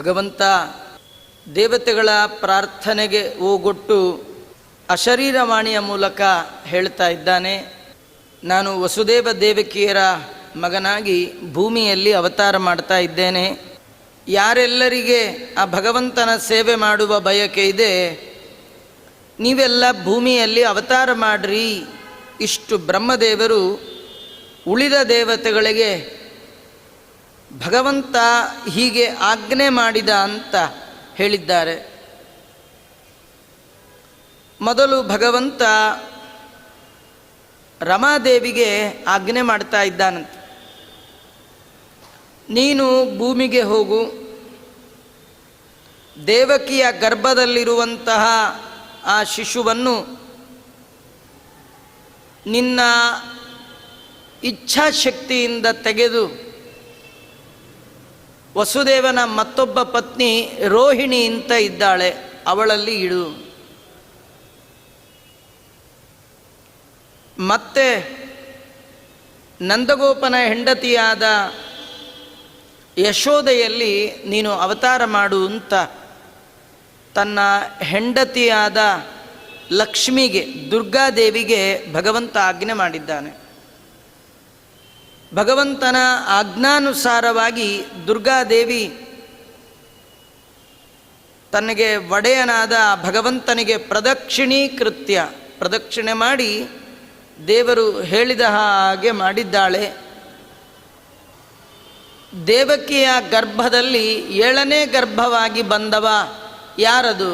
ಭಗವಂತ ದೇವತೆಗಳ ಪ್ರಾರ್ಥನೆಗೆ ಓಗೊಟ್ಟು ಅಶರೀರವಾಣಿಯ ಮೂಲಕ ಹೇಳ್ತಾ ಇದ್ದಾನೆ, ನಾನು ವಸುದೇವ ದೇವಕಿಯರ ಮಗನಾಗಿ ಭೂಮಿಯಲ್ಲಿ ಅವತಾರ ಮಾಡ್ತಾ ಇದ್ದೇನೆ. ಯಾರೆಲ್ಲರಿಗೆ ಆ ಭಗವಂತನ ಸೇವೆ ಮಾಡುವ ಬಯಕೆ ಇದೆ, ನೀವೆಲ್ಲ ಭೂಮಿಯಲ್ಲಿ ಅವತಾರ ಮಾಡ್ರಿ. ಇಷ್ಟು ಬ್ರಹ್ಮದೇವರು ಉಳಿದ ದೇವತೆಗಳಿಗೆ ಭಗವಂತ ಹೀಗೆ ಆಜ್ಞೆ ಮಾಡಿದ ಅಂತ ಹೇಳಿದ್ದಾರೆ. ಮೊದಲು ಭಗವಂತ ರಮಾದೇವಿಗೆ ಆಜ್ಞೆ ಮಾಡ್ತಾ ಇದ್ದಾನಂತೆ, ನೀನು ಭೂಮಿಗೆ ಹೋಗು, ದೇವಕಿಯ ಗರ್ಭದಲ್ಲಿರುವಂತಹ ಆ ಶಿಶುವನ್ನು ನಿನ್ನ ಇಚ್ಛಾಶಕ್ತಿಯಿಂದ ತೆಗೆದು ವಸುದೇವನ ಮತ್ತೊಬ್ಬ ಪತ್ನಿ ರೋಹಿಣಿ ಅಂತ ಇದ್ದಾಳೆ, ಅವಳಲ್ಲಿ ಇಡು. ಮತ್ತೆ ನಂದಗೋಪನ ಹೆಂಡತಿಯಾದ ಯಶೋದೆಯಲ್ಲಿ ನೀನು ಅವತಾರ ಮಾಡು ಅಂತ ತನ್ನ ಹೆಂಡತಿಯಾದ ಲಕ್ಷ್ಮಿಗೆ, ದುರ್ಗಾದೇವಿಗೆ ಭಗವಂತ ಆಜ್ಞೆ ಮಾಡಿದ್ದಾನೆ. ಭಗವಂತನ ಆಜ್ಞಾನುಸಾರವಾಗಿ ದುರ್ಗಾದೇವಿ ತನಗೆ ಒಡೆಯನಾದ ಭಗವಂತನಿಗೆ ಪ್ರದಕ್ಷಿಣೆ ಮಾಡಿ ದೇವರು ಹೇಳಿದ ಹಾಗೆ ಮಾಡಿದ್ದಾಳೆ. ದೇವಕಿಯ ಗರ್ಭದಲ್ಲಿ 7ನೇ ಗರ್ಭವಾಗಿ ಬಂದವ ಯಾರದು?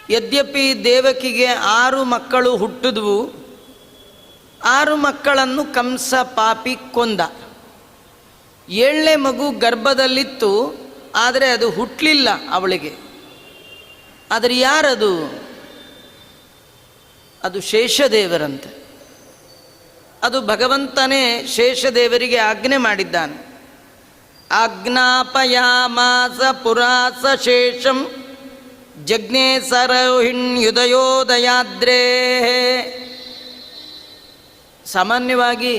ಯದ್ಯಪಿ ದೇವಕಿಗೆ 6 ಮಕ್ಕಳು ಹುಟ್ಟಿದ್ವು, 6 ಮಕ್ಕಳನ್ನು ಕಂಸ ಪಾಪಿ ಕೊಂದ. 7ನೇ ಮಗು ಗರ್ಭದಲ್ಲಿತ್ತು, ಆದರೆ ಅದು ಹುಟ್ಟಲಿಲ್ಲ ಅವಳಿಗೆ. ಆದರೆ ಯಾರದು? ಅದು ಶೇಷದೇವರಂತೆ. ಅದು ಭಗವಂತನೇ ಶೇಷದೇವರಿಗೆ ಆಜ್ಞೆ ಮಾಡಿದ್ದಾನೆ. ಆಜ್ಞಾಪಯಾಮಾಸ ಪುರಾಸ ಶೇಷಂ ಜಜ್ಞೆ ಸರೋಹಿಣ್ಯುದಯೋದಯಾದ್ರೇ. ಸಾಮಾನ್ಯವಾಗಿ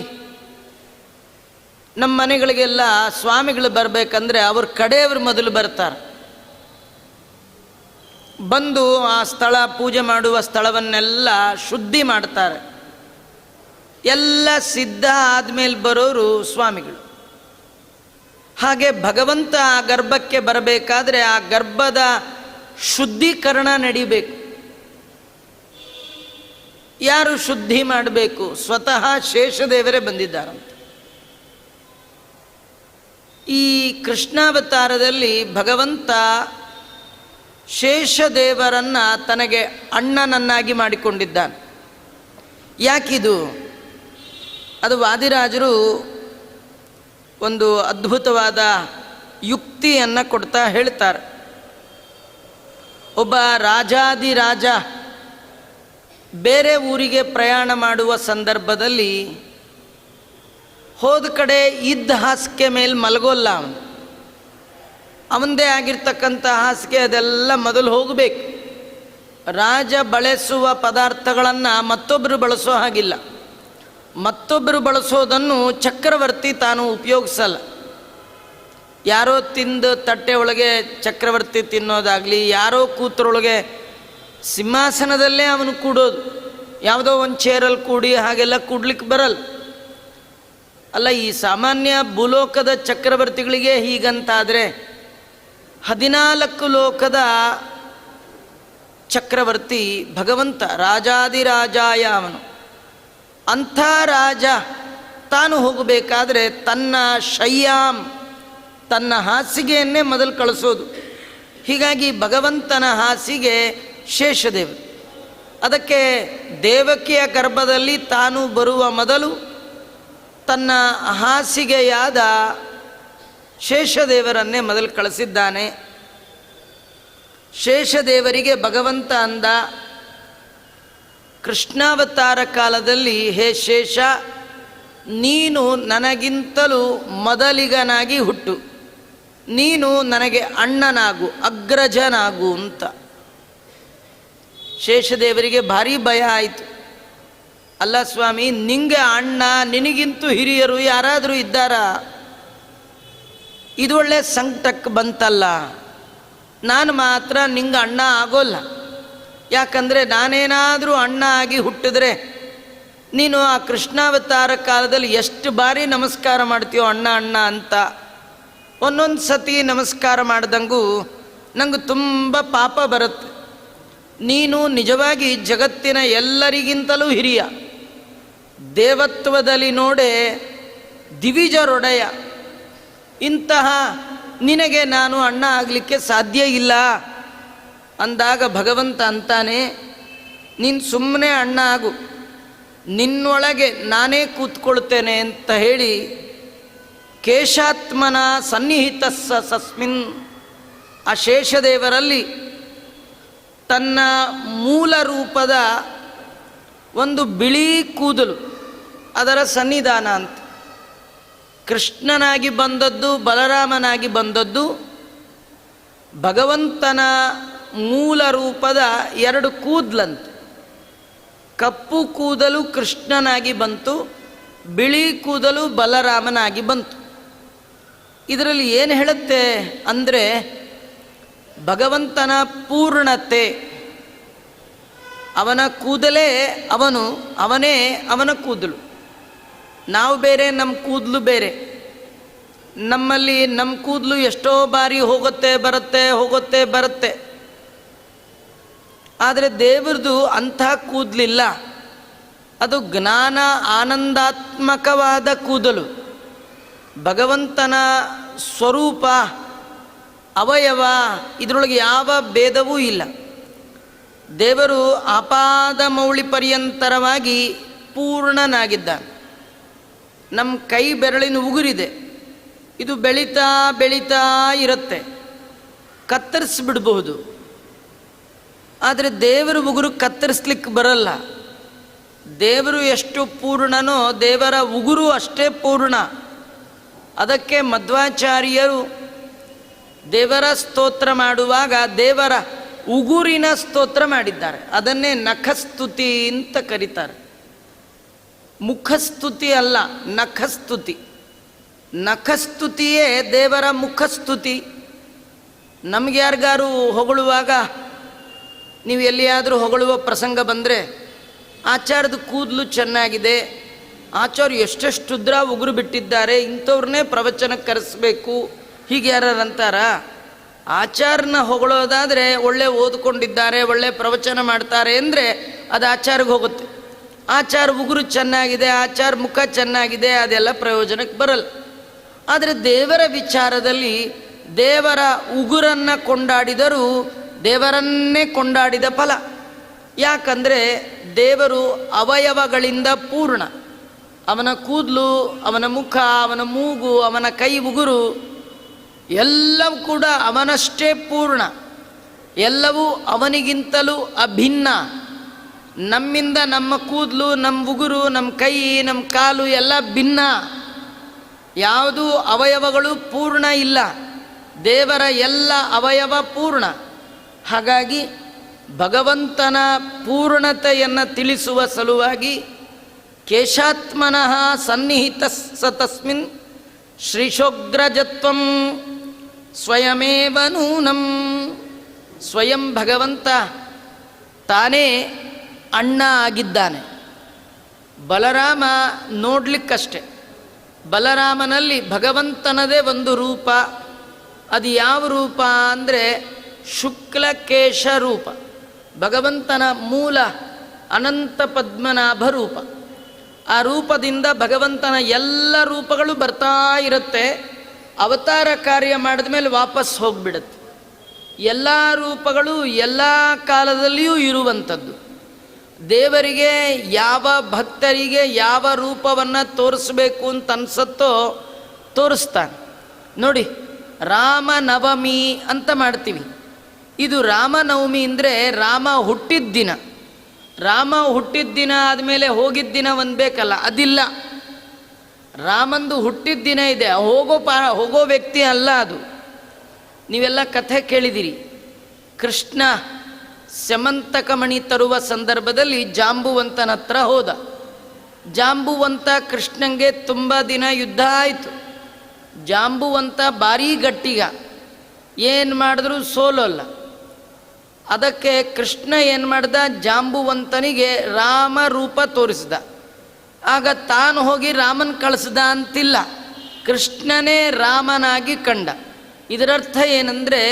ನಮ್ಮ ಮನೆಗಳಿಗೆಲ್ಲ ಸ್ವಾಮಿಗಳು ಬರಬೇಕಂದ್ರೆ ಅವ್ರ ಕಡೆಯವರು ಮೊದಲು ಬರ್ತಾರೆ. ಬಂದು ಆ ಸ್ಥಳ, ಪೂಜೆ ಮಾಡುವ ಸ್ಥಳವನ್ನೆಲ್ಲ ಶುದ್ಧಿ ಮಾಡ್ತಾರೆ. ಎಲ್ಲ ಸಿದ್ಧ ಆದಮೇಲೆ ಬರೋರು ಸ್ವಾಮಿಗಳು. ಹಾಗೆ ಭಗವಂತ ಆ ಗರ್ಭಕ್ಕೆ ಬರಬೇಕಾದ್ರೆ ಆ ಗರ್ಭದ ಶುದ್ಧೀಕರಣ ನಡಿಬೇಕು. ಯಾರು ಶುದ್ಧಿ ಮಾಡಬೇಕು? ಸ್ವತಃ ಶೇಷದೇವರೇ ಬಂದಿದ್ದಾರಂತೆ. ಈ ಕೃಷ್ಣಾವತಾರದಲ್ಲಿ ಭಗವಂತ ಶೇಷದೇವರನ್ನು ತನಗೆ ಅಣ್ಣನನ್ನಾಗಿ ಮಾಡಿಕೊಂಡಿದ್ದಾನೆ. ಯಾಕಿದು? ಅದು ವಾದಿರಾಜರು ಒಂದು ಅದ್ಭುತವಾದ ಯುಕ್ತಿಯನ್ನು ಕೊಡ್ತಾ ಹೇಳ್ತಾರೆ. ಒಬ್ಬ ರಾಜಾದಿರಾಜ ಬೇರೆ ಊರಿಗೆ ಪ್ರಯಾಣ ಮಾಡುವ ಸಂದರ್ಭದಲ್ಲಿ ಹೋದ ಕಡೆ ಇದ್ದ ಹಾಸಿಗೆ ಮೇಲೆ ಮಲಗೋಲ್ಲ. ಅವನದೇ ಆಗಿರ್ತಕ್ಕಂಥ ಹಾಸಿಗೆ ಅದೆಲ್ಲ ಮೊದಲು ಹೋಗಬೇಕು. ರಾಜ ಬಳಸುವ ಪದಾರ್ಥಗಳನ್ನು ಮತ್ತೊಬ್ಬರು ಬಳಸೋ ಹಾಗಿಲ್ಲ. ಮತ್ತೊಬ್ಬರು ಬಳಸೋದನ್ನು ಚಕ್ರವರ್ತಿ ತಾನು ಉಪಯೋಗಿಸಲ್ಲ. ಯಾರೋ ತಿಂದು ತಟ್ಟೆ ಒಳಗೆ ಚಕ್ರವರ್ತಿ ತಿನ್ನೋದಾಗಲಿ, ಯಾರೋ ಕೂತ್ರೊಳಗೆ ಸಿಂಹಾಸನದಲ್ಲೇ ಅವನು ಕೂಡೋದು, ಯಾವುದೋ ಒಂದು ಚೇರಲ್ಲಿ ಕೂಡಿ ಹಾಗೆಲ್ಲ ಕೂಡ್ಲಿಕ್ಕೆ ಬರಲ್ಲ. ಅಲ್ಲ, ಈ ಸಾಮಾನ್ಯ ಭೂಲೋಕದ ಚಕ್ರವರ್ತಿಗಳಿಗೆ ಹೀಗಂತಾದರೆ 14 ಲೋಕದ ಚಕ್ರವರ್ತಿ ಭಗವಂತ ರಾಜಾದಿರಾಜಾಯ ಅವನು. ಅಂಥ ರಾಜ ತಾನು ಹೋಗಬೇಕಾದ್ರೆ ತನ್ನ ಶಯ್ಯಾಂ, ತನ್ನ ಹಾಸಿಗೆಯನ್ನೇ ಮೊದಲು ಕಳಿಸೋದು. ಹೀಗಾಗಿ ಭಗವಂತನ ಹಾಸಿಗೆ ಶೇಷದೇವ. ಅದಕ್ಕೆ ದೇವಕಿಯ ಗರ್ಭದಲ್ಲಿ ತಾನು ಬರುವ ಮೊದಲು ತನ್ನ ಹಾಸಿಗೆಯಾದ ಶೇಷದೇವರನ್ನೇ ಮೊದಲು ಕಳಿಸಿದ್ದಾನೆ. ಶೇಷದೇವರಿಗೆ ಭಗವಂತ ಅಂದ, ಕೃಷ್ಣಾವತಾರ ಕಾಲದಲ್ಲಿ ಹೇ ಶೇಷ, ನೀನು ನನಗಿಂತಲೂ ಮೊದಲಿಗನಾಗಿ ಹುಟ್ಟು, ನೀನು ನನಗೆ ಅಣ್ಣನಾಗು, ಅಗ್ರಜನಾಗು ಅಂತ. ಶೇಷದೇವರಿಗೆ ಭಾರಿ ಭಯ ಆಯಿತು. ಅಲ್ಲ ಸ್ವಾಮಿ, ನಿಂಗೆ ಅಣ್ಣ, ನಿನಗಿಂತೂ ಹಿರಿಯರು ಯಾರಾದರೂ ಇದ್ದಾರಾ? ಇದೊಳ್ಳೆ ಸಂಕಟಕ್ಕೆ ಬಂತಲ್ಲ, ನಾನು ಮಾತ್ರ ನಿಂಗೆ ಅಣ್ಣ ಆಗೋಲ್ಲ. ಯಾಕಂದರೆ ನಾನೇನಾದರೂ ಅಣ್ಣ ಆಗಿ ಹುಟ್ಟಿದ್ರೆ ನೀನು ಆ ಕೃಷ್ಣಾವತಾರ ಕಾಲದಲ್ಲಿ ಎಷ್ಟು ಬಾರಿ ನಮಸ್ಕಾರ ಮಾಡ್ತೀಯೋ ಅಣ್ಣ ಅಣ್ಣ ಅಂತ. ಒಂದೊಂದು ಸತಿ ನಮಸ್ಕಾರ ಮಾಡ್ದಂಗೂ ನಂಗೆ ತುಂಬ ಪಾಪ ಬರುತ್ತೆ. ನೀನು ನಿಜವಾಗಿ ಜಗತ್ತಿನ ಎಲ್ಲರಿಗಿಂತಲೂ ಹಿರಿಯ, ದೇವತ್ವದಲ್ಲಿ ನೋಡೆ ದಿವಿಜರೊಡೆಯ. ಇಂತಹ ನಿನಗೆ ನಾನು ಅಣ್ಣ ಆಗಲಿಕ್ಕೆ ಸಾಧ್ಯ ಇಲ್ಲ ಅಂದಾಗ ಭಗವಂತ ಅಂತಾನೆ, ನೀನು ಸುಮ್ಮನೆ ಅಣ್ಣ ಆಗು, ನಿನ್ನೊಳಗೆ ನಾನೇ ಕೂತ್ಕೊಳ್ತೇನೆ ಅಂತ ಹೇಳಿ ಕೇಶಾತ್ಮನ ಸನ್ನಿಹಿತ ಸಸ್ಮಿನ್, ಆ ಶೇಷದೇವರಲ್ಲಿ ತನ್ನ ಮೂಲ ರೂಪದ ಒಂದು ಬಿಳಿ ಕೂದಲು ಅದರ ಸನ್ನಿಧಾನ ಅಂತ. ಕೃಷ್ಣನಾಗಿ ಬಂದದ್ದು, ಬಲರಾಮನಾಗಿ ಬಂದದ್ದು, ಭಗವಂತನ ಮೂಲ ರೂಪದ ಎರಡು ಕೂದಲಂತೆ. ಕಪ್ಪು ಕೂದಲು ಕೃಷ್ಣನಾಗಿ ಬಂತು, ಬಿಳಿ ಕೂದಲು ಬಲರಾಮನಾಗಿ ಬಂತು. ಇದರಲ್ಲಿ ಏನು ಹೇಳುತ್ತೆ ಅಂದರೆ ಭಗವಂತನ ಪೂರ್ಣತೆ. ಅವನ ಕೂದಲೇ ಅವನು, ಅವನೇ ಅವನ ಕೂದಲು. ನಾವು ಬೇರೆ, ನಮ್ಮ ಕೂದಲು ಬೇರೆ. ನಮ್ಮಲ್ಲಿ ನಮ್ಮ ಕೂದಲು ಎಷ್ಟೋ ಬಾರಿ ಹೋಗುತ್ತೆ ಬರುತ್ತೆ ಹೋಗುತ್ತೆ ಬರುತ್ತೆ. ಆದರೆ ದೇವರದು ಅಂಥ ಕೂದಲಿಲ್ಲ. ಅದು ಜ್ಞಾನ ಆನಂದಾತ್ಮಕವಾದ ಕೂದಲು. ಭಗವಂತನ ಸ್ವರೂಪ, ಅವಯವ, ಇದರೊಳಗೆ ಯಾವ ಭೇದವೂ ಇಲ್ಲ. ದೇವರು ಆಪಾದ ಮೌಳಿ ಪರ್ಯಂತರವಾಗಿ ಪೂರ್ಣನಾಗಿದ್ದಾನೆ. ನಮ್ಮ ಕೈ ಬೆರಳಿನ ಉಗುರಿದೆ, ಇದು ಬೆಳೀತಾ ಬೆಳೀತಾ ಇರುತ್ತೆ, ಕತ್ತರಿಸಿಬಿಡ್ಬಹುದು. ಆದರೆ ದೇವರ ಉಗುರು ಕತ್ತರಿಸ್ಲಿಕ್ಕೆ ಬರಲ್ಲ. ದೇವರು ಎಷ್ಟು ಪೂರ್ಣನೋ ದೇವರ ಉಗುರು ಅಷ್ಟೇ ಪೂರ್ಣ. ಅದಕ್ಕೆ ಮಧ್ವಾಚಾರ್ಯರು ದೇವರ ಸ್ತೋತ್ರ ಮಾಡುವಾಗ ದೇವರ ಉಗುರಿನ ಸ್ತೋತ್ರ ಮಾಡಿದ್ದಾರೆ. ಅದನ್ನೇ ನಖಸ್ತುತಿ ಅಂತ ಕರೀತಾರೆ. ಮುಖಸ್ತುತಿ ಅಲ್ಲ, ನಖಸ್ತುತಿ. ನಖಸ್ತುತಿಯೇ ದೇವರ ಮುಖಸ್ತುತಿ. ನಮಗೆ ಯಾರಿಗಾರು ಹೊಗಳುವಾಗ, ನೀವು ಎಲ್ಲಿಯಾದರೂ ಹೊಗಳುವ ಪ್ರಸಂಗ ಬಂದರೆ, ಆಚಾರ್ಯದ ಕೂದಲು ಚೆನ್ನಾಗಿದೆ, ಆಚಾರ್ಯ ಎಷ್ಟೆಷ್ಟು ಉದ್ರ ಉಗುರು ಬಿಟ್ಟಿದ್ದಾರೆ, ಇಂಥವ್ರನ್ನೇ ಪ್ರವಚನಕ್ಕೆ ಕರೆಸಬೇಕು, ಹೀಗೆ ಯಾರಂತಾರ. ಆಚಾರ್ಯನ ಹೊಗಳೋದಾದರೆ ಒಳ್ಳೆ ಓದ್ಕೊಂಡಿದ್ದಾರೆ, ಒಳ್ಳೆ ಪ್ರವಚನ ಮಾಡ್ತಾರೆ ಅಂದರೆ ಅದು ಆಚಾರ್ಯಗೆ ಹೋಗುತ್ತೆ. ಆಚಾರ ಉಗುರು ಚೆನ್ನಾಗಿದೆ, ಆಚಾರ ಮುಖ ಚೆನ್ನಾಗಿದೆ, ಅದೆಲ್ಲ ಪ್ರಯೋಜನಕ್ಕೆ ಬರಲ್ಲ. ಆದರೆ ದೇವರ ವಿಚಾರದಲ್ಲಿ ದೇವರ ಉಗುರನ್ನು ಕೊಂಡಾಡಿದರೂ ದೇವರನ್ನೇ ಕೊಂಡಾಡಿದ ಫಲ. ಯಾಕಂದರೆ ದೇವರು ಅವಯವಗಳಿಂದ ಪೂರ್ಣ. ಅವನ ಕೂದಲು, ಅವನ ಮುಖ, ಅವನ ಮೂಗು, ಅವನ ಕೈ ಉಗುರು ಎಲ್ಲವೂ ಕೂಡ ಅವನಷ್ಟೇ ಪೂರ್ಣ. ಎಲ್ಲವೂ ಅವನಿಗಿಂತಲೂ ಅಭಿನ್ನ. ನಮ್ಮಿಂದ ನಮ್ಮ ಕೂದಲು, ನಮ್ಮ ಉಗುರು, ನಮ್ಮ ಕೈ, ನಮ್ಮ ಕಾಲು ಎಲ್ಲ ಭಿನ್ನ. ಯಾವುದೂ ಅವಯವಗಳು ಪೂರ್ಣ ಇಲ್ಲ. ದೇವರ ಎಲ್ಲ ಅವಯವ ಪೂರ್ಣ. ಹಾಗಾಗಿ ಭಗವಂತನ ಪೂರ್ಣತೆಯನ್ನು ತಿಳಿಸುವ ಸಲುವಾಗಿ ಕೇಶಾತ್ಮನಃ ಸನ್ನಿಹಿತ ತಸ್ಮಿನ್ ಶ್ರೀಶೋಗ್ರಜತ್ವಂ ಸ್ವಯಮೇವ ನೂನಂ. ಸ್ವಯಂ ಭಗವಂತ ತಾನೇ ಅಣ್ಣ ಆಗಿದ್ದಾನೆ. ಬಲರಾಮ ನೋಡಲಿಕ್ಕಷ್ಟೆ. ಬಲರಾಮನಲ್ಲಿ ಭಗವಂತನದೇ ಒಂದು ರೂಪ. ಅದು ಯಾವ ರೂಪ ಅಂದರೆ ಶುಕ್ಲಕೇಶ ರೂಪ. ಭಗವಂತನ ಮೂಲ ಅನಂತ ಪದ್ಮನಾಭ ರೂಪ. ಆ ರೂಪದಿಂದ ಭಗವಂತನ ಎಲ್ಲ ರೂಪಗಳು ಬರ್ತಾ ಇರುತ್ತೆ. ಅವತಾರ ಕಾರ್ಯ ಮಾಡಿದ ಮೇಲೆ ವಾಪಸ್ ಹೋಗಿಬಿಡುತ್ತೆ. ಎಲ್ಲ ರೂಪಗಳು ಎಲ್ಲ ಕಾಲದಲ್ಲಿಯೂ ಇರುವಂಥದ್ದು. ದೇವರಿಗೆ ಯಾವ ಭಕ್ತರಿಗೆ ಯಾವ ರೂಪವನ್ನು ತೋರಿಸ್ಬೇಕು ಅಂತ ಅನ್ಸತ್ತೋ ತೋರಿಸ್ತಾನೆ. ನೋಡಿ, ರಾಮನವಮಿ ಅಂತ ಮಾಡ್ತೀವಿ. ಇದು ರಾಮನವಮಿ ಅಂದರೆ ರಾಮ ಹುಟ್ಟಿದ ದಿನ. ರಾಮ ಹುಟ್ಟಿದ ದಿನ ಆದಮೇಲೆ ಹೋಗಿದ್ದ ದಿನ ಒಂದು ಬೇಕಲ್ಲ, ಅದಿಲ್ಲ. ರಾಮಂದು ಹುಟ್ಟಿದ ದಿನ ಇದೆ, ಹೋಗೋ ವ್ಯಕ್ತಿ ಅಲ್ಲ ಅದು. ನೀವೆಲ್ಲ ಕಥೆ ಕೇಳಿದಿರಿ. ಕೃಷ್ಣ ಸ್ಯಮಂತಕಮಣಿ ತರುವ ಸಂದರ್ಭದಲ್ಲಿ ಜಾಂಬುವಂತನ ಹತ್ರ ಹೋದ. ಜಾಂಬುವಂತ ಕೃಷ್ಣಂಗೆ ತುಂಬ ದಿನ ಯುದ್ಧ ಆಯಿತು. ಜಾಂಬುವಂತ ಭಾರೀ ಗಟ್ಟಿಗ, ಏನು ಮಾಡಿದ್ರೂ ಸೋಲೋಲ್ಲ. ಅದಕ್ಕೆ ಕೃಷ್ಣ ಏನು ಮಾಡ್ದ, ಜಾಂಬುವಂತನಿಗೆ ರಾಮ ರೂಪ ತೋರಿಸಿದ. ಆಗ ತಾನು ಹೋಗಿ ರಾಮನ ಕಳಿಸ್ದ ಅಂತಿಲ್ಲ, ಕೃಷ್ಣನೇ ರಾಮನಾಗಿ ಕಂಡ. ಇದರರ್ಥ ಏನಂದರೆ,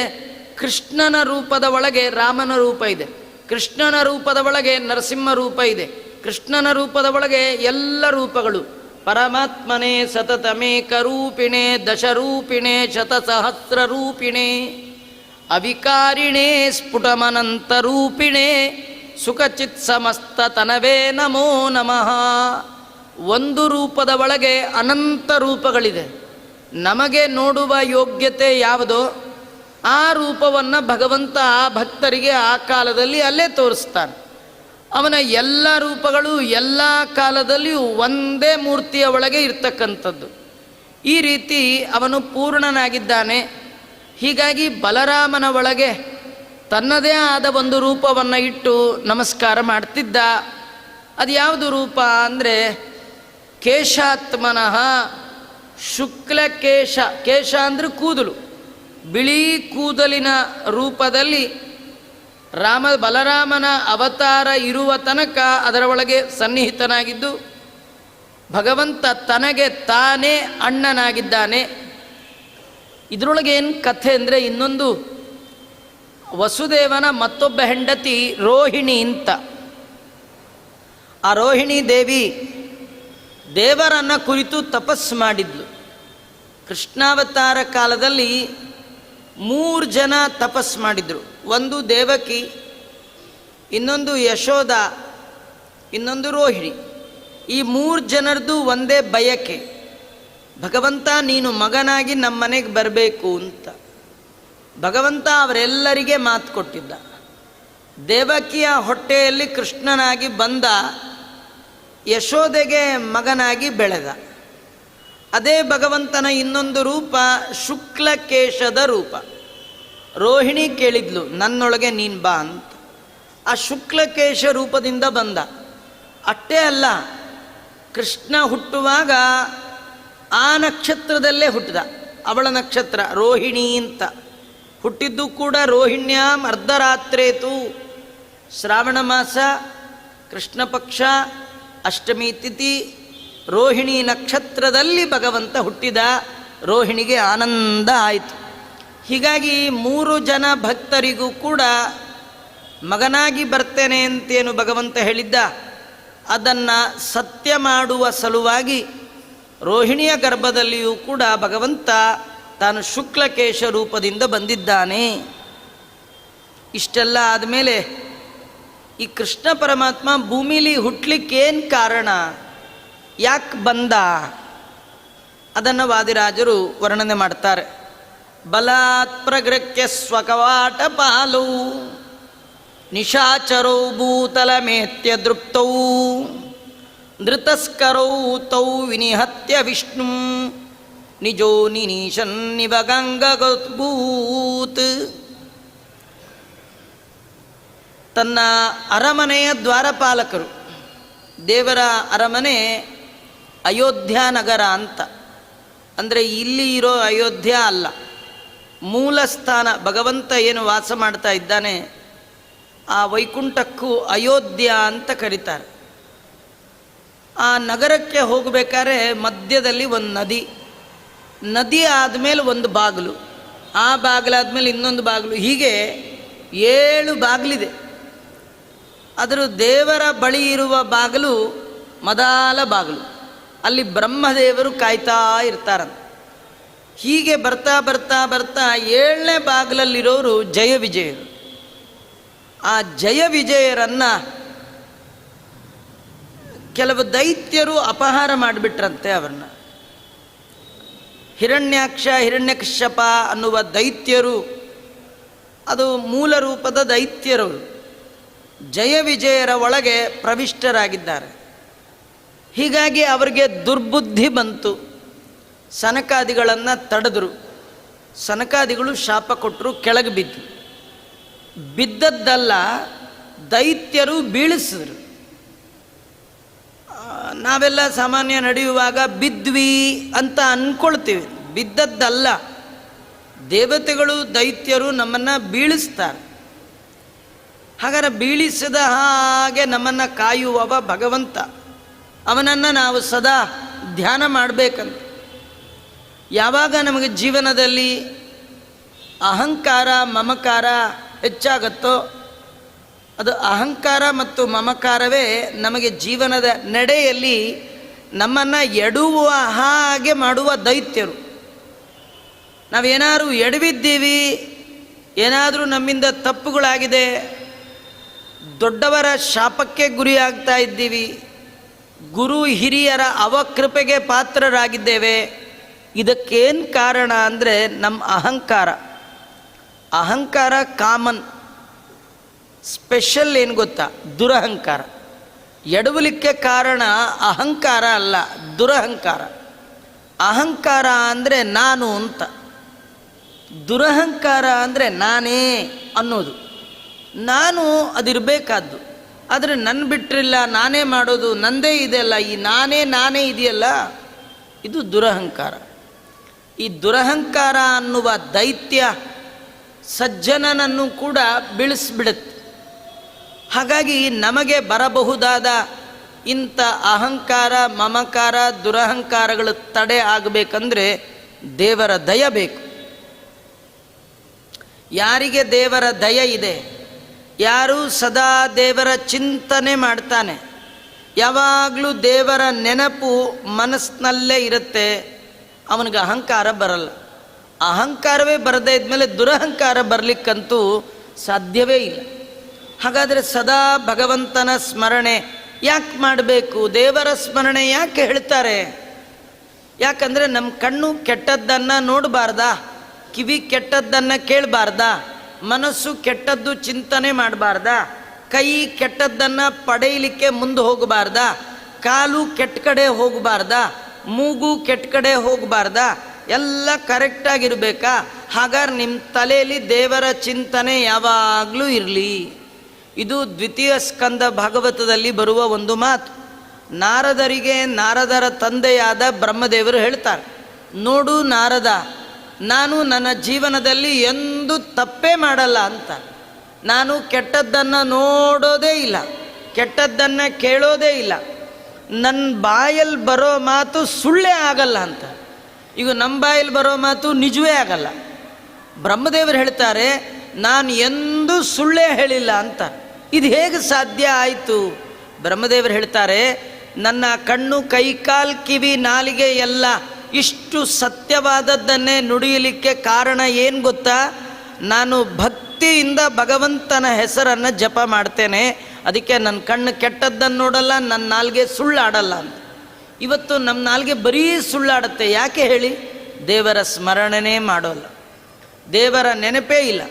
ಕೃಷ್ಣನ ರೂಪದ ಒಳಗೆ ರಾಮನ ರೂಪ ಇದೆ, ಕೃಷ್ಣನ ರೂಪದ ಒಳಗೆ ನರಸಿಂಹ ರೂಪ ಇದೆ, ಕೃಷ್ಣನ ರೂಪದ ಒಳಗೆ ಎಲ್ಲ ರೂಪಗಳು. ಪರಮಾತ್ಮನೇ ಸತತಮೇಕ ರೂಪಿಣೆ ದಶರೂಪಿಣೆ ಶತಸಹಸ್ರ ರೂಪಿಣೆ ಅವಿಕಾರಿಣೇ ಸ್ಫುಟಮನಂತ ರೂಪಿಣೆ ಸುಖಚಿತ್ ಸಮಸ್ತ ತನವೇ ನಮೋ ನಮಃ. ಒಂದು ರೂಪದ ಒಳಗೆ ಅನಂತ ರೂಪಗಳಿದೆ. ನಮಗೆ ನೋಡುವ ಯೋಗ್ಯತೆ ಯಾವುದೋ ಆ ರೂಪವನ್ನು ಭಗವಂತ ಆ ಭಕ್ತರಿಗೆ ಆ ಕಾಲದಲ್ಲಿ ಅಲ್ಲೇ ತೋರಿಸ್ತಾನೆ. ಅವನ ಎಲ್ಲ ರೂಪಗಳು ಎಲ್ಲ ಕಾಲದಲ್ಲಿಯೂ ಒಂದೇ ಮೂರ್ತಿಯ ಒಳಗೆ ಇರ್ತಕ್ಕಂಥದ್ದು. ಈ ರೀತಿ ಅವನು ಪೂರ್ಣನಾಗಿದ್ದಾನೆ. ಹೀಗಾಗಿ ಬಲರಾಮನ ಒಳಗೆ ತನ್ನದೇ ಆದ ಒಂದು ರೂಪವನ್ನು ಇಟ್ಟು ನಮಸ್ಕಾರ ಮಾಡ್ತಿದ್ದ. ಅದು ಯಾವುದು ರೂಪ ಅಂದರೆ ಕೇಶಾತ್ಮನಃ ಶುಕ್ಲಕೇಶ. ಕೇಶ ಅಂದರೆ ಕೂದಲು, ಬಿಳಿ ಕೂದಲಿನ ರೂಪದಲ್ಲಿ ಬಲರಾಮನ ಅವತಾರ ಇರುವ ತನಕ ಅದರ ಒಳಗೆ ಸನ್ನಿಹಿತನಾಗಿದ್ದು ಭಗವಂತ ತನಗೆ ತಾನೇ ಅಣ್ಣನಾಗಿದ್ದಾನೆ. ಇದರೊಳಗೆ ಏನು ಕಥೆ ಅಂದರೆ, ಇನ್ನೊಂದು ವಸುದೇವನ ಮತ್ತೊಬ್ಬ ಹೆಂಡತಿ ರೋಹಿಣಿ ಅಂತ. ಆ ರೋಹಿಣಿ ದೇವಿ ದೇವರನ್ನು ಕುರಿತು ತಪಸ್ಸು ಮಾಡಿದ್ಲು. ಕೃಷ್ಣಾವತಾರ ಕಾಲದಲ್ಲಿ 3 ಜನ ತಪಸ್ಸು ಮಾಡಿದರು. ಒಂದು ದೇವಕಿ, ಇನ್ನೊಂದು ಯಶೋಧ, ಇನ್ನೊಂದು ರೋಹಿಣಿ. ಈ 3 ಜನರದ್ದು ಒಂದೇ ಬಯಕೆ, ಭಗವಂತ ನೀನು ಮಗನಾಗಿ ನಮ್ಮ ಮನೆಗೆ ಬರಬೇಕು ಅಂತ. ಭಗವಂತ ಅವರೆಲ್ಲರಿಗೆ ಮಾತು ಕೊಟ್ಟಿದ್ದ. ದೇವಕಿಯ ಹೊಟ್ಟೆಯಲ್ಲಿ ಕೃಷ್ಣನಾಗಿ ಬಂದ, ಯಶೋಧೆಗೆ ಮಗನಾಗಿ ಬೆಳೆದ. ಅದೇ ಭಗವಂತನ ಇನ್ನೊಂದು ರೂಪ ಶುಕ್ಲಕೇಶದ ರೂಪ. ರೋಹಿಣಿ ಕೇಳಿದ್ಲು, ನನ್ನೊಳಗೆ ನೀನು ಬಾ ಅಂತ. ಆ ಶುಕ್ಲಕೇಶ ರೂಪದಿಂದ ಬಂದ. ಅಷ್ಟೇ ಅಲ್ಲ, ಕೃಷ್ಣ ಹುಟ್ಟುವಾಗ ಆ ನಕ್ಷತ್ರದಲ್ಲೇ ಹುಟ್ಟಿದ. ಅವಳ ನಕ್ಷತ್ರ ರೋಹಿಣಿ ಅಂತ. ಹುಟ್ಟಿದ್ದು ಕೂಡ ರೋಹಿಣ್ಯಾಂ ಅರ್ಧರಾತ್ರೇತು, ಶ್ರಾವಣ ಮಾಸ, ಕೃಷ್ಣ ಪಕ್ಷ, ಅಷ್ಟಮಿ ತಿಥಿ, ರೋಹಿಣಿ ನಕ್ಷತ್ರದಲ್ಲಿ ಭಗವಂತ ಹುಟ್ಟಿದ. ರೋಹಿಣಿಗೆ ಆನಂದ ಆಯಿತು. ಹೀಗಾಗಿ 3 ಜನ ಭಕ್ತರಿಗೂ ಕೂಡ ಮಗನಾಗಿ ಬರ್ತೇನೆ ಅಂತೇನು ಭಗವಂತ ಹೇಳಿದ್ದ, ಅದನ್ನು ಸತ್ಯ ಮಾಡುವ ಸಲುವಾಗಿ ರೋಹಿಣಿಯ ಗರ್ಭದಲ್ಲಿಯೂ ಕೂಡ ಭಗವಂತ ತಾನು ಶುಕ್ಲಕೇಶ ರೂಪದಿಂದ ಬಂದಿದ್ದಾನೆ. ಇಷ್ಟೆಲ್ಲ ಆದಮೇಲೆ ಈ ಕೃಷ್ಣ ಪರಮಾತ್ಮ ಭೂಮಿಲಿ ಹುಟ್ಟಲಿಕ್ಕೇನು ಕಾರಣ, ಯಾಕೆ ಬಂದ, ಅದನ್ನು ವಾದಿರಾಜರು ವರ್ಣನೆ ಮಾಡ್ತಾರೆ. ಬಲಾತ್ ಪ್ರಗೃಹ್ಯ ಸ್ವಕವಾಟ ಪಾಲೌ ನಿಶಾಚರೌ ಭೂತಲಮೇತ್ಯ ದೃಪ್ತೌ ನೃತಸ್ಕರೌ ತೌ ವಿನಿಹತ್ಯ ವಿಷ್ಣು ನಿಜೋ ನಿನೀಶನ್ನಿವ ಗಂಗಗಭೂತ್. ತನ್ನ ಅರಮನೆಯ ದ್ವಾರಪಾಲಕರು, ದೇವರ ಅರಮನೆ ಅಯೋಧ್ಯ ನಗರ ಅಂತ. ಅಂದರೆ ಇಲ್ಲಿ ಇರೋ ಅಯೋಧ್ಯ ಅಲ್ಲ, ಮೂಲ ಸ್ಥಾನ. ಭಗವಂತ ಏನು ವಾಸ ಮಾಡ್ತಾ ಇದ್ದಾನೆ ಆ ವೈಕುಂಠಕ್ಕೂ ಅಯೋಧ್ಯ ಅಂತ ಕರೀತಾರೆ. ಆ ನಗರಕ್ಕೆ ಹೋಗಬೇಕಾದ್ರೆ ಮಧ್ಯದಲ್ಲಿ ಒಂದು ನದಿ ಆದಮೇಲೆ ಒಂದು ಬಾಗಿಲು, ಆ ಬಾಗಿಲಾದ್ಮೇಲೆ ಇನ್ನೊಂದು ಬಾಗಿಲು, ಹೀಗೆ 7 ಬಾಗಿಲಿದೆ. ಅದರ ದೇವರ ಬಳಿ ಇರುವ ಬಾಗಿಲು ಮೊದಲ ಬಾಗಿಲು, ಅಲ್ಲಿ ಬ್ರಹ್ಮದೇವರು ಕಾಯ್ತಾ ಇರ್ತಾರಂತೆ. ಹೀಗೆ ಬರ್ತಾ ಬರ್ತಾ ಬರ್ತಾ 7ನೇ ಬಾಗಿಲಲ್ಲಿರೋರು ಜಯ ವಿಜಯರು. ಆ ಜಯ ವಿಜಯರನ್ನು ಕೆಲವು ದೈತ್ಯರು ಅಪಹಾರ ಮಾಡಿಬಿಟ್ರಂತೆ. ಅವ್ರನ್ನ ಹಿರಣ್ಯಾಕ್ಷ ಹಿರಣ್ಯಕಶ್ಯಪ ಅನ್ನುವ ದೈತ್ಯರು, ಅದು ಮೂಲ ರೂಪದ ದೈತ್ಯರವರು ಜಯ ವಿಜಯರ ಒಳಗೆ ಪ್ರವಿಷ್ಟರಾಗಿದ್ದಾರೆ. ಹೀಗಾಗಿ ಅವರಿಗೆ ದುರ್ಬುದ್ಧಿ ಬಂತು. ಸನಕಾದಿಗಳನ್ನು ತಡೆದರು. ಸನಕಾದಿಗಳು ಶಾಪ ಕೊಟ್ಟರು, ಕೆಳಗೆ ಬಿದ್ದದ್ದಲ್ಲ, ದೈತ್ಯರು ಬೀಳಿಸಿದ್ರು. ನಾವೆಲ್ಲ ಸಾಮಾನ್ಯ ನಡೆಯುವಾಗ ಬಿದ್ವಿ ಅಂತ ಅಂದ್ಕೊಳ್ತೀವಿ, ಬಿದ್ದದ್ದಲ್ಲ. ದೇವತೆಗಳು ದೈತ್ಯರು ನಮ್ಮನ್ನು ಬೀಳಿಸ್ತಾರೆ. ಹಾಗಾದರೆ ಬೀಳಿಸಿದ ಹಾಗೆ ನಮ್ಮನ್ನು ಕಾಯುವವ ಭಗವಂತ. ಅವನನ್ನು ನಾವು ಸದಾ ಧ್ಯಾನ ಮಾಡಬೇಕಂತ. ಯಾವಾಗ ನಮಗೆ ಜೀವನದಲ್ಲಿ ಅಹಂಕಾರ ಮಮಕಾರ ಹೆಚ್ಚಾಗತ್ತೋ, ಅದು ಅಹಂಕಾರ ಮತ್ತು ಮಮಕಾರವೇ ನಮಗೆ ಜೀವನದ ನಡೆಯಲ್ಲಿ ನಮ್ಮನ್ನು ಎಡುವ ಹಾಗೆ ಮಾಡುವ ದೈತ್ಯರು. ನಾವೇನಾದರೂ ಎಡವಿದ್ದೀವಿ, ಏನಾದರೂ ನಮ್ಮಿಂದ ತಪ್ಪುಗಳಾಗಿದೆ, ದೊಡ್ಡವರ ಶಾಪಕ್ಕೆ ಗುರಿಯಾಗ್ತಾ ಇದ್ದೀವಿ, ಗುರು ಹಿರಿಯರ ಅವಕೃಪೆಗೆ ಪಾತ್ರರಾಗಿದ್ದೇವೆ. ಇದಕ್ಕೇನು ಕಾರಣ ಅಂದರೆ ನಮ್ಮ ಅಹಂಕಾರ. ಅಹಂಕಾರ ಕಾಮನ್, ಸ್ಪೆಷಲ್ ಏನು ಗೊತ್ತಾ? ದುರಹಂಕಾರ. ಎಡವಲಿಕ್ಕೆ ಕಾರಣ ಅಹಂಕಾರ ಅಲ್ಲ, ದುರಹಂಕಾರ. ಅಹಂಕಾರ ಅಂದರೆ ನಾನು ಅಂತ, ದುರಹಂಕಾರ ಅಂದರೆ ನಾನೇ ಅನ್ನೋದು. ನಾನು ಅದಿರಬೇಕಾದ್ದು, ಆದರೆ ನನ್ನ ಬಿಟ್ಟರಿಲ್ಲ, ನಾನೇ ಮಾಡೋದು, ನಂದೇ ಇದೆಯಲ್ಲ, ಈ ನಾನೇ ಇದೆಯಲ್ಲ, ಇದು ದುರಹಂಕಾರ. ಈ ದುರಹಂಕಾರ ಅನ್ನುವ ದೈತ್ಯ ಸಜ್ಜನನನ್ನು ಕೂಡ ಬೀಳಿಸ್ಬಿಡುತ್ತೆ. ಹಾಗಾಗಿ ನಮಗೆ ಬರಬಹುದಾದ ಇಂಥ ಅಹಂಕಾರ ಮಮಕಾರ ದುರಹಂಕಾರಗಳು ತಡೆ ಆಗಬೇಕಂದ್ರೆ ದೇವರ ದಯ ಬೇಕು. ಯಾರಿಗೆ ದೇವರ ದಯ ಇದೆ, ಯಾರು ಸದಾ ದೇವರ ಚಿಂತನೆ ಮಾಡ್ತಾನೆ, ಯಾವಾಗಲೂ ದೇವರ ನೆನಪು ಮನಸ್ಸಿನಲ್ಲೇ ಇರುತ್ತೆ, ಅವನಿಗೆ ಅಹಂಕಾರ ಬರಲ್ಲ. ಅಹಂಕಾರವೇ ಬರದೇ ಇದ್ಮೇಲೆ ದುರಹಂಕಾರ ಬರಲಿಕ್ಕಂತೂ ಸಾಧ್ಯವೇ ಇಲ್ಲ. ಹಾಗಾದರೆ ಸದಾ ಭಗವಂತನ ಸ್ಮರಣೆ ಯಾಕೆ ಮಾಡಬೇಕು? ದೇವರ ಸ್ಮರಣೆ ಯಾಕೆ ಹೇಳ್ತಾರೆ? ಯಾಕಂದರೆ ನಮ್ಮ ಕಣ್ಣು ಕೆಟ್ಟದ್ದನ್ನು ನೋಡಬಾರ್ದಾ, ಕಿವಿ ಕೆಟ್ಟದ್ದನ್ನು ಕೇಳಬಾರ್ದಾ, ಮನಸ್ಸು ಕೆಟ್ಟದ್ದು ಚಿಂತನೆ ಮಾಡಬಾರ್ದಾ, ಕೈ ಕೆಟ್ಟದ್ದನ್ನು ಪಡೆಯಲಿಕ್ಕೆ ಮುಂದೆ ಹೋಗಬಾರ್ದಾ, ಕಾಲು ಕೆಟ್ಟ ಕಡೆ ಹೋಗಬಾರ್ದಾ, ಮೂಗು ಕೆಟ್ಟ ಕಡೆ ಹೋಗಬಾರ್ದಾ, ಎಲ್ಲ ಕರೆಕ್ಟಾಗಿರಬೇಕಾ? ಹಾಗಾದ್ರೆ ನಿಮ್ಮ ತಲೆಯಲ್ಲಿ ದೇವರ ಚಿಂತನೆ ಯಾವಾಗಲೂ ಇರಲಿ. ಇದು ದ್ವಿತೀಯ ಸ್ಕಂದ ಭಾಗವತದಲ್ಲಿ ಬರುವ ಒಂದು ಮಾತು. ನಾರದರಿಗೆ ನಾರದರ ತಂದೆಯಾದ ಬ್ರಹ್ಮದೇವರು ಹೇಳ್ತಾರೆ, ನೋಡು ನಾರದ, ನಾನು ನನ್ನ ಜೀವನದಲ್ಲಿ ಎಂದೂ ತಪ್ಪೇ ಮಾಡಲ್ಲ ಅಂತ. ನಾನು ಕೆಟ್ಟದ್ದನ್ನು ನೋಡೋದೇ ಇಲ್ಲ, ಕೆಟ್ಟದ್ದನ್ನು ಕೇಳೋದೇ ಇಲ್ಲ, ನನ್ನ ಬಾಯಲ್ಲಿ ಬರೋ ಮಾತು ಸುಳ್ಳೇ ಆಗಲ್ಲ ಅಂತ. ಈಗ ನಮ್ಮ ಬಾಯಲ್ಲಿ ಬರೋ ಮಾತು ನಿಜವೇ ಆಗಲ್ಲ. ಬ್ರಹ್ಮದೇವರು ಹೇಳ್ತಾರೆ, ನಾನು ಎಂದೂ ಸುಳ್ಳೇ ಹೇಳಿಲ್ಲ ಅಂತ. ಇದು ಹೇಗೆ ಸಾಧ್ಯ ಆಯಿತು? ಬ್ರಹ್ಮದೇವರು ಹೇಳ್ತಾರೆ, ನನ್ನ ಕಣ್ಣು ಕೈಕಾಲು ಕಿವಿ ನಾಲಿಗೆ ಎಲ್ಲ ಇಷ್ಟು ಸತ್ಯವಾದದ್ದನ್ನೇ ನುಡಿಯಲಿಕ್ಕೆ ಕಾರಣ ಏನು ಗೊತ್ತಾ? ನಾನು ಭಕ್ತಿಯಿಂದ ಭಗವಂತನ ಹೆಸರನ್ನು ಜಪ ಮಾಡ್ತೇನೆ, ಅದಕ್ಕೆ ನನ್ನ ಕಣ್ಣು ಕೆಟ್ಟದ್ದನ್ನು ನೋಡಲ್ಲ, ನನ್ನ ನಾಲಿಗೆ ಸುಳ್ಳಾಡಲ್ಲ ಅಂತ. ಇವತ್ತು ನಮ್ಮ ನಾಲಿಗೆ ಬರೀ ಸುಳ್ಳಾಡುತ್ತೆ. ಯಾಕೆ ಹೇಳಿ? ದೇವರ ಸ್ಮರಣೆನೇ ಮಾಡೋಲ್ಲ, ದೇವರ ನೆನಪೇ ಇಲ್ಲ.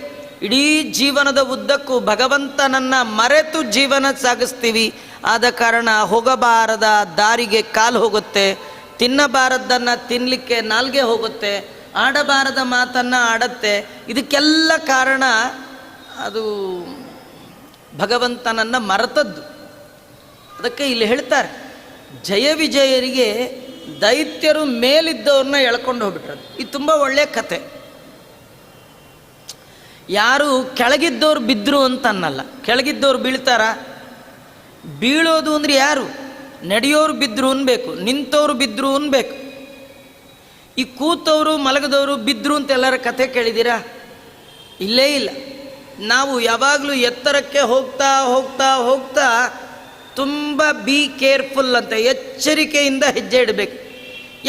ಇಡೀ ಜೀವನದ ಉದ್ದಕ್ಕೂ ಭಗವಂತನನ್ನು ಮರೆತು ಜೀವನ ಸಾಗಿಸ್ತೀವಿ. ಆದ ಕಾರಣ ಹೋಗಬಾರದ ದಾರಿಗೆ ಕಾಲು ಹೋಗುತ್ತೆ, ತಿನ್ನಬಾರದನ್ನು ತಿನ್ನಲಿಕ್ಕೆ ನಾಲ್ಗೆ ಹೋಗುತ್ತೆ, ಆಡಬಾರದ ಮಾತನ್ನು ಆಡತ್ತೆ. ಇದಕ್ಕೆಲ್ಲ ಕಾರಣ ಅದು ಭಗವಂತನನ್ನು ಮರೆತದ್ದು. ಅದಕ್ಕೆ ಇಲ್ಲಿ ಹೇಳ್ತಾರೆ, ಜಯ ವಿಜಯರಿಗೆ ದೈತ್ಯರು ಮೇಲಿದ್ದವ್ರನ್ನ ಎಳ್ಕೊಂಡು ಹೋಗ್ಬಿಟ್ರು. ಇದು ತುಂಬ ಒಳ್ಳೆಯ ಕತೆ. ಯಾರು ಕೆಳಗಿದ್ದವ್ರು ಬಿದ್ದರು ಅಂತ ಅನ್ನಲ್ಲ, ಕೆಳಗಿದ್ದವ್ರು ಬೀಳ್ತಾರ? ಬೀಳೋದು ಅಂದರೆ ಯಾರು? ನಡೆಯೋರು ಬಿದ್ದರು ಅನ್ಬೇಕು, ನಿಂತವ್ರು ಬಿದ್ದರು ಅನ್ಬೇಕು. ಈ ಕೂತವರು ಮಲಗದವರು ಬಿದ್ದರು ಅಂತ ಎಲ್ಲರ ಕಥೆ ಕೇಳಿದ್ದೀರಾ? ಇಲ್ಲೇ ಇಲ್ಲ. ನಾವು ಯಾವಾಗಲೂ ಎತ್ತರಕ್ಕೆ ಹೋಗ್ತಾ ಹೋಗ್ತಾ ಹೋಗ್ತಾ ತುಂಬ ಬಿ ಕೇರ್ಫುಲ್ ಅಂತ, ಎಚ್ಚರಿಕೆಯಿಂದ ಹೆಜ್ಜೆ ಇಡಬೇಕು.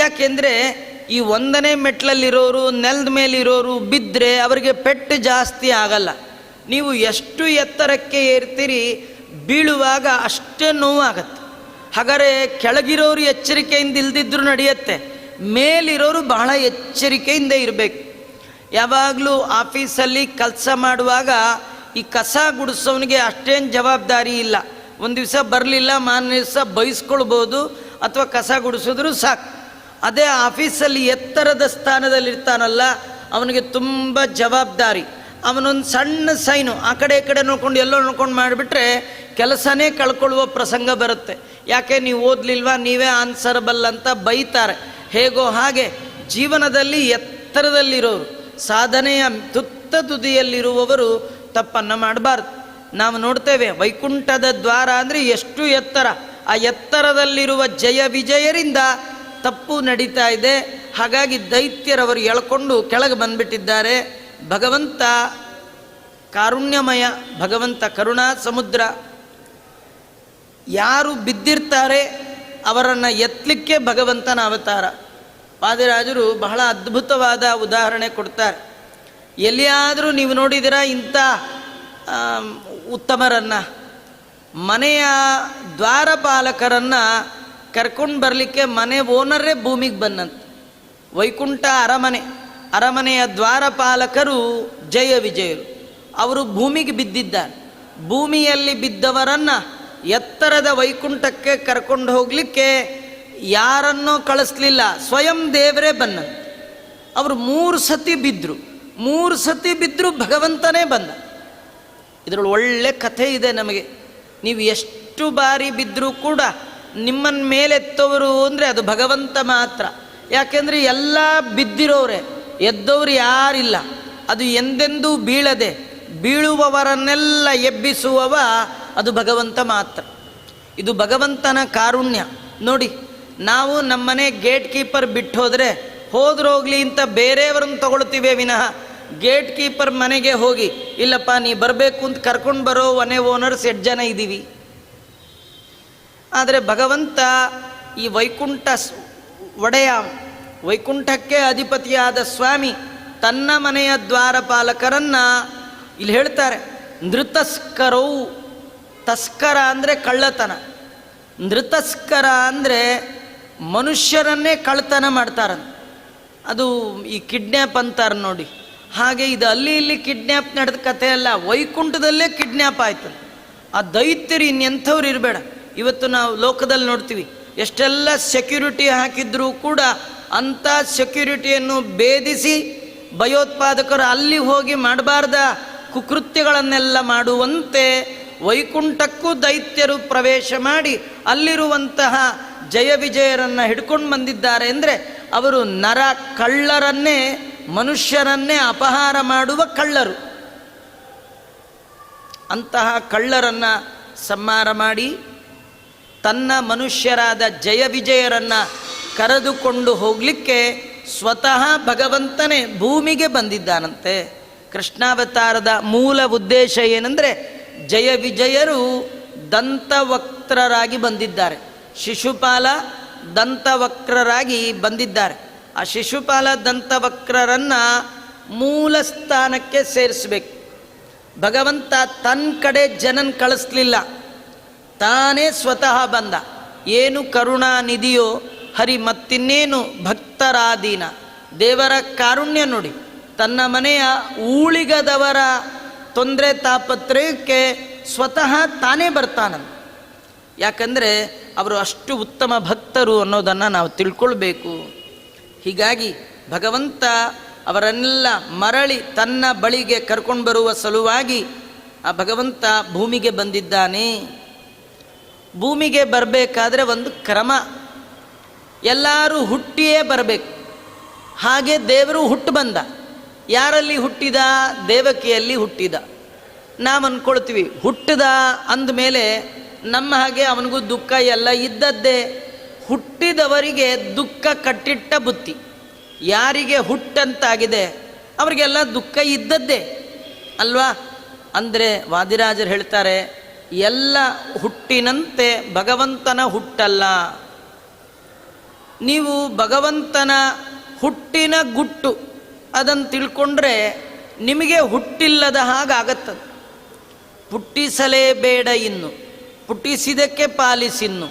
ಯಾಕೆಂದರೆ ಈ ಒಂದನೇ ಮೆಟ್ಲಲ್ಲಿರೋರು, ನೆಲದ ಮೇಲಿರೋರು ಬಿದ್ದರೆ ಅವರಿಗೆ ಪೆಟ್ಟು ಜಾಸ್ತಿ ಆಗಲ್ಲ. ನೀವು ಎಷ್ಟು ಎತ್ತರಕ್ಕೆ ಏರ್ತೀರಿ, ಬೀಳುವಾಗ ಅಷ್ಟೇ ನೋವಾಗತ್ತೆ. ಹಾಗಾದರೆ ಕೆಳಗಿರೋರು ಎಚ್ಚರಿಕೆಯಿಂದ ಇಲ್ದಿದ್ರೂ ನಡೆಯುತ್ತೆ, ಮೇಲಿರೋರು ಬಹಳ ಎಚ್ಚರಿಕೆಯಿಂದ ಇರಬೇಕು. ಯಾವಾಗಲೂ ಆಫೀಸಲ್ಲಿ ಕೆಲಸ ಮಾಡುವಾಗ ಈ ಕಸ ಗುಡಿಸೋನಿಗೆ ಅಷ್ಟೇನು ಜವಾಬ್ದಾರಿ ಇಲ್ಲ. ಒಂದು ದಿವಸ ಬರಲಿಲ್ಲ, ಮಾರನೇ ದಿವಸ ಬೈಸ್ಕೊಳ್ಬೋದು, ಅಥವಾ ಕಸ ಗುಡಿಸಿದ್ರು ಸಾಕು. ಅದೇ ಆಫೀಸಲ್ಲಿ ಎತ್ತರದ ಸ್ಥಾನದಲ್ಲಿರ್ತಾನಲ್ಲ, ಅವನಿಗೆ ತುಂಬ ಜವಾಬ್ದಾರಿ. ಅವನೊಂದು ಸಣ್ಣ ಸೈನು ಆ ಕಡೆ ಈ ಕಡೆ ನೋಡ್ಕೊಂಡು ಎಲ್ಲೋ ನೋಡ್ಕೊಂಡು ಮಾಡಿಬಿಟ್ರೆ ಕೆಲಸನೇ ಕಳ್ಕೊಳ್ಳುವ ಪ್ರಸಂಗ ಬರುತ್ತೆ. ಯಾಕೆ ನೀವು ಓದಲಿಲ್ವಾ, ನೀವೇ ಆನ್ಸರಬಲ್ ಅಂತ ಬೈತಾರೆ. ಹೇಗೋ ಹಾಗೆ ಜೀವನದಲ್ಲಿ ಎತ್ತರದಲ್ಲಿರೋರು, ಸಾಧನೆಯ ತುದಿಯಲ್ಲಿರುವವರು ತಪ್ಪನ್ನು ಮಾಡಬಾರ್ದು. ನಾವು ನೋಡ್ತೇವೆ ವೈಕುಂಠದ ದ್ವಾರ ಅಂದರೆ ಎಷ್ಟು ಎತ್ತರ, ಆ ಎತ್ತರದಲ್ಲಿರುವ ಜಯ ವಿಜಯರಿಂದ ತಪ್ಪು ನಡೀತಾ ಇದೆ. ಹಾಗಾಗಿ ದೈತ್ಯರವರು ಎಳ್ಕೊಂಡು ಕೆಳಗೆ ಬಂದುಬಿಟ್ಟಿದ್ದಾರೆ. ಭಗವಂತ ಕಾರುಣ್ಯಮಯ, ಭಗವಂತ ಕರುಣಾ ಸಮುದ್ರ. ಯಾರು ಬಿದ್ದಿರ್ತಾರೆ ಅವರನ್ನು ಎತ್ತಲಿಕ್ಕೆ ಭಗವಂತನ ಅವತಾರ. ವಾದಿರಾಜರು ಬಹಳ ಅದ್ಭುತವಾದ ಉದಾಹರಣೆ ಕೊಡ್ತಾರೆ. ಎಲ್ಲಿಯಾದರೂ ನೀವು ನೋಡಿದಿರಾ ಇಂಥ ಉತ್ತಮರನ್ನು, ಮನೆಯ ದ್ವಾರಪಾಲಕರನ್ನು ಕರ್ಕೊಂಡು ಬರಲಿಕ್ಕೆ ಮನೆ ಓನರೇ ಭೂಮಿಗೆ ಬಂದಂತೆ. ವೈಕುಂಠ ಅರಮನೆಯ ದ್ವಾರಪಾಲಕರು ಜಯ ವಿಜಯರು, ಅವರು ಭೂಮಿಗೆ ಬಿದ್ದಿದ್ದಾರೆ. ಭೂಮಿಯಲ್ಲಿ ಬಿದ್ದವರನ್ನು ಎತ್ತರದ ವೈಕುಂಠಕ್ಕೆ ಕರ್ಕೊಂಡು ಹೋಗಲಿಕ್ಕೆ ಯಾರನ್ನೋ ಕಳಿಸ್ಲಿಲ್ಲ, ಸ್ವಯಂ ದೇವರೇ ಬಂದಂತೆ. ಅವರು 3 ಸತಿ ಬಿದ್ದರು, 3 ಸತಿ ಬಿದ್ದರೂ ಭಗವಂತನೇ ಬಂದ. ಇದರಲ್ಲಿ ಒಳ್ಳೆ ಕಥೆ ಇದೆ ನಮಗೆ. ನೀವು ಎಷ್ಟು ಬಾರಿ ಬಿದ್ದರೂ ಕೂಡ ನಿಮ್ಮನ್ನ ಮೇಲೆತ್ತವರು ಅಂದರೆ ಅದು ಭಗವಂತ ಮಾತ್ರ. ಯಾಕೆಂದರೆ ಎಲ್ಲ ಬಿದ್ದಿರೋರೆ, ಎದ್ದವರು ಯಾರಿಲ್ಲ. ಅದು ಎಂದೆಂದೂ ಬೀಳದೆ ಬೀಳುವವರನ್ನೆಲ್ಲ ಎಬ್ಬಿಸುವವ ಅದು ಭಗವಂತ ಮಾತ್ರ. ಇದು ಭಗವಂತನ ಕಾರುಣ್ಯ. ನೋಡಿ, ನಾವು ನಮ್ಮನೆ ಗೇಟ್ ಕೀಪರ್ ಬಿಟ್ಟು ಹೋದ್ರೋಗ್ಲಿ ಅಂತ ಬೇರೆಯವ್ರನ್ನ ತಗೊಳ್ತೀವಿ ವಿನಃ ಗೇಟ್ ಕೀಪರ್ ಮನೆಗೆ ಹೋಗಿ ಇಲ್ಲಪ್ಪ ನೀ ಬರಬೇಕು ಅಂತ ಕರ್ಕೊಂಡು ಬರೋ ಮನೆ ಓನರ್ಸ್ 8 ಜನ ಇದ್ದೀವಿ. ಆದರೆ ಭಗವಂತ ಈ ವೈಕುಂಠ ಒಡೆಯ, ವೈಕುಂಠಕ್ಕೆ ಅಧಿಪತಿಯಾದ ಸ್ವಾಮಿ ತನ್ನ ಮನೆಯ ದ್ವಾರಪಾಲಕರನ್ನು ಇಲ್ಲಿ ಹೇಳ್ತಾರೆ. ನೃತಸ್ಕರವು, ತಸ್ಕರ ಅಂದರೆ ಕಳ್ಳತನ, ನೃತಸ್ಕರ ಅಂದರೆ ಮನುಷ್ಯರನ್ನೇ ಕಳ್ಳತನ ಮಾಡ್ತಾರಂತ. ಅದು ಈ ಕಿಡ್ನ್ಯಾಪ್ ಅಂತಾರೆ ನೋಡಿ, ಹಾಗೆ ಇದು ಅಲ್ಲಿ ಇಲ್ಲಿ ಕಿಡ್ನ್ಯಾಪ್ ನಡೆದ ಕಥೆ ಅಲ್ಲ, ವೈಕುಂಠದಲ್ಲೇ ಕಿಡ್ನ್ಯಾಪ್ ಆಯ್ತು. ಆ ದೈತ್ಯರು ಇನ್ನೆಂಥವ್ರು ಇರಬೇಡ. ಇವತ್ತು ನಾವು ಲೋಕದಲ್ಲಿ ನೋಡ್ತೀವಿ, ಎಷ್ಟೆಲ್ಲ ಸೆಕ್ಯೂರಿಟಿ ಹಾಕಿದ್ರೂ ಕೂಡ ಅಂಥ ಸೆಕ್ಯೂರಿಟಿಯನ್ನು ಭೇದಿಸಿ ಭಯೋತ್ಪಾದಕರು ಅಲ್ಲಿ ಹೋಗಿ ಮಾಡಬಾರ್ದ ಕುಕೃತ್ಯಗಳನ್ನೆಲ್ಲ ಮಾಡುವಂತೆ ವೈಕುಂಠಕ್ಕೂ ದೈತ್ಯರು ಪ್ರವೇಶ ಮಾಡಿ ಅಲ್ಲಿರುವಂತಹ ಜಯ ವಿಜಯರನ್ನು ಹಿಡ್ಕೊಂಡು ಬಂದಿದ್ದಾರೆ. ಅಂದರೆ ಅವರು ನರ ಕಳ್ಳರನ್ನೇ, ಮನುಷ್ಯರನ್ನೇ ಅಪಹಾರ ಮಾಡುವ ಕಳ್ಳರು. ಅಂತಹ ಕಳ್ಳರನ್ನು ಸಂಹಾರ ಮಾಡಿ ತನ್ನ ಮನುಷ್ಯರಾದ ಜಯ ವಿಜಯರನ್ನು ಕರೆದುಕೊಂಡು ಹೋಗಲಿಕ್ಕೆ ಸ್ವತಃ ಭಗವಂತನೇ ಭೂಮಿಗೆ ಬಂದಿದ್ದಾನಂತೆ. ಕೃಷ್ಣಾವತಾರದ ಮೂಲ ಉದ್ದೇಶ ಏನಂದರೆ ಜಯ ವಿಜಯರು ದಂತವಕ್ತ್ರರಾಗಿ ಬಂದಿದ್ದಾರೆ. ಶಿಶುಪಾಲ ದಂತವಕ್ರರಾಗಿ ಬಂದಿದ್ದಾರೆ. ಆ ಶಿಶುಪಾಲ ದಂತವಕ್ರರನ್ನು ಮೂಲ ಸ್ಥಾನಕ್ಕೆ ಸೇರಿಸಬೇಕು. ಭಗವಂತ ತನ್ನ ಕಡೆ ಜನನ ಕಳಿಸ್ಲಿಲ್ಲ, ತಾನೇ ಸ್ವತಃ ಬಂದ. ಏನು ಕರುಣಾನಿಧಿಯೋ ಹರಿ, ಮತ್ತಿನ್ನೇನು ಭಕ್ತರಾದೀನ. ದೇವರ ಕಾರುಣ್ಯ ನೋಡಿ, ತನ್ನ ಮನೆಯ ಊಳಿಗದವರ ತೊಂದರೆ ತಾಪತ್ರಯಕ್ಕೆ ಸ್ವತಃ ತಾನೇ ಬರ್ತಾನಂತ. ಯಾಕಂದರೆ ಅವರು ಅಷ್ಟು ಉತ್ತಮ ಭಕ್ತರು ಅನ್ನೋದನ್ನು ನಾವು ತಿಳ್ಕೊಳ್ಬೇಕು. ಹೀಗಾಗಿ ಭಗವಂತ ಅವರನ್ನೆಲ್ಲ ಮರಳಿ ತನ್ನ ಬಳಿಗೆ ಕರ್ಕೊಂಡು ಬರುವ ಸಲುವಾಗಿ ಆ ಭಗವಂತ ಭೂಮಿಗೆ ಬಂದಿದ್ದಾನೆ. ಭೂಮಿಗೆ ಬರಬೇಕಾದ್ರೆ ಒಂದು ಕ್ರಮ, ಎಲ್ಲರೂ ಹುಟ್ಟಿಯೇ ಬರಬೇಕು. ಹಾಗೆ ದೇವರು ಹುಟ್ಟು ಬಂದ. ಯಾರಲ್ಲಿ ಹುಟ್ಟಿದ? ದೇವಕಿಯಲ್ಲಿ ಹುಟ್ಟಿದ. ನಾವು ಅಂದ್ಕೊಳ್ತೀವಿ ಹುಟ್ಟಿದ ಅಂದಮೇಲೆ ನಮ್ಮ ಹಾಗೆ ಅವನಿಗೂ ದುಃಖ ಎಲ್ಲ ಇದ್ದದ್ದೇ. ಹುಟ್ಟಿದವರಿಗೆ ದುಃಖ ಕಟ್ಟಿಟ್ಟ ಬುತ್ತಿ. ಯಾರಿಗೆ ಹುಟ್ಟಂತಾಗಿದೆ ಅವರಿಗೆಲ್ಲ ದುಃಖ ಇದ್ದದ್ದೇ ಅಲ್ವಾ? ಅಂದರೆ ವಾದಿರಾಜರು ಹೇಳ್ತಾರೆ, ಎಲ್ಲ ಹುಟ್ಟಿನಂತೆ ಭಗವಂತನ ಹುಟ್ಟಲ್ಲ. ನೀವು ಭಗವಂತನ ಹುಟ್ಟಿನ ಗುಟ್ಟು ಅದನ್ನು ತಿಳ್ಕೊಂಡ್ರೆ ನಿಮಗೆ ಹುಟ್ಟಿಲ್ಲದ ಹಾಗಾಗತ್ತದು. ಪುಟ್ಟಿಸಲೇಬೇಡ ಇನ್ನು, ಪುಟ್ಟಿಸಿದಕ್ಕೆ ಪಾಲಿಸಿನ್ನು,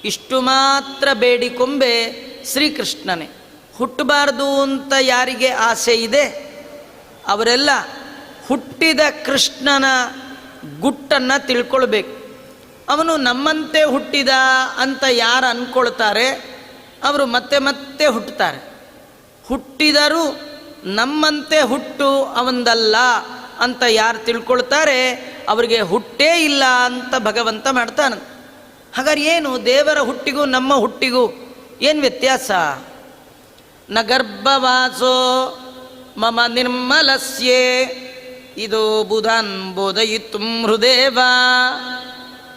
ಇಷ್ಟು ಮಾತ್ರ ಬೇಡಿಕೊಂಬೆ ಶ್ರೀಕೃಷ್ಣನೇ. ಹುಟ್ಟಬಾರ್ದು ಅಂತ ಯಾರಿಗೆ ಆಸೆ ಇದೆ ಅವರೆಲ್ಲ ಹುಟ್ಟಿದ ಕೃಷ್ಣನ ಗುಟ್ಟನ್ನು ತಿಳ್ಕೊಳ್ಬೇಕು. ಅವನು ನಮ್ಮಂತೆ ಹುಟ್ಟಿದ ಅಂತ ಯಾರು ಅಂದ್ಕೊಳ್ತಾರೆ ಅವರು ಮತ್ತೆ ಮತ್ತೆ ಹುಟ್ಟುತ್ತಾರೆ. ಹುಟ್ಟಿದರೂ ನಮ್ಮಂತೆ ಹುಟ್ಟು ಅವಂದಲ್ಲ ಅಂತ ಯಾರು ತಿಳ್ಕೊಳ್ತಾರೆ ಅವರಿಗೆ ಹುಟ್ಟೇ ಇಲ್ಲ ಅಂತ ಭಗವಂತ ಮಾಡ್ತಾನೆ. ಹಾಗಾದ್ರೆ ಏನು ದೇವರ ಹುಟ್ಟಿಗೂ ನಮ್ಮ ಹುಟ್ಟಿಗೂ ಏನು ವ್ಯತ್ಯಾಸ? ನ ಗರ್ಭವಾಸೋ ಮಮ ನಿರ್ಮಲಸ್ಯೆ ಇದೋ ಬುಧಾನ್ ಬೋಧಯಿತುಂ ಹೃದೇವ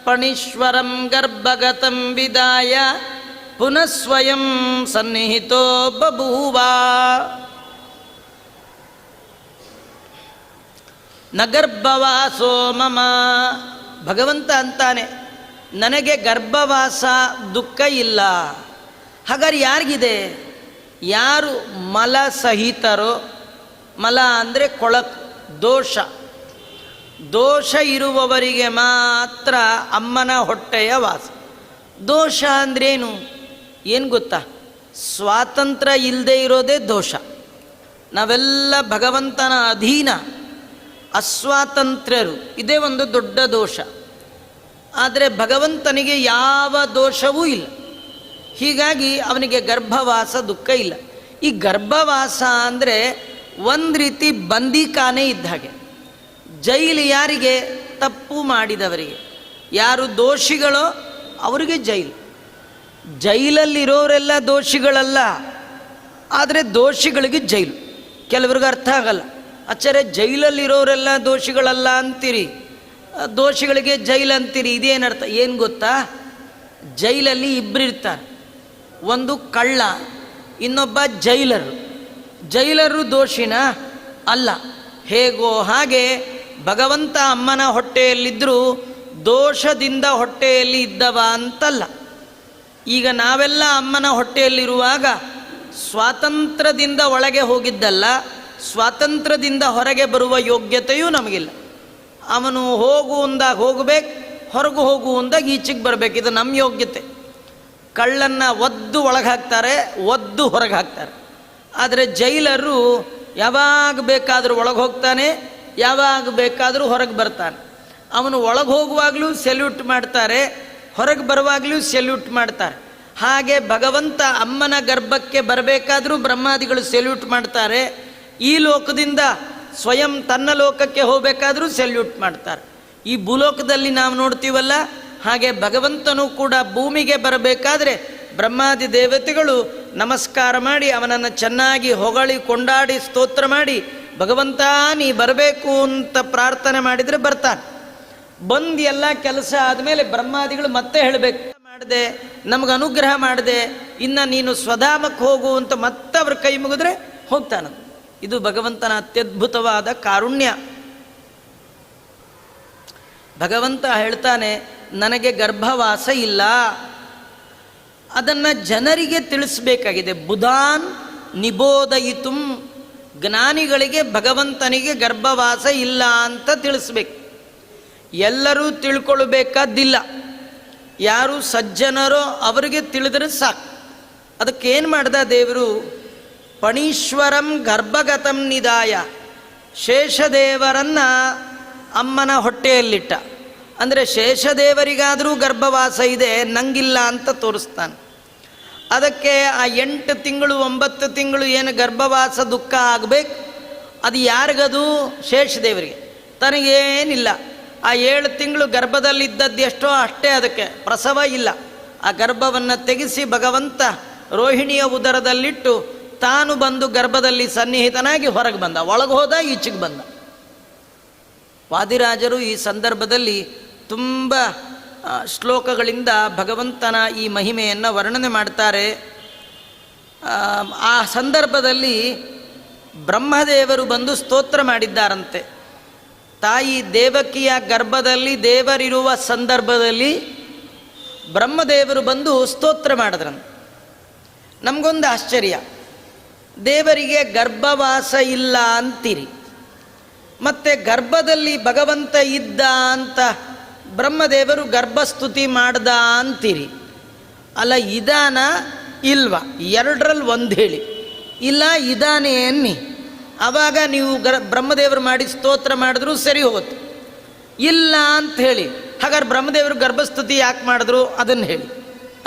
ಪಣೀಶ್ವರಂ ಗರ್ಭಗತಂ ವಿದಾಯ ಪುನಃ ಸ್ವಯಂ ಸನ್ನಿಹಿತೋ ಬಭೂವ. ನ ಗರ್ಭವಾಸೋ ಮಮ, ಭಗವಂತ ಅಂತಾನೆ ನನಗೆ ಗರ್ಭವಾಸ ದುಃಖ ಇಲ್ಲ. ಹಾಗಾದ್ರೆ ಯಾರಿಗಿದೆ? ಯಾರು ಮಲ ಸಹಿತರೋ, ಮಲ ಅಂದರೆ ಕೊಳಕು, ದೋಷ ಇರುವವರಿಗೆ ಮಾತ್ರ ಅಮ್ಮನ ಹೊಟ್ಟೆಯ ವಾಸ. ದೋಷ ಅಂದ್ರೇನು? ಏನು ಗೊತ್ತಾ? ಸ್ವಾತಂತ್ರ್ಯ ಇಲ್ಲದೆ ಇರೋದೇ ದೋಷ. ನಾವೆಲ್ಲ ಭಗವಂತನ ಅಧೀನ, ಅಸ್ವಾತಂತ್ರ್ಯರು, ಇದೇ ಒಂದು ದೊಡ್ಡ ದೋಷ. ಆದರೆ ಭಗವಂತನಿಗೆ ಯಾವ ದೋಷವೂ ಇಲ್ಲ. ಹೀಗಾಗಿ ಅವನಿಗೆ ಗರ್ಭವಾಸ ದುಃಖ ಇಲ್ಲ. ಈ ಗರ್ಭವಾಸ ಅಂದರೆ ಒಂದು ರೀತಿ ಬಂದಿಖಾನೆ ಇದ್ದ ಹಾಗೆ. ಜೈಲು ಯಾರಿಗೆ? ತಪ್ಪು ಮಾಡಿದವರಿಗೆ. ಯಾರು ದೋಷಿಗಳೋ ಅವರಿಗೆ ಜೈಲು. ಜೈಲಲ್ಲಿರೋರೆಲ್ಲ ದೋಷಿಗಳಲ್ಲ, ಆದರೆ ದೋಷಿಗಳಿಗೆ ಜೈಲು. ಕೆಲವ್ರಿಗೆ ಅರ್ಥ ಆಗಲ್ಲ, ಆಚಾರ್ಯ ಜೈಲಲ್ಲಿರೋರೆಲ್ಲ ದೋಷಿಗಳಲ್ಲ ಅಂತೀರಿ, ದೋಷಿಗಳಿಗೆ ಜೈಲು ಅಂತೀರಿ, ಇದೇನರ್ಥ? ಏನು ಗೊತ್ತಾ? ಜೈಲಲ್ಲಿ ಇಬ್ಬರು ಇರ್ತಾರೆ, ಒಂದು ಕಳ್ಳ, ಇನ್ನೊಬ್ಬ ಜೈಲರು. ಜೈಲರು ದೋಷಿನ ಅಲ್ಲ. ಹೇಗೋ ಹಾಗೆ ಭಗವಂತ ಅಮ್ಮನ ಹೊಟ್ಟೆಯಲ್ಲಿದ್ದರೂ ದೋಷದಿಂದ ಹೊಟ್ಟೆಯಲ್ಲಿ ಇದ್ದವ ಅಂತಲ್ಲ. ಈಗ ನಾವೆಲ್ಲ ಅಮ್ಮನ ಹೊಟ್ಟೆಯಲ್ಲಿರುವಾಗ ಸ್ವಾತಂತ್ರ್ಯದಿಂದ ಒಳಗೆ ಹೋಗಿದ್ದಲ್ಲ, ಸ್ವಾತಂತ್ರ್ಯದಿಂದ ಹೊರಗೆ ಬರುವ ಯೋಗ್ಯತೆಯೂ ನಮಗಿಲ್ಲ. ಅವನು ಹೋಗುವಂದಾಗ ಹೋಗಬೇಕು, ಹೊರಗು ಹೋಗುವಂದಾಗ ಈಚೆಗೆ ಬರಬೇಕು, ಇದು ನಮ್ಮ ಯೋಗ್ಯತೆ. ಕಳ್ಳನ್ನು ಒದ್ದು ಒಳಗೆ ಹಾಕ್ತಾರೆ, ಒದ್ದು ಹೊರಗೆ ಹಾಕ್ತಾರೆ. ಆದರೆ ಜೈಲರು ಯಾವಾಗ ಬೇಕಾದರೂ ಒಳಗೆ ಹೋಗ್ತಾನೆ, ಯಾವಾಗ ಬೇಕಾದರೂ ಹೊರಗೆ ಬರ್ತಾನೆ. ಅವನು ಒಳಗೆ ಹೋಗುವಾಗಲೂ ಸೆಲ್ಯೂಟ್ ಮಾಡ್ತಾರೆ, ಹೊರಗೆ ಬರುವಾಗಲೂ ಸೆಲ್ಯೂಟ್ ಮಾಡ್ತಾರೆ. ಹಾಗೆ ಭಗವಂತ ಅಮ್ಮನ ಗರ್ಭಕ್ಕೆ ಬರಬೇಕಾದರೂ ಬ್ರಹ್ಮಾದಿಗಳು ಸೆಲ್ಯೂಟ್ ಮಾಡ್ತಾರೆ. ಈ ಲೋಕದಿಂದ ಸ್ವಯಂ ತನ್ನ ಲೋಕಕ್ಕೆ ಹೋಗಬೇಕಾದರೂ ಸೆಲ್ಯೂಟ್ ಮಾಡ್ತಾರೆ. ಈ ಭೂಲೋಕದಲ್ಲಿ ನಾವು ನೋಡ್ತೀವಲ್ಲ, ಹಾಗೆ ಭಗವಂತನೂ ಕೂಡ ಭೂಮಿಗೆ ಬರಬೇಕಾದ್ರೆ ಬ್ರಹ್ಮಾದಿ ದೇವತೆಗಳು ನಮಸ್ಕಾರ ಮಾಡಿ ಅವನನ್ನು ಚೆನ್ನಾಗಿ ಹೊಗಳಿ ಕೊಂಡಾಡಿ ಸ್ತೋತ್ರ ಮಾಡಿ ಭಗವಂತ ನೀ ಬರಬೇಕು ಅಂತ ಪ್ರಾರ್ಥನೆ ಮಾಡಿದರೆ ಬರ್ತಾನೆ. ಬಂದು ಎಲ್ಲ ಕೆಲಸ ಆದಮೇಲೆ ಬ್ರಹ್ಮಾದಿಗಳು ಮತ್ತೆ ಹೇಳಬೇಕು, ಮಾಡಿದೆ ನಮಗೆ ಅನುಗ್ರಹ ಮಾಡಿದೆ, ಇನ್ನು ನೀನು ಸ್ವಧಾಮಕ್ಕೆ ಹೋಗು ಅಂತ ಮತ್ತೆ ಅವ್ರ ಕೈ ಮುಗಿದ್ರೆ ಹೋಗ್ತಾನ. ಇದು ಭಗವಂತನ ಅತ್ಯದ್ಭುತವಾದ ಕಾರುಣ್ಯ. ಭಗವಂತ ಹೇಳ್ತಾನೆ ನನಗೆ ಗರ್ಭವಾಸ ಇಲ್ಲ. ಅದನ್ನು ಜನರಿಗೆ ತಿಳಿಸ್ಬೇಕಾಗಿದೆ. ಬುಧಾನ್ ನಿಬೋಧಯಿತುಂ, ಜ್ಞಾನಿಗಳಿಗೆ ಭಗವಂತನಿಗೆ ಗರ್ಭವಾಸ ಇಲ್ಲ ಅಂತ ತಿಳಿಸ್ಬೇಕು. ಎಲ್ಲರೂ ತಿಳ್ಕೊಳ್ಬೇಕಾದ್ದಿಲ್ಲ, ಯಾರು ಸಜ್ಜನರೋ ಅವರಿಗೆ ತಿಳಿದ್ರೆ ಸಾಕು. ಅದಕ್ಕೇನು ಮಾಡ್ದ ದೇವರು? ಪಣೀಶ್ವರಂ ಗರ್ಭಗತಂ ನಿದಾಯ, ಶೇಷದೇವರನ್ನು ಅಮ್ಮನ ಹೊಟ್ಟೆಯಲ್ಲಿಟ್ಟ. ಅಂದರೆ ಶೇಷದೇವರಿಗಾದರೂ ಗರ್ಭವಾಸ ಇದೆ, ನಂಗಿಲ್ಲ ಅಂತ ತೋರಿಸ್ತಾನೆ. ಅದಕ್ಕೆ ಆ 8 ತಿಂಗಳು 9 ತಿಂಗಳು ಏನು ಗರ್ಭವಾಸ ದುಃಖ ಆಗಬೇಕು, ಅದು ಯಾರಿಗದು? ಶೇಷದೇವರಿಗೆ. ತನಗೇನಿಲ್ಲ. ಆ 7 ತಿಂಗಳು ಗರ್ಭದಲ್ಲಿದ್ದದ್ದು ಎಷ್ಟೋ ಅಷ್ಟೇ, ಅದಕ್ಕೆ ಪ್ರಸವ ಇಲ್ಲ. ಆ ಗರ್ಭವನ್ನು ತೆಗೆಸಿ ಭಗವಂತ ರೋಹಿಣಿಯ ಉದರದಲ್ಲಿಟ್ಟು ತಾನು ಬಂದು ಗರ್ಭದಲ್ಲಿ ಸನ್ನಿಹಿತನಾಗಿ ಹೊರಗೆ ಬಂದ. ಒಳಗೆ ಹೋದ, ಈಚೆಗೆ ಬಂದ. ವಾದಿರಾಜರು ಈ ಸಂದರ್ಭದಲ್ಲಿ ತುಂಬ ಶ್ಲೋಕಗಳಿಂದ ಭಗವಂತನ ಈ ಮಹಿಮೆಯನ್ನು ವರ್ಣನೆ ಮಾಡ್ತಾರೆ. ಆ ಸಂದರ್ಭದಲ್ಲಿ ಬ್ರಹ್ಮದೇವರು ಬಂದು ಸ್ತೋತ್ರ ಮಾಡಿದ್ದಾರಂತೆ. ತಾಯಿ ದೇವಕಿಯ ಗರ್ಭದಲ್ಲಿ ದೇವರಿರುವ ಸಂದರ್ಭದಲ್ಲಿ ಬ್ರಹ್ಮದೇವರು ಬಂದು ಸ್ತೋತ್ರ ಮಾಡಿದ್ರಂತೆ. ನಮಗೊಂದು ಆಶ್ಚರ್ಯ, ದೇವರಿಗೆ ಗರ್ಭವಾಸ ಇಲ್ಲ ಅಂತೀರಿ, ಮತ್ತು ಗರ್ಭದಲ್ಲಿ ಭಗವಂತ ಇದ್ದ ಅಂತ ಬ್ರಹ್ಮದೇವರು ಗರ್ಭಸ್ತುತಿ ಮಾಡ್ದ ಅಂತೀರಿ. ಅಲ್ಲ, ಇದಾನ ಇಲ್ವಾ? ಎರಡರಲ್ಲಿ ಒಂದು ಹೇಳಿ. ಇಲ್ಲ ಇದಾನೆ ಅನ್ನಿ, ಆವಾಗ ನೀವು ಬ್ರಹ್ಮದೇವರು ಮಾಡಿ ಸ್ತೋತ್ರ ಮಾಡಿದ್ರು ಸರಿ ಹೋಗುತ್ತೆ. ಇಲ್ಲ ಅಂತ ಹೇಳಿ, ಹಾಗಾದ್ರೆ ಬ್ರಹ್ಮದೇವರು ಗರ್ಭಸ್ತುತಿ ಯಾಕೆ ಮಾಡಿದ್ರು ಅದನ್ನು ಹೇಳಿ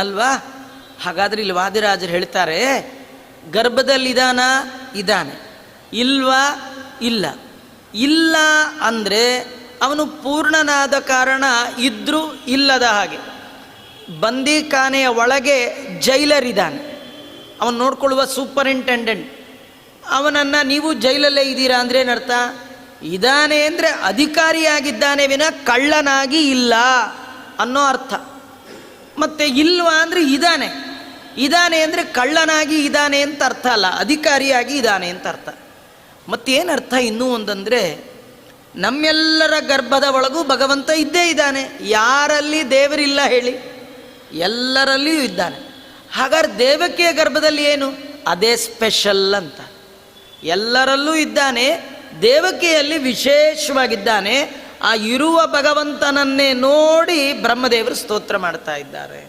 ಅಲ್ವಾ? ಹಾಗಾದ್ರೆ ಇಲ್ಲಿ ವಾದಿರಾಜರು ಹೇಳ್ತಾರೆ, ಗರ್ಭದಲ್ಲಿದಾನ? ಇದ್ದಾನೆ. ಇಲ್ವಾ? ಇಲ್ಲ. ಇಲ್ಲ ಅಂದರೆ ಅವನು ಪೂರ್ಣನಾದ ಕಾರಣ ಇದ್ರೂ ಇಲ್ಲದ ಹಾಗೆ. ಬಂದಿಖಾನೆಯ ಒಳಗೆ ಜೈಲರಿದ್ದಾನೆ, ಅವನು ನೋಡ್ಕೊಳ್ಳುವ ಸೂಪರಿಂಟೆಂಡೆಂಟ್, ಅವನನ್ನು ನೀವು ಜೈಲಲ್ಲೇ ಇದ್ದೀರಾ ಅಂದರೆ ಏನರ್ಥ? ಇದ್ದಾನೆ ಅಂದರೆ ಅಧಿಕಾರಿಯಾಗಿದ್ದಾನೆ ವಿನ ಕಳ್ಳನಾಗಿ ಇಲ್ಲ ಅನ್ನೋ ಅರ್ಥ. ಮತ್ತು ಇಲ್ವಾ ಅಂದರೆ ಇದ್ದಾನೆ, ಇದ್ದಾನೆ ಅಂದರೆ ಕಳ್ಳನಾಗಿ ಇದ್ದಾನೆ ಅಂತ ಅರ್ಥ ಅಲ್ಲ, ಅಧಿಕಾರಿಯಾಗಿ ಇದ್ದಾನೆ ಅಂತ ಅರ್ಥ. ಮತ್ತೇನರ್ಥ ಇನ್ನೂ ಒಂದಂದರೆ, ನಮ್ಮೆಲ್ಲರ ಗರ್ಭದ ಒಳಗೂ ಭಗವಂತ ಇದ್ದೇ ಇದ್ದಾನೆ. ಯಾರಲ್ಲಿ ದೇವರಿಲ್ಲ ಹೇಳಿ? ಎಲ್ಲರಲ್ಲಿಯೂ ಇದ್ದಾನೆ. ಹಾಗಾದ್ರೆ ದೇವಕಿಯ ಗರ್ಭದಲ್ಲಿ ಏನು? ಅದೇ ಸ್ಪೆಷಲ್ ಅಂತ. ಎಲ್ಲರಲ್ಲೂ ಇದ್ದಾನೆ, ದೇವಕಿಯಲ್ಲಿ ವಿಶೇಷವಾಗಿದ್ದಾನೆ. ಆ ಇರುವ ಭಗವಂತನನ್ನೇ ನೋಡಿ ಬ್ರಹ್ಮದೇವರು ಸ್ತೋತ್ರ ಮಾಡ್ತಾ ಇದ್ದಾರೆ.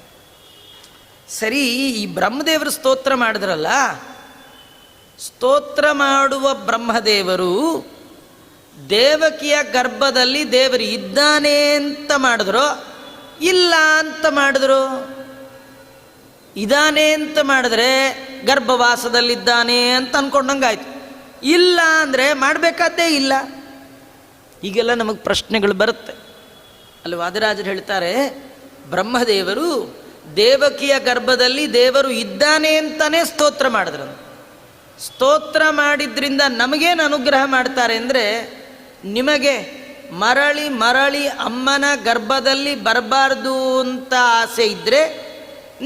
ಸರಿ, ಈ ಬ್ರಹ್ಮದೇವರು ಸ್ತೋತ್ರ ಮಾಡಿದ್ರಲ್ಲ, ಸ್ತೋತ್ರ ಮಾಡುವ ಬ್ರಹ್ಮದೇವರು ದೇವಕಿಯ ಗರ್ಭದಲ್ಲಿ ದೇವರು ಇದ್ದಾನೆ ಅಂತ ಮಾಡಿದ್ರು, ಇಲ್ಲ ಅಂತ ಮಾಡಿದ್ರು? ಇದ್ದಾನೆ ಅಂತ ಮಾಡಿದ್ರೆ ಗರ್ಭವಾಸದಲ್ಲಿದ್ದಾನೆ ಅಂತ ಅಂದ್ಕೊಂಡಂಗಾಯ್ತು. ಇಲ್ಲ ಅಂದರೆ ಮಾಡಬೇಕಾದ್ದೇ ಇಲ್ಲ. ಹೀಗೆಲ್ಲ ನಮಗೆ ಪ್ರಶ್ನೆಗಳು ಬರುತ್ತೆ ಅಲ್ಲಿ. ವಾದಿರಾಜರು ಹೇಳ್ತಾರೆ, ಬ್ರಹ್ಮದೇವರು ದೇವಕಿಯ ಗರ್ಭದಲ್ಲಿ ದೇವರು ಇದ್ದಾನೆ ಅಂತಲೇ ಸ್ತೋತ್ರ ಮಾಡಿದ್ರು. ಸ್ತೋತ್ರ ಮಾಡಿದ್ರಿಂದ ನಮಗೇನು ಅನುಗ್ರಹ ಮಾಡ್ತಾರೆ ಅಂದರೆ, ನಿಮಗೆ ಮರಳಿ ಮರಳಿ ಅಮ್ಮನ ಗರ್ಭದಲ್ಲಿ ಬರಬಾರ್ದು ಅಂತ ಆಸೆ ಇದ್ದರೆ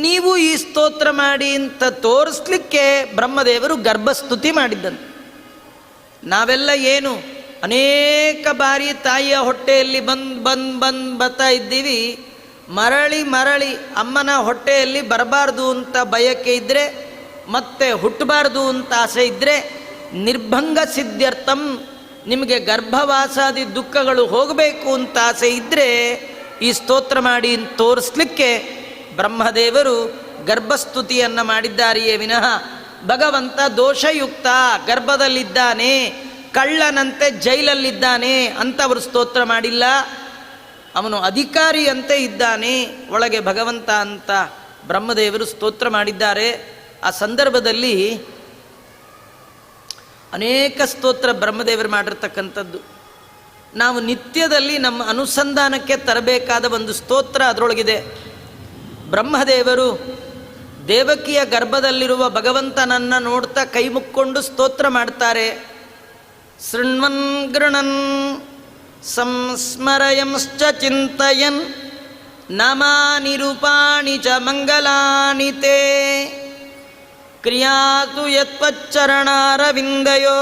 ನೀವು ಈ ಸ್ತೋತ್ರ ಮಾಡಿ ಅಂತ ತೋರಿಸ್ಲಿಕ್ಕೆ ಬ್ರಹ್ಮದೇವರು ಗರ್ಭಸ್ತುತಿ ಮಾಡಿದ್ದಂತೆ. ನಾವೆಲ್ಲ ಏನು ಅನೇಕ ಬಾರಿ ತಾಯಿಯ ಹೊಟ್ಟೆಯಲ್ಲಿ ಬರ್ತಾ ಇದ್ದೀವಿ, ಮರಳಿ ಮರಳಿ ಅಮ್ಮನ ಹೊಟ್ಟೆಯಲ್ಲಿ ಬರಬಾರ್ದು ಅಂತ ಬಯಕೆ ಇದ್ದರೆ, ಮತ್ತೆ ಹುಟ್ಟಬಾರ್ದು ಅಂತ ಆಸೆ ಇದ್ದರೆ, ನಿರ್ಭಂಗ ಸಿದ್ಧ್ಯರ್ಥಂ, ನಿಮಗೆ ಗರ್ಭವಾಸಾದಿ ದುಃಖಗಳು ಹೋಗಬೇಕು ಅಂತ ಆಸೆ ಇದ್ದರೆ ಈ ಸ್ತೋತ್ರ ಮಾಡಿ ಅಂತ ತೋರಿಸ್ಲಿಕ್ಕೆ ಬ್ರಹ್ಮದೇವರು ಗರ್ಭಸ್ತುತಿಯನ್ನು ಮಾಡಿದ್ದಾರೆಯೇ ವಿನಃ ಭಗವಂತ ದೋಷಯುಕ್ತ ಗರ್ಭದಲ್ಲಿದ್ದಾನೆ, ಕಳ್ಳನಂತೆ ಜೈಲಲ್ಲಿದ್ದಾನೆ ಅಂತ ಅವರು ಸ್ತೋತ್ರ ಮಾಡಿಲ್ಲ. ಅವನು ಅಧಿಕಾರಿಯಂತೆ ಇದ್ದಾನೆ ಒಳಗೆ ಭಗವಂತ ಅಂತ ಬ್ರಹ್ಮದೇವರು ಸ್ತೋತ್ರ ಮಾಡಿದ್ದಾರೆ. ಆ ಸಂದರ್ಭದಲ್ಲಿ ಅನೇಕ ಸ್ತೋತ್ರ ಬ್ರಹ್ಮದೇವರು ಮಾಡಿರ್ತಕ್ಕಂಥದ್ದು. ನಾವು ನಿತ್ಯದಲ್ಲಿ ನಮ್ಮ ಅನುಸಂಧಾನಕ್ಕೆ ತರಬೇಕಾದ ಒಂದು ಸ್ತೋತ್ರ ಅದರೊಳಗಿದೆ. ಬ್ರಹ್ಮದೇವರು ದೇವಕಿಯ ಗರ್ಭದಲ್ಲಿರುವ ಭಗವಂತನನ್ನು ನೋಡ್ತಾ ಕೈ ಮುಕ್ಕೊಂಡು ಸ್ತೋತ್ರ ಮಾಡ್ತಾರೆ. ಶೃಣ್ವನ್ ಗೃಣನ್ ಸಂಸ್ಮರಯಂಶ್ಚ ಚಿಂತಯನ್ ನಾಮಾನಿ ರೂಪಾಣಿ ಚ ಮಂಗಲಾನಿ ತೇ ಕ್ರಿಯಾತು ಯತ್ಪಚ್ಚರಣಾರವಿಂದಯೋ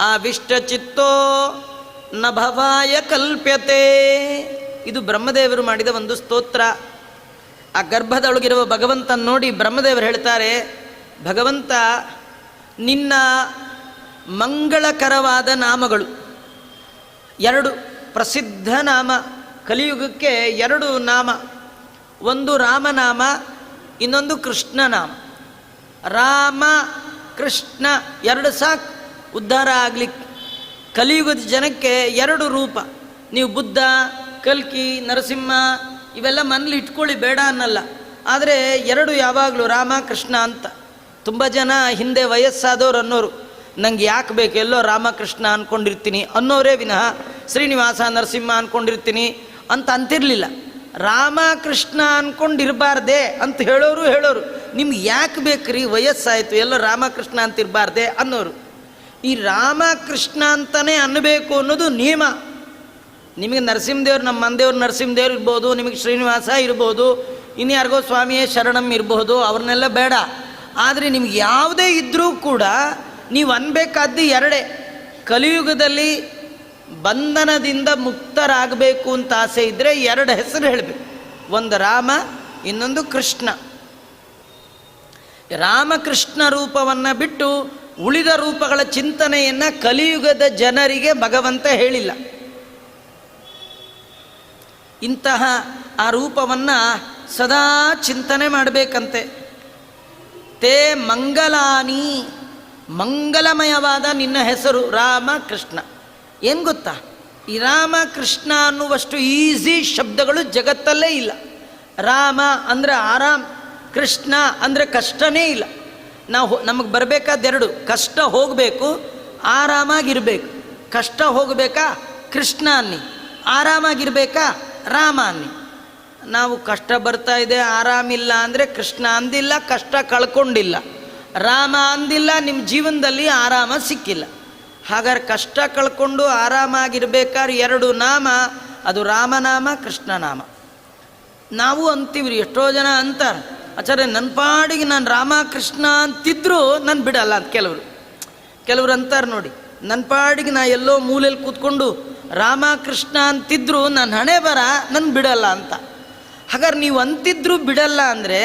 ಆವಿಷ್ಟಚಿತ್ತೋ ನ ಭವಾಯ ಕಲ್ಪ್ಯತೆ. ಇದು ಬ್ರಹ್ಮದೇವರು ಮಾಡಿದ ಒಂದು ಸ್ತೋತ್ರ. ಆ ಗರ್ಭದೊಳಗಿರುವ ಭಗವಂತನ ನೋಡಿ ಬ್ರಹ್ಮದೇವರು ಹೇಳ್ತಾರೆ, ಭಗವಂತ ನಿನ್ನ ಮಂಗಳಕರವಾದ ನಾಮಗಳು ಎರಡು ಪ್ರಸಿದ್ಧ ನಾಮ, ಕಲಿಯುಗಕ್ಕೆ ಎರಡು ನಾಮ, ಒಂದು ರಾಮನಾಮ, ಇನ್ನೊಂದು ಕೃಷ್ಣನಾಮ. ರಾಮ ಕೃಷ್ಣ ಎರಡು ಸಾಕು ಉದ್ಧಾರ ಆಗಲಿಕ್ಕೆ. ಕಲಿಯುಗದ ಜನಕ್ಕೆ ಎರಡು ರೂಪ. ನೀವು ಬುದ್ಧ, ಕಲ್ಕಿ, ನರಸಿಂಹ ಇವೆಲ್ಲ ಮನೇಲಿ ಇಟ್ಕೊಳ್ಳಿ, ಬೇಡ ಅನ್ನಲ್ಲ. ಆದರೆ ಎರಡು ಯಾವಾಗಲೂ ರಾಮ ಕೃಷ್ಣ ಅಂತ. ತುಂಬ ಜನ ಹಿಂದೆ ವಯಸ್ಸಾದವ್ರು ಅನ್ನೋರು, ನಂಗೆ ಯಾಕೆ ಬೇಕು, ಎಲ್ಲೋ ರಾಮಕೃಷ್ಣ ಅಂದ್ಕೊಂಡಿರ್ತೀನಿ ಅನ್ನೋರೇ ವಿನಃ ಶ್ರೀನಿವಾಸ ನರಸಿಂಹ ಅಂದ್ಕೊಂಡಿರ್ತೀನಿ ಅಂತ ಅಂತಿರಲಿಲ್ಲ. ರಾಮಕೃಷ್ಣ ಅಂದ್ಕೊಂಡಿರಬಾರ್ದೆ ಅಂತ ಹೇಳೋರು ನಿಮ್ಗೆ ಯಾಕೆ ಬೇಕ್ರಿ, ವಯಸ್ಸಾಯಿತು, ಎಲ್ಲೋ ರಾಮಕೃಷ್ಣ ಅಂತಿರಬಾರ್ದೆ ಅನ್ನೋರು. ಈ ರಾಮಕೃಷ್ಣ ಅಂತಲೇ ಅನ್ನಬೇಕು ಅನ್ನೋದು ನಿಯಮ. ನಿಮಗೆ ನರಸಿಂಹದೇವ್ರು, ನಮ್ಮ ಮಂದೇವ್ರು ನರಸಿಂಹದೇವ್ರು ಇರ್ಬೋದು, ನಿಮಗೆ ಶ್ರೀನಿವಾಸ ಇರ್ಬೋದು, ಇನ್ಯಾರಿಗೋ ಸ್ವಾಮಿಯೇ ಶರಣಂ ಇರ್ಬೋದು, ಅವ್ರನ್ನೆಲ್ಲ ಬೇಡ. ಆದರೆ ನಿಮ್ಗೆ ಯಾವುದೇ ಇದ್ದರೂ ಕೂಡ ನೀವು ಅನ್ಬೇಕಾದ್ದು ಎರಡೇ. ಕಲಿಯುಗದಲ್ಲಿ ಬಂಧನದಿಂದ ಮುಕ್ತರಾಗಬೇಕು ಅಂತ ಆಸೆ ಇದ್ದರೆ ಎರಡು ಹೆಸರು ಹೇಳಬೇಕು, ಒಂದು ರಾಮ, ಇನ್ನೊಂದು ಕೃಷ್ಣ. ರಾಮಕೃಷ್ಣ ರೂಪವನ್ನು ಬಿಟ್ಟು ಉಳಿದ ರೂಪಗಳ ಚಿಂತನೆಯನ್ನು ಕಲಿಯುಗದ ಜನರಿಗೆ ಭಗವಂತ ಹೇಳಿಲ್ಲ. ಇಂತಹ ಆ ರೂಪವನ್ನು ಸದಾ ಚಿಂತನೆ ಮಾಡಬೇಕಂತೆ. ತೇ ಮಂಗಲಾನಿ, ಮಂಗಲಮಯವಾದ ನಿನ್ನ ಹೆಸರು ರಾಮ ಕೃಷ್ಣ. ಏನು ಗೊತ್ತಾ, ಈ ರಾಮ ಕೃಷ್ಣ ಅನ್ನುವಷ್ಟು ಈಸಿ ಶಬ್ದಗಳು ಜಗತ್ತಲ್ಲೇ ಇಲ್ಲ. ರಾಮ ಅಂದರೆ ಆರಾಮ್, ಕೃಷ್ಣ ಅಂದರೆ ಕಷ್ಟನೇ ಇಲ್ಲ. ನಮಗೆ ಬರಬೇಕಾದೆರಡು, ಕಷ್ಟ ಹೋಗಬೇಕು, ಆರಾಮಾಗಿರಬೇಕು. ಕಷ್ಟ ಹೋಗಬೇಕಾ ಕೃಷ್ಣ ಅನ್ನಿ, ಆರಾಮಾಗಿರ್ಬೇಕಾ ರಾಮ ಅನ್ನಿ. ನಾವು ಕಷ್ಟ ಬರ್ತಾ ಇದೆ ಆರಾಮಿಲ್ಲ ಅಂದರೆ ಕೃಷ್ಣ ಅಂದಿಲ್ಲ, ಕಷ್ಟ ಕಳ್ಕೊಂಡಿಲ್ಲ. ರಾಮ ಅಂದಿಲ್ಲ, ನಿಮ್ಮ ಜೀವನದಲ್ಲಿ ಆರಾಮ ಸಿಕ್ಕಿಲ್ಲ. ಹಾಗಾದ್ರೆ ಕಷ್ಟ ಕಳ್ಕೊಂಡು ಆರಾಮಾಗಿರ್ಬೇಕಾದ್ರೆ ಎರಡು ನಾಮ, ಅದು ರಾಮನಾಮ ಕೃಷ್ಣನಾಮ. ನಾವು ಅಂತೀವ್ರಿ, ಎಷ್ಟೋ ಜನ ಅಂತಾರೆ, ಆಚಾರ್ಯ ನನ್ನ ಪಾಡಿಗೆ ನಾನು ರಾಮ ಕೃಷ್ಣ ಅಂತಿದ್ರು ನಾನು ಬಿಡಲ್ಲ ಅಂತ. ಕೆಲವರು ಅಂತಾರೆ ನೋಡಿ, ನನ್ನ ಪಾಡಿಗೆ ನಾ ಎಲ್ಲೋ ಮೂಲೆಯಲ್ಲಿ ಕೂತ್ಕೊಂಡು ರಾಮ ಕೃಷ್ಣ ಅಂತಿದ್ರು ನನ್ನ ಹಣೆ ಬರ ನನ್ನ ಬಿಡಲ್ಲ ಅಂತ. ಹಾಗಾದ್ರೆ ನೀವು ಅಂತಿದ್ರು ಬಿಡಲ್ಲ ಅಂದರೆ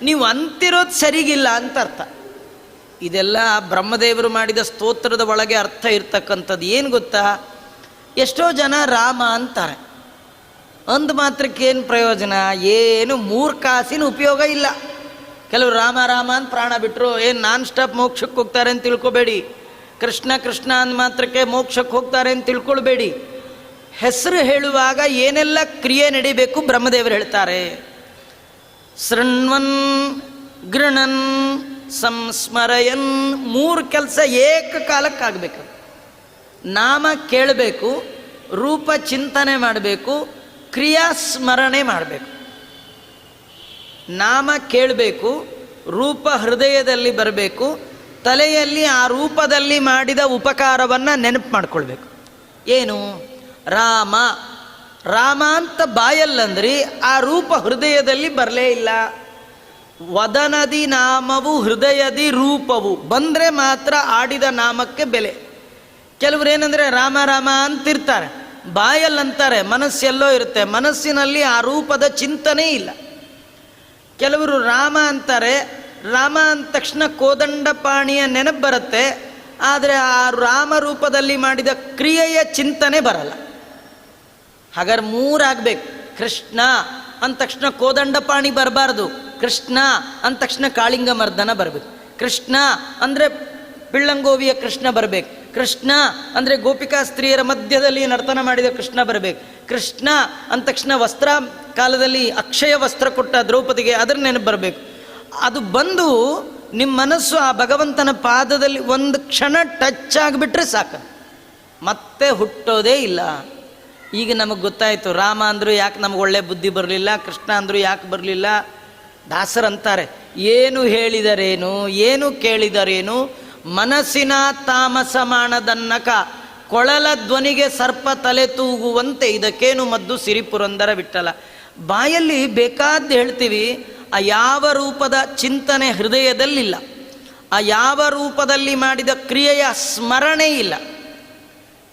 ನೀವು ಅಂತಿರೋದು ಸರಿಗಿಲ್ಲ ಅಂತ ಅರ್ಥ. ಇದೆಲ್ಲ ಬ್ರಹ್ಮದೇವರು ಮಾಡಿದ ಸ್ತೋತ್ರದ ಒಳಗೆ ಅರ್ಥ ಇರ್ತಕ್ಕಂಥದ್ದು. ಏನು ಗೊತ್ತಾ, ಎಷ್ಟೋ ಜನ ರಾಮ ಅಂತಾರೆ, ಅಂದು ಮಾತ್ರಕ್ಕೆ ಏನು ಪ್ರಯೋಜನ, ಏನು 3 ಕಾಸಿನ ಉಪಯೋಗ ಇಲ್ಲ. ಕೆಲವರು ರಾಮ ರಾಮ ಅಂತ ಪ್ರಾಣ ಬಿಟ್ಟರು ಏನು ನಾನ್ ಸ್ಟಾಪ್ ಮೋಕ್ಷಕ್ಕೆ ಹೋಗ್ತಾರೆ ಅಂತ ತಿಳ್ಕೊಬೇಡಿ. ಕೃಷ್ಣ ಕೃಷ್ಣ ಅಂದ ಮಾತ್ರಕ್ಕೆ ಮೋಕ್ಷಕ್ಕೆ ಹೋಗ್ತಾರೆ ಅಂತ ತಿಳ್ಕೊಳ್ಬೇಡಿ. ಹೆಸರು ಹೇಳುವಾಗ ಏನೆಲ್ಲ ಕ್ರಿಯೆ ನಡಿಬೇಕು ಬ್ರಹ್ಮದೇವರು ಹೇಳ್ತಾರೆ. ಶೃಣ್ವನ್ ಗೃಣನ್ ಸಂಸ್ಮರಯನ್, 3 ಕೆಲಸ ಏಕಕಾಲಕ್ಕಾಗಬೇಕು. ನಾಮ ಕೇಳಬೇಕು, ರೂಪ ಚಿಂತನೆ ಮಾಡಬೇಕು, ಕ್ರಿಯಾ ಸ್ಮರಣೆ ಮಾಡಬೇಕು. ನಾಮ ಕೇಳಬೇಕು, ರೂಪ ಹೃದಯದಲ್ಲಿ ಬರಬೇಕು, ತಲೆಯಲ್ಲಿ ಆ ರೂಪದಲ್ಲಿ ಮಾಡಿದ ಉಪಕಾರವನ್ನು ನೆನಪು ಮಾಡಿಕೊಳ್ಬೇಕು. ಏನು ರಾಮ ರಾಮ ಅಂತ ಬಾಯಲ್ಲಂದ್ರಿ ಆ ರೂಪ ಹೃದಯದಲ್ಲಿ ಬರಲೇ ಇಲ್ಲ. ವದನದಿ ನಾಮವು ಹೃದಯದಿ ರೂಪವು ಬಂದರೆ ಮಾತ್ರ ಆಡಿದ ನಾಮಕ್ಕೆ ಬೆಲೆ. ಕೆಲವರು ಏನಂದರೆ ರಾಮ ರಾಮ ಅಂತಿರ್ತಾರೆ, ಬಾಯಲ್ಲಂತಾರೆ, ಮನಸ್ಸೆಲ್ಲೋ ಇರುತ್ತೆ, ಮನಸ್ಸಿನಲ್ಲಿ ಆ ರೂಪದ ಚಿಂತನೆ ಇಲ್ಲ. ಕೆಲವರು ರಾಮ ಅಂತಾರೆ, ರಾಮ ಅಂದ ತಕ್ಷಣ ಕೋದಂಡಪಾಣಿಯ ನೆನಪು ಬರುತ್ತೆ, ಆದರೆ ಆ ರಾಮ ರೂಪದಲ್ಲಿ ಮಾಡಿದ ಕ್ರಿಯೆಯ ಚಿಂತನೆ ಬರಲ್ಲ. ಹಾಗಾದ್ರೆ 3 ಆಗಬೇಕು. ಕೃಷ್ಣ ಅಂದ ತಕ್ಷಣ ಕೋದಂಡಪಾಣಿ ಬರಬಾರ್ದು, ಕೃಷ್ಣ ಅಂದ ತಕ್ಷಣ ಕಾಳಿಂಗ ಮರ್ದನ ಬರಬೇಕು. ಕೃಷ್ಣ ಅಂದರೆ ಪಿಳ್ಳಂಗೋವಿಯ ಕೃಷ್ಣ ಬರಬೇಕು. ಕೃಷ್ಣ ಅಂದರೆ ಗೋಪಿಕಾ ಸ್ತ್ರೀಯರ ಮಧ್ಯದಲ್ಲಿ ನರ್ತನ ಮಾಡಿದ ಕೃಷ್ಣ ಬರಬೇಕು. ಕೃಷ್ಣ ಅಂದ ತಕ್ಷಣ ವಸ್ತ್ರ ಕಾಲದಲ್ಲಿ ಅಕ್ಷಯ ವಸ್ತ್ರ ಕೊಟ್ಟ ದ್ರೌಪದಿಗೆ ಅದರ ನೆನಪು ಬರಬೇಕು. ಅದು ಬಂದು ನಿಮ್ಮ ಮನಸ್ಸು ಆ ಭಗವಂತನ ಪಾದದಲ್ಲಿ ಒಂದು ಕ್ಷಣ ಟಚ್ ಆಗಿಬಿಟ್ರೆ ಸಾಕು, ಮತ್ತೆ ಹುಟ್ಟೋದೇ ಇಲ್ಲ. ಈಗ ನಮಗೆ ಗೊತ್ತಾಯಿತು, ರಾಮ ಅಂದರೂ ಯಾಕೆ ನಮಗೆ ಒಳ್ಳೆ ಬುದ್ಧಿ ಬರಲಿಲ್ಲ, ಕೃಷ್ಣ ಅಂದರೂ ಯಾಕೆ ಬರಲಿಲ್ಲ. ದಾಸರಂತಾರೆ, ಏನು ಹೇಳಿದರೇನು, ಏನು ಕೇಳಿದರೇನು, ಮನಸ್ಸಿನ ತಾಮಸ ಮಾಡದನ್ನಕ ಕೊಳಲ ಧ್ವನಿಗೆ ಸರ್ಪ ತಲೆ ತೂಗುವಂತೆ ಇದಕ್ಕೇನು ಮದ್ದು ಸಿರಿಪುರಂದರ ವಿಠಲ. ಬಾಯಲ್ಲಿ ಬೇಕಾದ್ದು ಹೇಳ್ತೀವಿ, ಆ ಯಾವ ರೂಪದ ಚಿಂತನೆ ಹೃದಯದಲ್ಲಿಲ್ಲ, ಆ ಯಾವ ರೂಪದಲ್ಲಿ ಮಾಡಿದ ಕ್ರಿಯೆಯ ಸ್ಮರಣೆ ಇಲ್ಲ.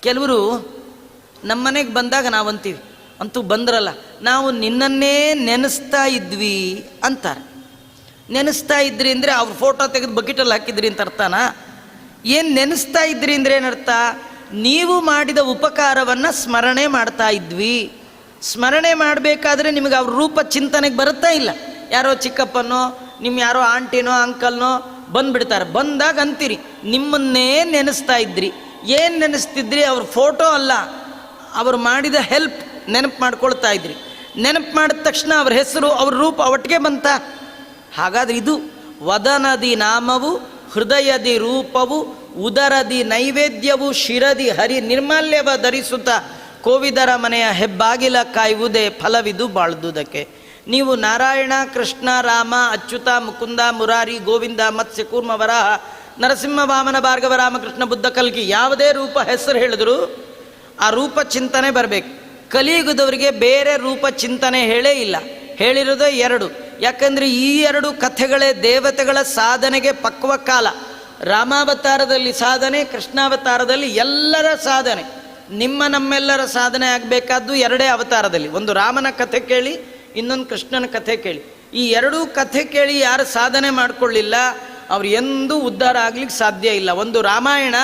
ಕೆಲವರು ನಮ್ಮನೆಗೆ ಬಂದಾಗ ನಾವು ಅಂತೀವಿ, ಅಂತೂ ಬಂದ್ರಲ್ಲ ನಾವು ನಿನ್ನನ್ನೇ ನೆನೆಸ್ತಾ ಇದ್ವಿ ಅಂತಾರೆ. ನೆನೆಸ್ತಾ ಇದ್ರಿ ಅಂದರೆ ಅವ್ರ ಫೋಟೋ ತೆಗೆದು ಬಕೆಟಲ್ಲಿ ಹಾಕಿದ್ರಿ ಅಂತ ಅರ್ಥನಾ? ಏನು ನೆನೆಸ್ತಾ ಇದ್ರಿ ಅಂದರೆ ಏನರ್ಥ, ನೀವು ಮಾಡಿದ ಉಪಕಾರವನ್ನು ಸ್ಮರಣೆ ಮಾಡ್ತಾ ಇದ್ವಿ. ಸ್ಮರಣೆ ಮಾಡಬೇಕಾದ್ರೆ ನಿಮಗೆ ಅವ್ರ ರೂಪ ಚಿಂತನೆಗೆ ಬರುತ್ತಾ ಇಲ್ಲ. ಯಾರೋ ಚಿಕ್ಕಪ್ಪನೋ ನಿಮ್ಮ ಯಾರೋ ಆಂಟಿನೋ ಅಂಕಲ್ನೋ ಬಂದುಬಿಡ್ತಾರೆ, ಬಂದಾಗ ಅಂತೀರಿ ನಿಮ್ಮನ್ನೇ ನೆನೆಸ್ತಾ ಇದ್ರಿ. ಏನು ನೆನೆಸ್ತಿದ್ರಿ? ಅವ್ರ ಫೋಟೋ ಅಲ್ಲ, ಅವರು ಮಾಡಿದ ಹೆಲ್ಪ್ ನೆನಪು ಮಾಡ್ಕೊಳ್ತಾ ಇದ್ರಿ. ನೆನಪು ಮಾಡಿದ ತಕ್ಷಣ ಅವ್ರ ಹೆಸರು ಅವ್ರ ರೂಪ ಒಟ್ಟಿಗೆ ಬಂತ. ಹಾಗಾದ್ರೆ ಇದು ವದನದಿ ನಾಮವು ಹೃದಯದಿ ರೂಪವು ಉದರದಿ ನೈವೇದ್ಯವು ಶಿರದಿ ಹರಿ ನಿರ್ಮಾಲ್ಯವ ಧರಿಸುತ್ತ ಕೋವಿದರ ಮನೆಯ ಹೆಬ್ಬಾಗಿಲ ಕಾಯುವುದೇ ಫಲವಿದು ಬಾಳ್ದುದಕ್ಕೆ. ನೀವು ನಾರಾಯಣ ಕೃಷ್ಣ ರಾಮ ಅಚ್ಯುತ ಮುಕುಂದ ಮುರಾರಿ ಗೋವಿಂದ ಮತ್ಸ್ಯ ಕೂರ್ಮ ವರಾಹ ನರಸಿಂಹ ವಾಮನ ಭಾರ್ಗವ ರಾಮಕೃಷ್ಣ ಬುದ್ಧ ಕಲ್ಕಿ ಯಾವುದೇ ರೂಪ ಹೆಸರು ಹೇಳಿದ್ರು ಆ ರೂಪ ಚಿಂತನೆ ಬರಬೇಕು. ಕಲಿಯುಗದವರಿಗೆ ಬೇರೆ ರೂಪ ಚಿಂತನೆ ಹೇಳೇ ಇಲ್ಲ, ಹೇಳಿರೋದೇ 2. ಯಾಕಂದರೆ ಈ 2 ಕಥೆಗಳೇ ದೇವತೆಗಳ ಸಾಧನೆಗೆ ಪಕ್ವ ಕಾಲ. ರಾಮಾವತಾರದಲ್ಲಿ ಸಾಧನೆ, ಕೃಷ್ಣಾವತಾರದಲ್ಲಿ ಎಲ್ಲರ ಸಾಧನೆ. ನಮ್ಮೆಲ್ಲರ ಸಾಧನೆ ಆಗಬೇಕಾದ್ದು 2 ಅವತಾರದಲ್ಲಿ. ಒಂದು ರಾಮನ ಕಥೆ ಕೇಳಿ, ಇನ್ನೊಂದು ಕೃಷ್ಣನ ಕಥೆ ಕೇಳಿ. ಈ 2 ಕಥೆ ಕೇಳಿ ಯಾರು ಸಾಧನೆ ಮಾಡಿಕೊಳ್ಳಿಲ್ಲ ಅವ್ರು ಎಂದೂ ಉದ್ಧಾರ ಆಗ್ಲಿಕ್ಕೆ ಸಾಧ್ಯ ಇಲ್ಲ. ಒಂದು ರಾಮಾಯಣ,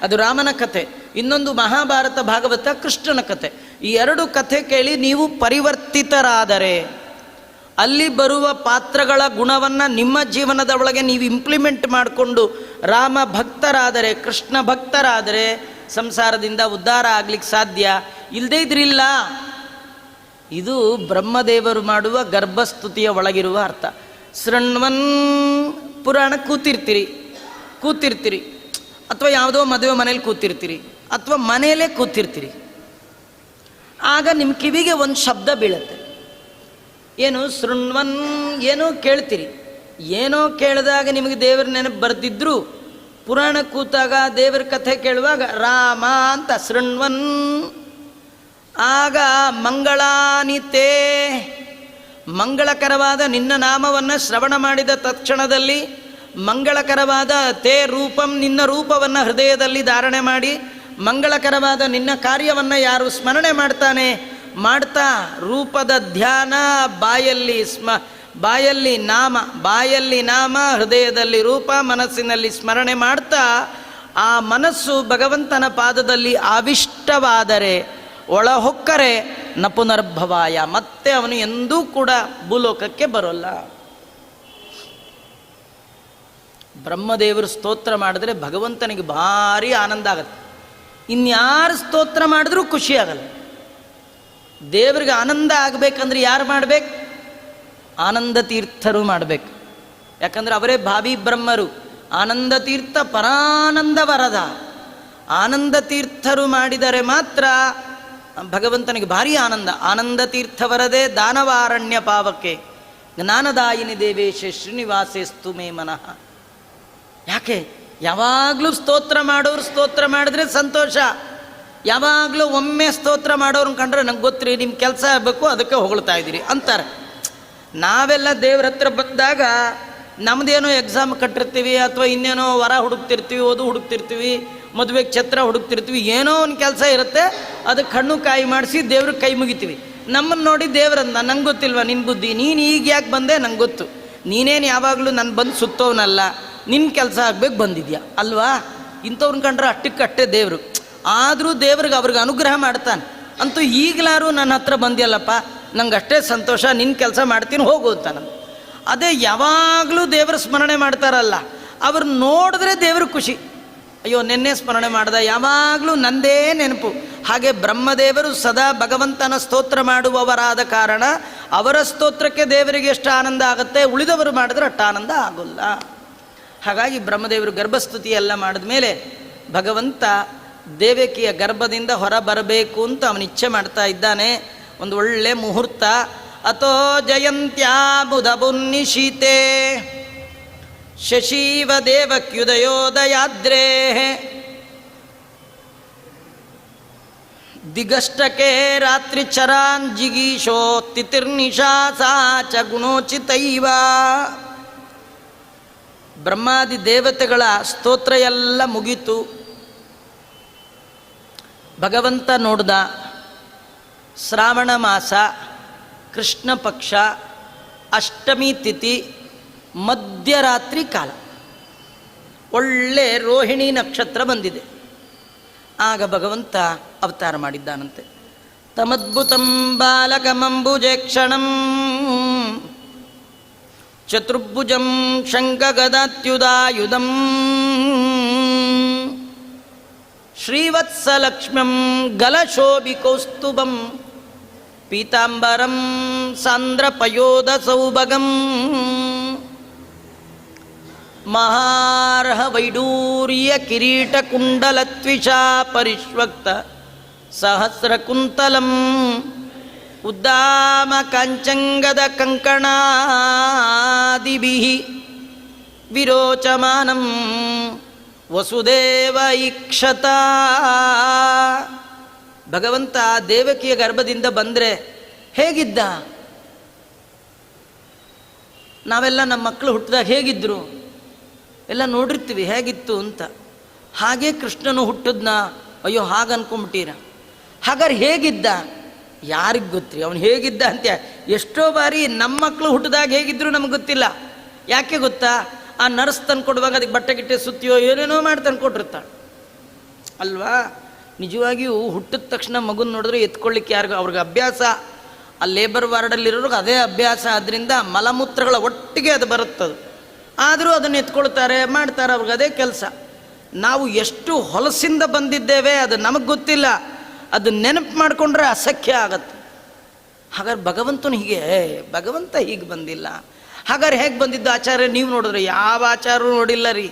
ಅದು ರಾಮನ ಕಥೆ, ಇನ್ನೊಂದು ಮಹಾಭಾರತ ಭಾಗವತ ಕೃಷ್ಣನ ಕಥೆ. ಈ 2 ಕಥೆ ಕೇಳಿ ನೀವು ಪರಿವರ್ತಿತರಾದರೆ, ಅಲ್ಲಿ ಬರುವ ಪಾತ್ರಗಳ ಗುಣವನ್ನು ನಿಮ್ಮ ಜೀವನದ ಒಳಗೆ ನೀವು ಇಂಪ್ಲಿಮೆಂಟ್ ಮಾಡಿಕೊಂಡು ರಾಮ ಭಕ್ತರಾದರೆ, ಕೃಷ್ಣ ಭಕ್ತರಾದರೆ ಸಂಸಾರದಿಂದ ಉದ್ಧಾರ ಆಗ್ಲಿಕ್ಕೆ ಸಾಧ್ಯ. ಇಲ್ಲದೇ ಇದ್ರಿಲ್ಲ. ಇದು ಬ್ರಹ್ಮದೇವರು ಮಾಡುವ ಗರ್ಭಸ್ತುತಿಯ ಒಳಗಿರುವ ಅರ್ಥ. ಶೃಣ್ವನ್ ಪುರಾಣ ಕೂತಿರ್ತೀರಿ ಅಥವಾ ಯಾವುದೋ ಮದುವೆ ಮನೇಲಿ ಕೂತಿರ್ತೀರಿ ಅಥವಾ ಮನೆಯಲ್ಲೇ ಕೂತಿರ್ತೀರಿ. ಆಗ ನಿಮ್ಮ ಕಿವಿಗೆ ಒಂದು ಶಬ್ದ ಬೀಳುತ್ತೆ. ಏನು ಶೃಣ್ವನ್ ಏನೋ ಕೇಳ್ತೀರಿ, ಏನೋ ಕೇಳಿದಾಗ ನಿಮಗೆ ದೇವರ ನೆನಪು ಬರ್ತಿದ್ರು, ಪುರಾಣ ಕೂತಾಗ ದೇವರ ಕಥೆ ಕೇಳುವಾಗ ರಾಮ ಅಂತ ಶೃಣ್ವನ್. ಆಗ ಮಂಗಳಾನಿತೇ, ಮಂಗಳಕರವಾದ ನಿನ್ನ ನಾಮವನ್ನು ಶ್ರವಣ ಮಾಡಿದ ತಕ್ಷಣದಲ್ಲಿ ಮಂಗಳಕರವಾದ ತೇ ರೂಪಂ, ನಿನ್ನ ರೂಪವನ್ನು ಹೃದಯದಲ್ಲಿ ಧಾರಣೆ ಮಾಡಿ ಮಂಗಳಕರವಾದ ನಿನ್ನ ಕಾರ್ಯವನ್ನು ಯಾರು ಸ್ಮರಣೆ ಮಾಡ್ತಾ ರೂಪದ ಧ್ಯಾನ, ಬಾಯಲ್ಲಿ ನಾಮ ಹೃದಯದಲ್ಲಿ ರೂಪ, ಮನಸ್ಸಿನಲ್ಲಿ ಸ್ಮರಣೆ ಮಾಡ್ತಾ ಆ ಮನಸ್ಸು ಭಗವಂತನ ಪಾದದಲ್ಲಿ ಆವಿಷ್ಟವಾದರೆ ಒಳಹೊಕ್ಕರೆ ನ ಪುನರ್ಭವಾಯ, ಮತ್ತೆ ಅವನು ಎಂದೂ ಕೂಡ ಭೂಲೋಕಕ್ಕೆ ಬರೋಲ್ಲ. ಬ್ರಹ್ಮದೇವರು ಸ್ತೋತ್ರ ಮಾಡಿದ್ರೆ ಭಗವಂತನಿಗೆ ಭಾರಿ ಆನಂದ ಆಗತ್ತೆ. ಇನ್ಯಾರು ಸ್ತೋತ್ರ ಮಾಡಿದ್ರೂ ಖುಷಿ ಆಗಲ್ಲ. ದೇವರಿಗೆ ಆನಂದ ಆಗಬೇಕಂದ್ರೆ ಯಾರು ಮಾಡಬೇಕು? ಆನಂದ ತೀರ್ಥರು ಮಾಡಬೇಕು. ಯಾಕಂದರೆ ಅವರೇ ಭಾವಿ ಬ್ರಹ್ಮರು. ಆನಂದ ತೀರ್ಥ ಪರಾನಂದ ವರದ, ಆನಂದ ತೀರ್ಥರು ಮಾಡಿದರೆ ಮಾತ್ರ ಭಗವಂತನಿಗೆ ಭಾರಿ ಆನಂದ. ಆನಂದ ತೀರ್ಥ ವರದೆ ದಾನವಾರಣ್ಯ ಪಾವಕ್ಕೆ ಜ್ಞಾನದಾಯಿನಿ ದೇವೇಶ ಶ್ರೀನಿವಾಸೇಸ್ತು ಮೇ ಮನಃ. ಯಾಕೆ? ಯಾವಾಗಲೂ ಸ್ತೋತ್ರ ಮಾಡೋರು ಸ್ತೋತ್ರ ಮಾಡಿದ್ರೆ ಸಂತೋಷ. ಯಾವಾಗಲೂ ಒಮ್ಮೆ ಸ್ತೋತ್ರ ಮಾಡೋರನ್ನ ಕಂಡ್ರೆ ನಂಗೆ ಗೊತ್ತ್ರಿ ನಿಮ್ಮ ಕೆಲಸ ಆಗಬೇಕು ಅದಕ್ಕೆ ಹೊಗಳ್ತಾ ಇದ್ದೀರಿ ಅಂತಾರೆ. ನಾವೆಲ್ಲ ದೇವ್ರ ಹತ್ರ ಬಂದಾಗ ನಮ್ಮದೇನೋ ಎಕ್ಸಾಮ್ ಕಟ್ಟಿರ್ತೀವಿ, ಅಥವಾ ಇನ್ನೇನೋ ವರ ಹುಡುಕ್ತಿರ್ತೀವಿ, ಓದು ಹುಡುಕ್ತಿರ್ತೀವಿ, ಮದುವೆಗೆ ಛತ್ರ ಹುಡುಕ್ತಿರ್ತೀವಿ, ಏನೋ ಒಂದು ಕೆಲಸ ಇರುತ್ತೆ, ಅದಕ್ಕೆ ಹಣ್ಣು ಕಾಯಿ ಮಾಡಿಸಿ ದೇವ್ರಿಗೆ ಕೈ ಮುಗಿತೀವಿ. ನಮ್ಮನ್ನು ನೋಡಿ ದೇವ್ರಂದ, ನಂಗೆ ಗೊತ್ತಿಲ್ವ ನಿನ್ನ ಬುದ್ಧಿ, ನೀನು ಈಗ ಯಾಕೆ ಬಂದೆ ನಂಗೆ ಗೊತ್ತು, ನೀನೇನು ಯಾವಾಗಲೂ ನಾನು ಬಂದು ಸುತ್ತೋನಲ್ಲ, ನಿನ್ನ ಕೆಲಸ ಆಗಬೇಕು ಬಂದಿದ್ಯಾ ಅಲ್ವಾ? ಇಂಥವ್ರನ್ನ ಕಂಡ್ರೆ ಅಟ್ಟಕ್ಕೆ ದೇವರು. ಆದರೂ ದೇವ್ರಿಗೆ ಅವ್ರಿಗೆ ಅನುಗ್ರಹ ಮಾಡ್ತಾನೆ. ಅಂತೂ ಈಗಲಾರು ನನ್ನ ಹತ್ರ ಬಂದಿಯಲ್ಲಪ್ಪ, ನಂಗೆ ಅಷ್ಟೇ ಸಂತೋಷ, ನಿನ್ನ ಕೆಲಸ ಮಾಡ್ತೀನಿ ಹೋಗು ಅಂತಾನೆ. ಅದೇ ಯಾವಾಗಲೂ ದೇವರ ಸ್ಮರಣೆ ಮಾಡ್ತಾರಲ್ಲ, ಅವ್ರು ನೋಡಿದ್ರೆ ದೇವ್ರಿಗೆ ಖುಷಿ. ಅಯ್ಯೋ ನೆನ್ನೆ ಸ್ಮರಣೆ ಮಾಡ್ದ, ಯಾವಾಗಲೂ ನಂದೇ ನೆನಪು. ಹಾಗೆ ಬ್ರಹ್ಮದೇವರು ಸದಾ ಭಗವಂತನ ಸ್ತೋತ್ರ ಮಾಡುವವರಾದ ಕಾರಣ ಅವರ ಸ್ತೋತ್ರಕ್ಕೆ ದೇವರಿಗೆ ಎಷ್ಟು ಆನಂದ ಆಗುತ್ತೆ, ಉಳಿದವರು ಮಾಡಿದ್ರೆ ಅಷ್ಟು ಆನಂದ ಆಗೋಲ್ಲ. ಹಾಗಾಗಿ ಬ್ರಹ್ಮದೇವರು ಗರ್ಭಸ್ತುತಿ ಎಲ್ಲ ಮಾಡಿದ ಮೇಲೆ ಭಗವಂತ ದೇವಕಿಯ ಗರ್ಭದಿಂದ ಹೊರ ಬರಬೇಕು ಅಂತ ಅವನು ಇಚ್ಛೆ ಮಾಡ್ತಾ ಇದ್ದಾನೆ. ಒಂದು ಒಳ್ಳೆ ಮುಹೂರ್ತ. ಅಥೋ ಜಯಂತ್ಯಾ ಬುಧಬುನ್ನಿಶೀತೆ ಶಶೀವ ದೇವಕ್ಯುದಯೋದಯಾದ್ರೇ ದಿಗಷ್ಟಕೆ ರಾತ್ರಿ ಚರಾನ್ ಜಿಗೀಶೋ ತಿತಿರ್ನಿಶಾ ಸಾ ಚ ಗುಣೋಚಿತೈವ. ಬ್ರಹ್ಮಾದಿ ದೇವತೆಗಳ ಸ್ತೋತ್ರ ಎಲ್ಲ ಮುಗೀತು. ಭಗವಂತ ನೋಡ್ದ. ಶ್ರಾವಣ ಮಾಸ, ಕೃಷ್ಣ ಪಕ್ಷ, ಅಷ್ಟಮಿ ತಿಥಿ, ಮಧ್ಯರಾತ್ರಿ ಕಾಲ, ಒಳ್ಳೆ ರೋಹಿಣಿ ನಕ್ಷತ್ರ ಬಂದಿದೆ. ಆಗ ಭಗವಂತ ಅವತಾರ ಮಾಡಿದ್ದಾನಂತೆ. ತಮದ್ಭುತಂ ಬಾಲಕಮಂಬುಜೇಕ್ಷಣಂ ಚತುರ್ಭುಜಂ ಶಂಖಗದಾತ್ಯುದಾಯುಧಂ ಶ್ರೀವತ್ಸಲಕ್ಷ್ಮ್ಯಂ ಗಲಶೋಭಿಕೌಸ್ತುಭಂ ಪೀತಾಂಬರಂ ಸಾಂದ್ರಪಯೋಧ ಸೌಭಗಂ ಮಹಾರ್ಹ ವೈಡೂರ್ಯ ಕಿರೀಟಕುಂಡಲತ್ವಿಷಾ ಪರಿಷ್ವಕ್ತ ಸಹಸ್ರಕುಂತಲಂ ಉದ್ದಾಮ ಕಾಂಚಂಗದ ಕಂಕಣಾದಿಭಿಃ ವಿರೋಚಮಾನಂ ವಸುದೇವ ಈಕ್ಷತ. ಭಗವಂತ ದೇವಕಿಯ ಗರ್ಭದಿಂದ ಬಂದರೆ ಹೇಗಿದ್ದ? ನಾವೆಲ್ಲ ನಮ್ಮ ಮಕ್ಕಳು ಹುಟ್ಟಿದಾಗ ಹೇಗಿದ್ದರು ಎಲ್ಲ ನೋಡಿರ್ತೀವಿ ಹೇಗಿತ್ತು ಅಂತ. ಹಾಗೇ ಕೃಷ್ಣನು ಹುಟ್ಟಿದ್ನ? ಅಯ್ಯೋ ಹಾಗೆ ಅನ್ಕೊಂಬಿಟ್ಟೀರ. ಹಾಗಾದ್ರೆ ಹೇಗಿದ್ದ? ಯಾರಿಗೆ ಗೊತ್ತ್ರಿ ಅವನು ಹೇಗಿದ್ದ ಅಂತ. ಎಷ್ಟೋ ಬಾರಿ ನಮ್ಮ ಮಕ್ಕಳು ಹುಟ್ಟಿದಾಗ ಹೇಗಿದ್ರು ನಮಗೆ ಗೊತ್ತಿಲ್ಲ. ಯಾಕೆ ಗೊತ್ತಾ? ಆ ನರ್ಸ್ ತಂದು ಕೊಡುವಾಗ ಅದಕ್ಕೆ ಬಟ್ಟೆ ಗಿಟ್ಟೆ ಸುತ್ತಿಯೋ ಏನೇನೋ ಮಾಡಿ ತಂದು ಕೊಟ್ಟಿರ್ತಾಳೆ ಅಲ್ವಾ? ನಿಜವಾಗಿಯೂ ಹುಟ್ಟಿದ ತಕ್ಷಣ ಮಗುನ ನೋಡಿದ್ರೆ ಎತ್ಕೊಳ್ಳಿಕ್ಕೆ ಯಾರಿಗೂ ಅವ್ರಿಗೆ ಅಭ್ಯಾಸ. ಆ ಲೇಬರ್ ವಾರ್ಡಲ್ಲಿರೋರಿಗೆ ಅದೇ ಅಭ್ಯಾಸ. ಅದರಿಂದ ಮಲಮೂತ್ರಗಳ ಒಟ್ಟಿಗೆ ಅದು ಬರುತ್ತದು. ಆದರೂ ಅದನ್ನು ಎತ್ಕೊಳ್ತಾರೆ, ಮಾಡ್ತಾರೆ, ಅವ್ರಿಗೆ ಅದೇ ಕೆಲಸ. ನಾವು ಎಷ್ಟು ಹೊಲಸಿಂದ ಬಂದಿದ್ದೇವೆ ಅದು ನಮಗೆ ಗೊತ್ತಿಲ್ಲ. ಅದು ನೆನಪು ಮಾಡಿಕೊಂಡ್ರೆ ಅಸಖ್ಯ ಆಗತ್ತೆ. ಹಾಗಾದ್ರೆ ಭಗವಂತನು ಭಗವಂತ ಹೀಗೆ ಬಂದಿಲ್ಲ. ಹಾಗಾದ್ರೆ ಹೇಗೆ ಬಂದಿದ್ದು ಆಚಾರ್ಯ? ನೀವು ನೋಡಿದ್ರೆ ಯಾವ ಆಚಾರ್ಯರು ನೋಡಿಲ್ಲ ರೀ.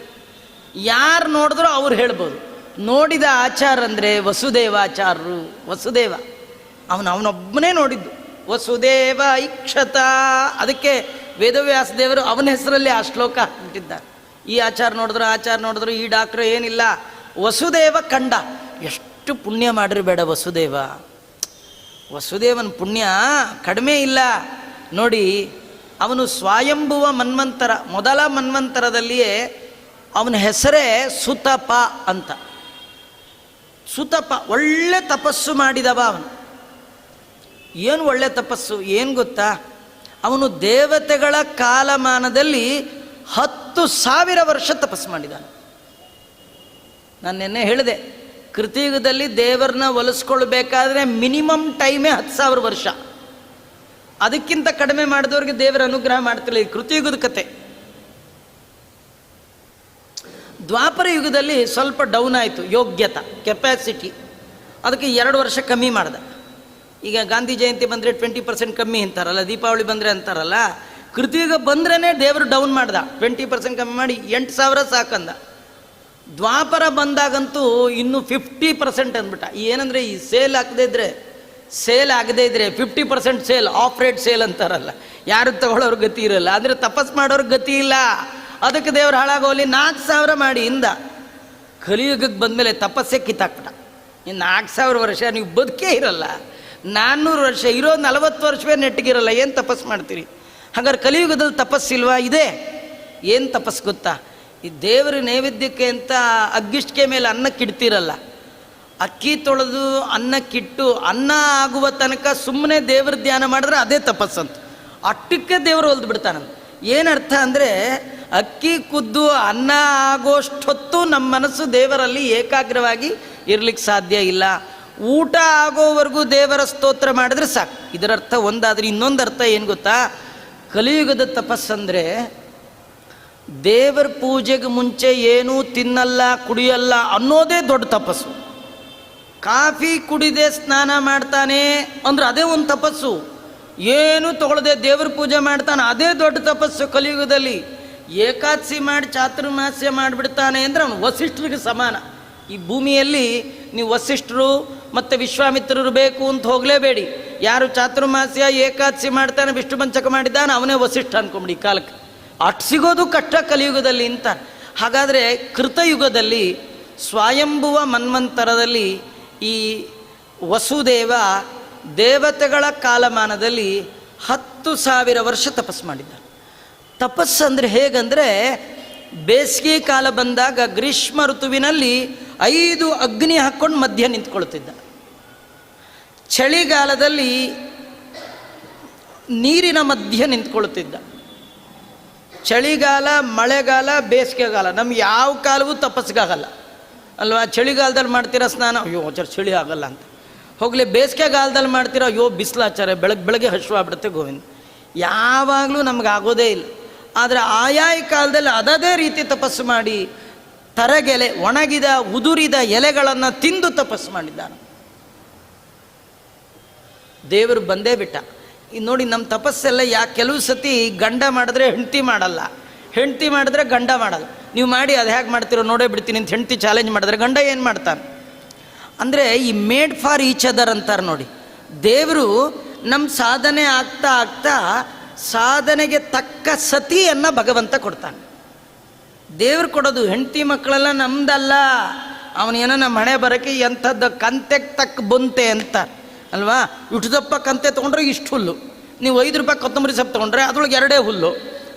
ಯಾರು ನೋಡಿದ್ರೂ ಅವ್ರು ಹೇಳ್ಬೋದು. ನೋಡಿದ ಆಚಾರ ಅಂದರೆ ವಸುದೇವಾಚಾರ್ಯರು. ವಸುದೇವ ಅವನೊಬ್ಬನೇ ನೋಡಿದ್ದು. ವಸುದೇವ ಇಕ್ಷತ. ಅದಕ್ಕೆ ವೇದವ್ಯಾಸ ದೇವರು ಅವನ ಹೆಸರಲ್ಲಿ ಆ ಶ್ಲೋಕ ಹಾಕ್ಬಿಟ್ಟಿದ್ದಾರೆ. ಈ ಆಚಾರ ನೋಡಿದ್ರು ಈ ಡಾಕ್ಟ್ರು ಏನಿಲ್ಲ, ವಸುದೇವ ಕಂಡ. ಎಷ್ಟು ಪುಣ್ಯ ಮಾಡಿರಬೇಡ ವಸುದೇವನ ಪುಣ್ಯ ಕಡಿಮೆ ಇಲ್ಲ ನೋಡಿ. ಅವನು ಸ್ವಯಂಭುವ ಮನ್ವಂತರ, ಮೊದಲ ಮನ್ವಂತರದಲ್ಲಿಯೇ ಅವನ ಹೆಸರೇ ಸುತಪ ಅಂತ. ಸುತಪ ಒಳ್ಳೆ ತಪಸ್ಸು ಮಾಡಿದವ ಅವನು. ಏನು ಒಳ್ಳೆ ತಪಸ್ಸು ಏನು ಗೊತ್ತಾ? ಅವನು ದೇವತೆಗಳ ಕಾಲಮಾನದಲ್ಲಿ 10,000 ವರ್ಷ ತಪಸ್ಸು ಮಾಡಿದ್ದಾನೆ. ನಾನು ನಿನ್ನೆ ಹೇಳಿದೆ, ಕೃತಿಯುಗದಲ್ಲಿ ದೇವರನ್ನ ಒಲಿಸ್ಕೊಳ್ಬೇಕಾದ್ರೆ ಮಿನಿಮಮ್ ಟೈಮೇ 10,000 ವರ್ಷ. ಅದಕ್ಕಿಂತ ಕಡಿಮೆ ಮಾಡಿದವ್ರಿಗೆ ದೇವರ ಅನುಗ್ರಹ ಮಾಡ್ತಿಲ್ಲ. ಈ ಕೃತಿಯುಗದ ಕತೆ. ದ್ವಾಪರ ಯುಗದಲ್ಲಿ ಸ್ವಲ್ಪ ಡೌನ್ ಆಯಿತು ಯೋಗ್ಯತಾ, ಕೆಪ್ಯಾಸಿಟಿ. ಅದಕ್ಕೆ 2 ವರ್ಷ ಕಮ್ಮಿ ಮಾಡ್ದೆ. ಈಗ ಗಾಂಧಿ ಜಯಂತಿ ಬಂದರೆ 20% ಕಮ್ಮಿ ಅಂತಾರಲ್ಲ, ದೀಪಾವಳಿ ಬಂದರೆ ಅಂತಾರಲ್ಲ, ಕೃತಿಯುಗ ಬಂದ್ರೇ ದೇವರು ಡೌನ್ ಮಾಡ್ದ, 20% ಕಮ್ಮಿ ಮಾಡಿ 8,000 ಸಾಕಂದ. ದ್ವಾಪರ ಬಂದಾಗಂತೂ ಇನ್ನೂ 50% ಅಂದ್ಬಿಟ್ಟ. ಏನಂದರೆ ಈ ಸೇಲ್ ಆಗದೇ ಇದ್ರೆ 50% ಸೇಲ್, ಆಫ್ ರೇಟ್ ಸೇಲ್ ಅಂತಾರಲ್ಲ, ಯಾರು ತಗೊಳ್ಳೋರು ಗತಿ ಇರಲ್ಲ. ಅಂದರೆ ತಪಸ್ ಮಾಡೋರು ಗತಿ ಇಲ್ಲ. ಅದಕ್ಕೆ ದೇವ್ರು ಹಾಳಾಗೋಲಿ 4,000 ಮಾಡಿ ಇಂದ. ಕಲಿಯುಗಕ್ಕೆ ಬಂದಮೇಲೆ ತಪಸ್ಸೇ ಕಿತ್ತಾಕ್ಬಿಟ್ಟ. ಇನ್ನು 4,000 ವರ್ಷ ನೀವು ಬದುಕೇ ಇರಲ್ಲ. 400 ವರ್ಷ ಇರೋ 40 ವರ್ಷವೇ ನೆಟ್ಟಿಗಿರಲ್ಲ, ಏನು ತಪಸ್ಸು ಮಾಡ್ತೀರಿ? ಹಾಗಾದ್ರೆ ಕಲಿಯುಗದಲ್ಲಿ ತಪಸ್ಸಿಲ್ವಾ? ಇದೆ. ಏನು ತಪಸ್ಸು ಗೊತ್ತಾ? ಈ ದೇವರ ನೈವೇದ್ಯಕ್ಕೆ ಅಂತ ಅಗ್ಗಿಷ್ಟಿಗೆ ಮೇಲೆ ಅನ್ನಕ್ಕಿಡ್ತಿರಲ್ಲ, ಅಕ್ಕಿ ತೊಳೆದು ಅನ್ನಕ್ಕಿಟ್ಟು ಅನ್ನ ಆಗುವ ತನಕ ಸುಮ್ಮನೆ ದೇವ್ರ ಧ್ಯಾನ ಮಾಡಿದ್ರೆ ಅದೇ ತಪಸ್ಸಂತ. ಅಟ್ಟಕ್ಕೆ ದೇವರು ಹೊಲ್ದು ಬಿಡ್ತಾನಂತ. ಏನರ್ಥ ಅಂದರೆ, ಅಕ್ಕಿ ಕುದ್ದು ಅನ್ನ ಆಗೋಷ್ಟೊತ್ತು ನಮ್ಮ ಮನಸ್ಸು ದೇವರಲ್ಲಿ ಏಕಾಗ್ರವಾಗಿ ಇರ್ಲಿಕ್ಕೆ ಸಾಧ್ಯ ಇಲ್ಲ. ಊಟ ಆಗೋವರೆಗೂ ದೇವರ ಸ್ತೋತ್ರ ಮಾಡಿದ್ರೆ ಸಾಕು. ಇದರರ್ಥ ಒಂದಾದರೆ ಇನ್ನೊಂದು ಅರ್ಥ ಏನು ಗೊತ್ತಾ? ಕಲಿಯುಗದ ತಪಸ್ಸಂದರೆ ದೇವರ ಪೂಜೆಗೆ ಮುಂಚೆ ಏನೂ ತಿನ್ನಲ್ಲ ಕುಡಿಯಲ್ಲ ಅನ್ನೋದೇ ದೊಡ್ಡ ತಪಸ್ಸು. ಕಾಫಿ ಕುಡಿದೇ ಸ್ನಾನ ಮಾಡ್ತಾನೆ ಅಂದ್ರೆ ಅದೇ ಒಂದು ತಪಸ್ಸು. ಏನು ತಗೊಳ್ಳದೆ ದೇವ್ರ ಪೂಜೆ ಮಾಡ್ತಾನೆ, ಅದೇ ದೊಡ್ಡ ತಪಸ್ಸು ಕಲಿಯುಗದಲ್ಲಿ. ಏಕಾದಶಿ ಮಾಡಿ ಚಾತುರ್ಮಾಸ್ಯ ಮಾಡಿಬಿಡ್ತಾನೆ ಅಂದರೆ ಅವನು ವಸಿಷ್ಠರಿಗೆ ಸಮಾನ. ಈ ಭೂಮಿಯಲ್ಲಿ ನೀವು ವಸಿಷ್ಠರು ಮತ್ತು ವಿಶ್ವಾಮಿತ್ರರು ಬೇಕು ಅಂತ ಹೋಗಲೇಬೇಡಿ. ಯಾರು ಚಾತುರ್ಮಾಸ್ಯ ಏಕಾದಶಿ ಮಾಡ್ತಾನೆ, ವಿಷ್ಣು ಪಂಚಕ ಮಾಡಿದ್ದಾನೆ, ಅವನೇ ವಸಿಷ್ಠ ಅಂದ್ಕೊಂಬಿಡಿ. ಈ ಕಾಲಕ್ಕೆ ಅಷ್ಟು ಸಿಗೋದು ಕಷ್ಟ ಕಲಿಯುಗದಲ್ಲಿ ಅಂತ. ಹಾಗಾದರೆ ಕೃತಯುಗದಲ್ಲಿ ಸ್ವಯಂಭುವ ಮನ್ವಂತರದಲ್ಲಿ ಈ ವಸುದೇವ ದೇವತೆಗಳ ಕಾಲಮಾನದಲ್ಲಿ 10,000 ವರ್ಷ ತಪಸ್ಸು ಮಾಡಿದ್ದಾನೆ. ತಪಸ್ಸು ಅಂದರೆ ಹೇಗಂದರೆ, ಬೇಸಿಗೆ ಕಾಲ ಬಂದಾಗ ಗ್ರೀಷ್ಮ ಋತುವಿನಲ್ಲಿ 5 ಅಗ್ನಿ ಹಾಕ್ಕೊಂಡು ಮಧ್ಯ ನಿಂತ್ಕೊಳ್ತಿದ್ದ. ಚಳಿಗಾಲದಲ್ಲಿ ನೀರಿನ ಮಧ್ಯ ನಿಂತ್ಕೊಳ್ತಿದ್ದ. ಚಳಿಗಾಲ, ಮಳೆಗಾಲ, ಬೇಸಿಗೆಗಾಲ, ನಮ್ಗೆ ಯಾವ ಕಾಲವೂ ತಪಸ್ಸಿಗಾಗಲ್ಲ ಅಲ್ವಾ? ಚಳಿಗಾಲದಲ್ಲಿ ಮಾಡ್ತೀರಾ ಸ್ನಾನ, ಅಯ್ಯೋ ಚಳಿ ಆಗಲ್ಲ ಅಂತ ಹೋಗಲಿ. ಬೇಸಿಗೆಗಾಲದಲ್ಲಿ ಮಾಡ್ತೀರಾ, ಅಯ್ಯೋ ಬಿಸಿಲಾಚಾರ, ಬೆಳಗ್ಗೆ ಹಶ್ವಾಗ್ಬಿಡುತ್ತೆ ಗೋವಿಂದ. ಯಾವಾಗಲೂ ನಮ್ಗೆ ಆಗೋದೇ ಇಲ್ಲ. ಆದರೆ ಆಯಾಯ ಕಾಲದಲ್ಲಿ ಅದೇ ರೀತಿ ತಪಸ್ಸು ಮಾಡಿ ತರಗೆಲೆ, ಒಣಗಿದ ಉದುರಿದ ಎಲೆಗಳನ್ನು ತಿಂದು ತಪಸ್ಸು ಮಾಡಿದ್ದಾನೆ. ದೇವರು ಬಂದೇ ಬಿಟ್ಟ. ನೋಡಿ ನಮ್ಮ ತಪಸ್ಸೆಲ್ಲ ಕೆಲವು ಸತಿ ಗಂಡ ಮಾಡಿದ್ರೆ ಹೆಂಡತಿ ಮಾಡಲ್ಲ, ಹೆಂಡತಿ ಮಾಡಿದ್ರೆ ಗಂಡ ಮಾಡಲ್ಲ. ನೀವು ಮಾಡಿ ಅದು ಹೇಗೆ ಮಾಡ್ತೀರೋ ನೋಡೇ ಬಿಡ್ತೀನಿ ಅಂತ ಹೆಂಡತಿ ಚಾಲೆಂಜ್ ಮಾಡಿದ್ರೆ ಗಂಡ ಏನು ಮಾಡ್ತಾನೆ ಅಂದರೆ, he made for each other ಅಂತಾರೆ ನೋಡಿ. ದೇವರು ನಮ್ಮ ಸಾಧನೆ ಆಗ್ತಾ ಆಗ್ತಾ ಸಾಧನೆಗೆ ತಕ್ಕ ಸತಿಯನ್ನು ಭಗವಂತ ಕೊಡ್ತಾನೆ. ದೇವ್ರು ಕೊಡೋದು. ಹೆಂಡತಿ ಮಕ್ಕಳೆಲ್ಲ ನಮ್ದಲ್ಲ, ಅವನೇನೋ ನಮ್ಮ ಹಣೆ ಬರೋಕ್ಕೆ ಎಂಥದ್ದು ಕಂತೆಗೆ ತಕ್ಕ ಬಂತೆ ಅಂತ ಅಲ್ವಾ? ಇಷ್ಟು ದಪ್ಪ ಕಂತೆ ತೊಗೊಂಡ್ರೆ ಇಷ್ಟು ಹುಲ್ಲು. ನೀವು 5 ರೂಪಾಯಿ ಕೊತ್ತಂಬರಿ ಸೊಪ್ಪು ತೊಗೊಂಡ್ರೆ ಅದ್ರೊಳಗೆ 2 ಹುಲ್ಲು.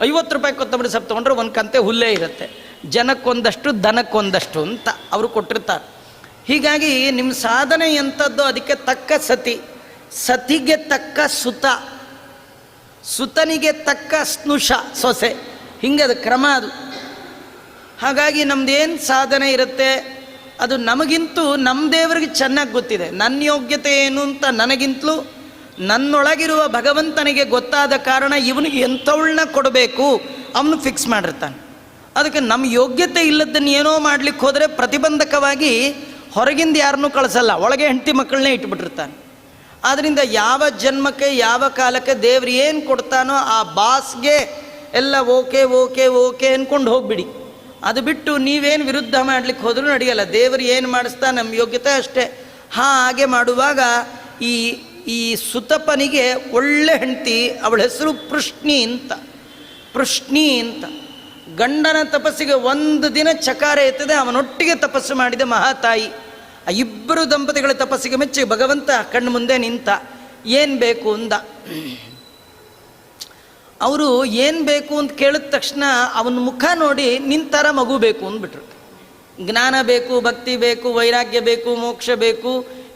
50 ರೂಪಾಯಿ ಕೊತ್ತಂಬರಿ ಸೊಪ್ಪು ತೊಗೊಂಡ್ರೆ 1 ಕಂತೆ ಹುಲ್ಲೇ ಇರುತ್ತೆ. ಜನಕ್ಕೊಂದಷ್ಟು ದನಕ್ಕೊಂದಷ್ಟು ಅಂತ ಅವರು ಕೊಟ್ಟಿರ್ತಾರೆ. ಹೀಗಾಗಿ ನಿಮ್ಮ ಸಾಧನೆ ಎಂಥದ್ದು ಅದಕ್ಕೆ ತಕ್ಕ ಸತಿ, ಸತಿಗೆ ತಕ್ಕ ಸುತ, ಸುತನಿಗೆ ತಕ್ಕ ಸ್ನುಷ ಸೊಸೆ, ಹಿಂಗೆ ಅದು ಕ್ರಮ ಅದು. ಹಾಗಾಗಿ ನಮ್ಮದೇನು ಸಾಧನೆ ಇರುತ್ತೆ ಅದು ನಮಗಿಂತೂ ನಮ್ಮ ದೇವರಿಗೆ ಚೆನ್ನಾಗಿ ಗೊತ್ತಿದೆ. ನನ್ನ ಯೋಗ್ಯತೆ ಏನು ಅಂತ ನನಗಿಂತಲೂ ನನ್ನೊಳಗಿರುವ ಭಗವಂತನಿಗೆ ಗೊತ್ತಾದ ಕಾರಣ ಇವನಿಗೆ ಎಂಥವಳನ್ನ ಕೊಡಬೇಕು ಅವನು ಫಿಕ್ಸ್ ಮಾಡಿರ್ತಾನೆ. ಅದಕ್ಕೆ ನಮ್ಮ ಯೋಗ್ಯತೆ ಇಲ್ಲದನ್ನು ಏನೋ ಮಾಡ್ಲಿಕ್ಕೆ ಹೋದರೆ ಪ್ರತಿಬಂಧಕವಾಗಿ ಹೊರಗಿಂದ ಯಾರನ್ನೂ ಕಳಿಸಲ್ಲ, ಒಳಗೆ ಹೆಂಡತಿ ಮಕ್ಕಳನ್ನೇ ಇಟ್ಬಿಟ್ಟಿರ್ತಾನೆ. ಆದ್ದರಿಂದ ಯಾವ ಜನ್ಮಕ್ಕೆ ಯಾವ ಕಾಲಕ್ಕೆ ದೇವ್ರು ಏನು ಕೊಡ್ತಾನೋ ಆ ಬಾಸ್ಗೆ ಎಲ್ಲ ಓಕೆ ಓಕೆ ಓಕೆ ಅಂದ್ಕೊಂಡು ಹೋಗ್ಬಿಡಿ. ಅದು ಬಿಟ್ಟು ನೀವೇನು ವಿರುದ್ಧ ಮಾಡಲಿಕ್ಕೆ ಹೋದ್ರೂ ನಡೆಯಲ್ಲ. ದೇವರು ಏನು ಮಾಡಿಸ್ತಾ ನಮ್ಮ ಯೋಗ್ಯತೆ ಅಷ್ಟೇ. ಹಾಗೆ ಮಾಡುವಾಗ ಈ ಈ ಸುತಪನಿಗೆ ಒಳ್ಳೆ ಹೆಂಡತಿ, ಅವಳ ಹೆಸರು ಪೃಷ್ಣಿ ಅಂತ. ಪೃಷ್ಣಿ ಅಂತ ಗಂಡನ ತಪಸ್ಸಿಗೆ ಒಂದು ದಿನ ಚಕಾರ ಎತ್ತದೆ, ಅವನೊಟ್ಟಿಗೆ ತಪಸ್ಸು ಮಾಡಿದ ಮಹಾತಾಯಿ. ಆ ಇಬ್ಬರು ದಂಪತಿಗಳ ತಪಸ್ಸಿಗೆ ಮೆಚ್ಚಿ ಭಗವಂತ ಕಣ್ಣು ಮುಂದೆ ನಿಂತ. ಏನು ಬೇಕು ಅಂದ. ಅವರು ಏನು ಬೇಕು ಅಂತ ಕೇಳಿದ ತಕ್ಷಣ ಅವನ ಮುಖ ನೋಡಿ ನಿಂತರ ಮಗು ಬೇಕು ಅಂದ್ಬಿಟ್ರು. ಜ್ಞಾನ ಬೇಕು, ಭಕ್ತಿ ಬೇಕು, ವೈರಾಗ್ಯ ಬೇಕು, ಮೋಕ್ಷ ಬೇಕು.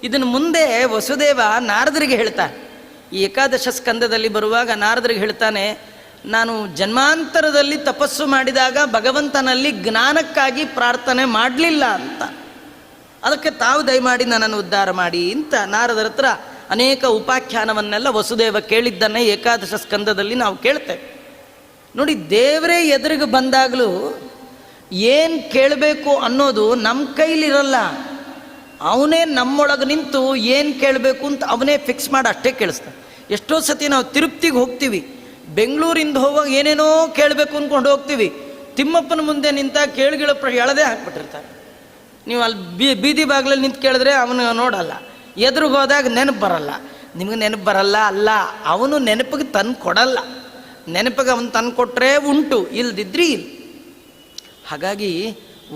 ಇದನ್ನು ಮುಂದೆ ವಸುದೇವ ನಾರದರಿಗೆ ಹೇಳ್ತಾನೆ. ಈ ಏಕಾದಶ ಸ್ಕಂದದಲ್ಲಿ ಬರುವಾಗ ನಾರದರಿಗೆ ಹೇಳ್ತಾನೆ, ನಾನು ಜನ್ಮಾಂತರದಲ್ಲಿ ತಪಸ್ಸು ಮಾಡಿದಾಗ ಭಗವಂತನಲ್ಲಿ ಜ್ಞಾನಕ್ಕಾಗಿ ಪ್ರಾರ್ಥನೆ ಮಾಡಲಿಲ್ಲ ಅಂತ, ಅದಕ್ಕೆ ತಾವು ದಯಮಾಡಿ ನನ್ನನ್ನು ಉದ್ಧಾರ ಮಾಡಿ ಅಂತ ನಾರದರ ಹತ್ರ ಅನೇಕ ಉಪಾಖ್ಯಾನವನ್ನೆಲ್ಲ ವಸುದೇವ ಕೇಳಿದ್ದನ್ನೇ ಏಕಾದಶ ಸ್ಕಂದದಲ್ಲಿ ನಾವು ಕೇಳ್ತೇವೆ. ನೋಡಿ, ದೇವರೇ ಎದುರಿಗೆ ಬಂದಾಗಲೂ ಏನು ಕೇಳಬೇಕು ಅನ್ನೋದು ನಮ್ಮ ಕೈಲಿರಲ್ಲ. ಅವನೇ ನಮ್ಮೊಳಗೆ ನಿಂತು ಏನು ಕೇಳಬೇಕು ಅಂತ ಅವನೇ ಫಿಕ್ಸ್ ಮಾಡಿ ಅಷ್ಟೇ ಕೇಳಿಸ್ತಾನೆ. ಎಷ್ಟೋ ಸತಿ ನಾವು ತಿರುಪ್ತಿಗೆ ಹೋಗ್ತೀವಿ, ಬೆಂಗಳೂರಿಂದ ಹೋಗುವಾಗ ಏನೇನೋ ಕೇಳಬೇಕು ಅಂದ್ಕೊಂಡು ಹೋಗ್ತೀವಿ. ತಿಮ್ಮಪ್ಪನ ಮುಂದೆ ನಿಂತ ಕೇಳಿಗಳ ಎಳದೇ ಹಾಕ್ಬಿಟ್ಟಿರ್ತಾರೆ. ನೀವು ಅಲ್ಲಿ ಬೀದಿ ಬಾಗಿಲಲ್ಲಿ ನಿಂತು ಕೇಳಿದ್ರೆ ಅವನು ನೋಡಲ್ಲ, ಎದುರಿಗೆ ಹೋದಾಗ ನೆನಪು ಬರಲ್ಲ. ನಿಮಗೆ ನೆನಪು ಬರಲ್ಲ ಅಲ್ಲ, ಅವನು ನೆನಪಿಗೆ ತಂದು ಕೊಡಲ್ಲ. ನೆನಪಿಗೆ ಅವನು ತಂದು ಕೊಟ್ಟರೆ ಉಂಟು, ಇಲ್ದಿದ್ರಿ ಇಲ್ಲ. ಹಾಗಾಗಿ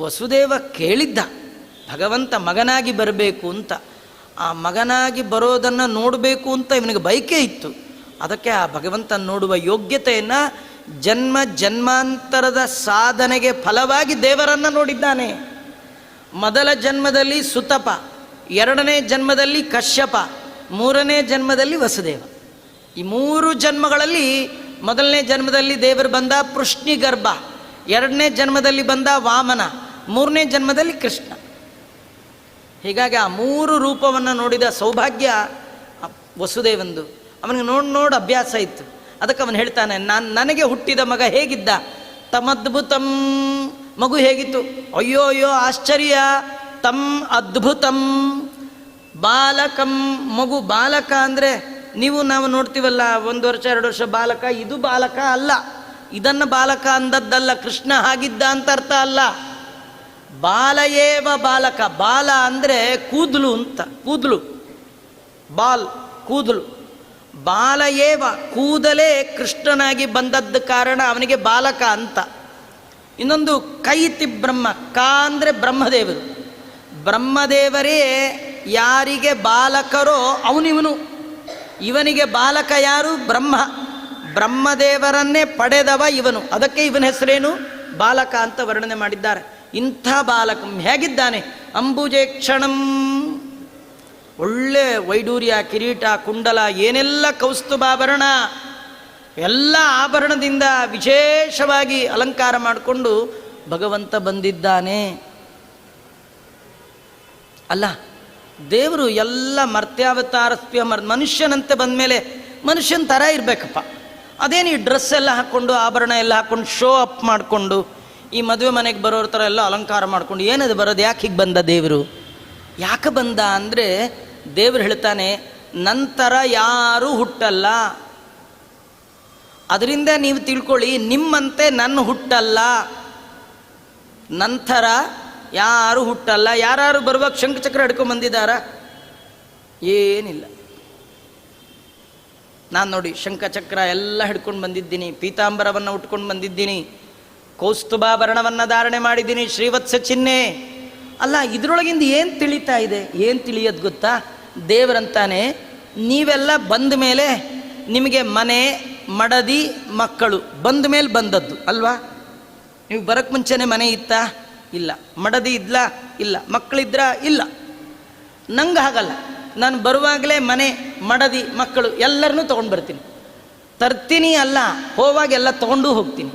ವಸುದೇವ ಕೇಳಿದ್ದ ಭಗವಂತ ಮಗನಾಗಿ ಬರಬೇಕು ಅಂತ. ಆ ಮಗನಾಗಿ ಬರೋದನ್ನು ನೋಡಬೇಕು ಅಂತ ಇವನಿಗೆ ಬಯಕೆ ಇತ್ತು. ಅದಕ್ಕೆ ಆ ಭಗವಂತ ನೋಡುವ ಯೋಗ್ಯತೆಯನ್ನು ಜನ್ಮ ಜನ್ಮಾಂತರದ ಸಾಧನೆಗೆ ಫಲವಾಗಿ ದೇವರನ್ನು ನೋಡಿದ್ದಾನೆ. ಮೊದಲ ಜನ್ಮದಲ್ಲಿ ಸುತಪ, ಎರಡನೇ ಜನ್ಮದಲ್ಲಿ ಕಶ್ಯಪ, ಮೂರನೇ ಜನ್ಮದಲ್ಲಿ ವಸುದೇವ. ಈ ಮೂರು ಜನ್ಮಗಳಲ್ಲಿ ಮೊದಲನೇ ಜನ್ಮದಲ್ಲಿ ದೇವರು ಬಂದ ಪೃಷ್ಣಿ ಗರ್ಭ, ಎರಡನೇ ಜನ್ಮದಲ್ಲಿ ಬಂದ ವಾಮನ, ಮೂರನೇ ಜನ್ಮದಲ್ಲಿ ಕೃಷ್ಣ. ಹೀಗಾಗಿ ಆ ಮೂರು ರೂಪವನ್ನು ನೋಡಿದ ಸೌಭಾಗ್ಯ ವಸುದೇವಂದು. ಅವನಿಗೆ ನೋಡಿ ಅಭ್ಯಾಸ ಇತ್ತು. ಅದಕ್ಕೆ ಅವನು ಹೇಳ್ತಾನೆ, ನನಗೆ ಹುಟ್ಟಿದ ಮಗ ಹೇಗಿದ್ದ? ತಮದ್ಭುತಂ, ಮಗು ಹೇಗಿತ್ತು? ಅಯ್ಯೋ ಅಯ್ಯೋ ಆಶ್ಚರ್ಯ. ತಮ್ ಅದ್ಭುತಂ ಬಾಲಕಂ, ಮಗು ಬಾಲಕ ಅಂದರೆ ನಾವು ನೋಡ್ತೀವಲ್ಲ, 1 ವರ್ಷ 2 ವರ್ಷ ಬಾಲಕ. ಇದು ಬಾಲಕ ಅಲ್ಲ, ಇದನ್ನು ಬಾಲಕ ಅಂದದ್ದಲ್ಲ. ಕೃಷ್ಣ ಹಾಗಿದ್ದ ಅಂತ ಅರ್ಥ ಅಲ್ಲ. ಬಾಲಯೇವ ಬಾಲಕ. ಬಾಲ ಅಂದರೆ ಕೂದಲು ಅಂತ, ಕೂದಲು, ಬಾಲ್ ಕೂದಲು. ಬಾಲಯೇವ ಕೂದಲೇ ಕೃಷ್ಣನಾಗಿ ಬಂದದ್ದು ಕಾರಣ ಅವನಿಗೆ ಬಾಲಕ ಅಂತ. ಇನ್ನೊಂದು ಕೈತಿ ಬ್ರಹ್ಮ, ಕ ಅಂದರೆ ಬ್ರಹ್ಮದೇವರು. ಬ್ರಹ್ಮದೇವರೇ ಯಾರಿಗೆ ಬಾಲಕರೋ ಅವನಿವನು. ಇವನಿಗೆ ಬಾಲಕ ಯಾರು? ಬ್ರಹ್ಮ. ಬ್ರಹ್ಮದೇವರನ್ನೇ ಪಡೆದವ ಇವನು. ಅದಕ್ಕೆ ಇವನ ಹೆಸರೇನು? ಬಾಲಕ ಅಂತ ವರ್ಣನೆ ಮಾಡಿದ್ದಾರೆ. ಇಂಥ ಬಾಲಕ ಹೇಗಿದ್ದಾನೆ? ಅಂಬುಜೆ ಕ್ಷಣಂ, ಒಳ್ಳೆ ವೈಡೂರ್ಯ, ಕಿರೀಟ, ಕುಂಡಲ, ಏನೆಲ್ಲ ಕೌಸ್ತುಭಾಭರಣ, ಎಲ್ಲ ಆಭರಣದಿಂದ ವಿಶೇಷವಾಗಿ ಅಲಂಕಾರ ಮಾಡಿಕೊಂಡು ಭಗವಂತ ಬಂದಿದ್ದಾನೆ. ಅಲ್ಲ, ದೇವರು ಎಲ್ಲ ಮರ್ತ್ಯಾವತಾರಸ್ತ್ಯ ಮನುಷ್ಯನಂತೆ ಬಂದಮೇಲೆ ಮನುಷ್ಯನ ಥರ ಇರಬೇಕಪ್ಪ. ಅದೇನು ಈ ಡ್ರೆಸ್ ಎಲ್ಲ ಹಾಕ್ಕೊಂಡು, ಆಭರಣ ಎಲ್ಲ ಹಾಕ್ಕೊಂಡು, ಶೋ ಅಪ್ ಮಾಡಿಕೊಂಡು, ಈ ಮದುವೆ ಮನೆಗೆ ಬರೋರ ಥರ ಎಲ್ಲ ಅಲಂಕಾರ ಮಾಡ್ಕೊಂಡು ಏನದು ಬರೋದು? ಯಾಕೆ ಹೀಗೆ ಬಂದ ದೇವರು? ಯಾಕೆ ಬಂದ ಅಂದರೆ ದೇವರು ಹೇಳ್ತಾನೆ, ನಂತರ ಯಾರೂ ಹುಟ್ಟಲ್ಲ. ಅದರಿಂದ ನೀವು ತಿಳ್ಕೊಳ್ಳಿ, ನಿಮ್ಮಂತೆ ನನ್ನ ಹುಟ್ಟಲ್ಲ, ನಂತರ ಯಾರು ಹುಟ್ಟಲ್ಲ. ಯಾರು ಬರುವಾಗ ಶಂಖಚಕ್ರ ಹಿಡ್ಕೊಂಡು ಬಂದಿದ್ದಾರ? ಏನಿಲ್ಲ. ನಾನು ನೋಡಿ ಶಂಖಚಕ್ರ ಎಲ್ಲ ಹಿಡ್ಕೊಂಡು ಬಂದಿದ್ದೀನಿ, ಪೀತಾಂಬರವನ್ನು ಉಟ್ಕೊಂಡು ಬಂದಿದ್ದೀನಿ, ಕೌಸ್ತುಭಾಭರಣವನ್ನು ಧಾರಣೆ ಮಾಡಿದ್ದೀನಿ, ಶ್ರೀವತ್ಸ ಚಿಹ್ನೆ. ಅಲ್ಲ, ಇದರೊಳಗಿಂದ ಏನು ತಿಳಿತಾ ಇದೆ? ಏನು ತಿಳಿಯೋದು ಗೊತ್ತಾ? ದೇವರಂತಾನೆ, ನೀವೆಲ್ಲ ಬಂದ ಮೇಲೆ ನಿಮಗೆ ಮನೆ, ಮಡದಿ, ಮಕ್ಕಳು ಬಂದ ಮೇಲೆ ಬಂದದ್ದು ಅಲ್ವಾ? ನೀವು ಬರೋಕ್ಕೆ ಮುಂಚೆನೇ ಮನೆ ಇತ್ತಾ? ಇಲ್ಲ. ಮಡದಿ ಇದ್ಲಾ? ಇಲ್ಲ. ಮಕ್ಕಳಿದ್ರ? ಇಲ್ಲ. ನಂಗೆ ಹಾಗಲ್ಲ. ನಾನು ಬರುವಾಗಲೇ ಮನೆ, ಮಡದಿ, ಮಕ್ಕಳು ಎಲ್ಲರನ್ನೂ ತೊಗೊಂಡು ಬರ್ತೀನಿ. ತರ್ತೀನಿ ಅಲ್ಲ, ಹೋಗುವಾಗೆಲ್ಲ ತೊಗೊಂಡು ಹೋಗ್ತೀನಿ.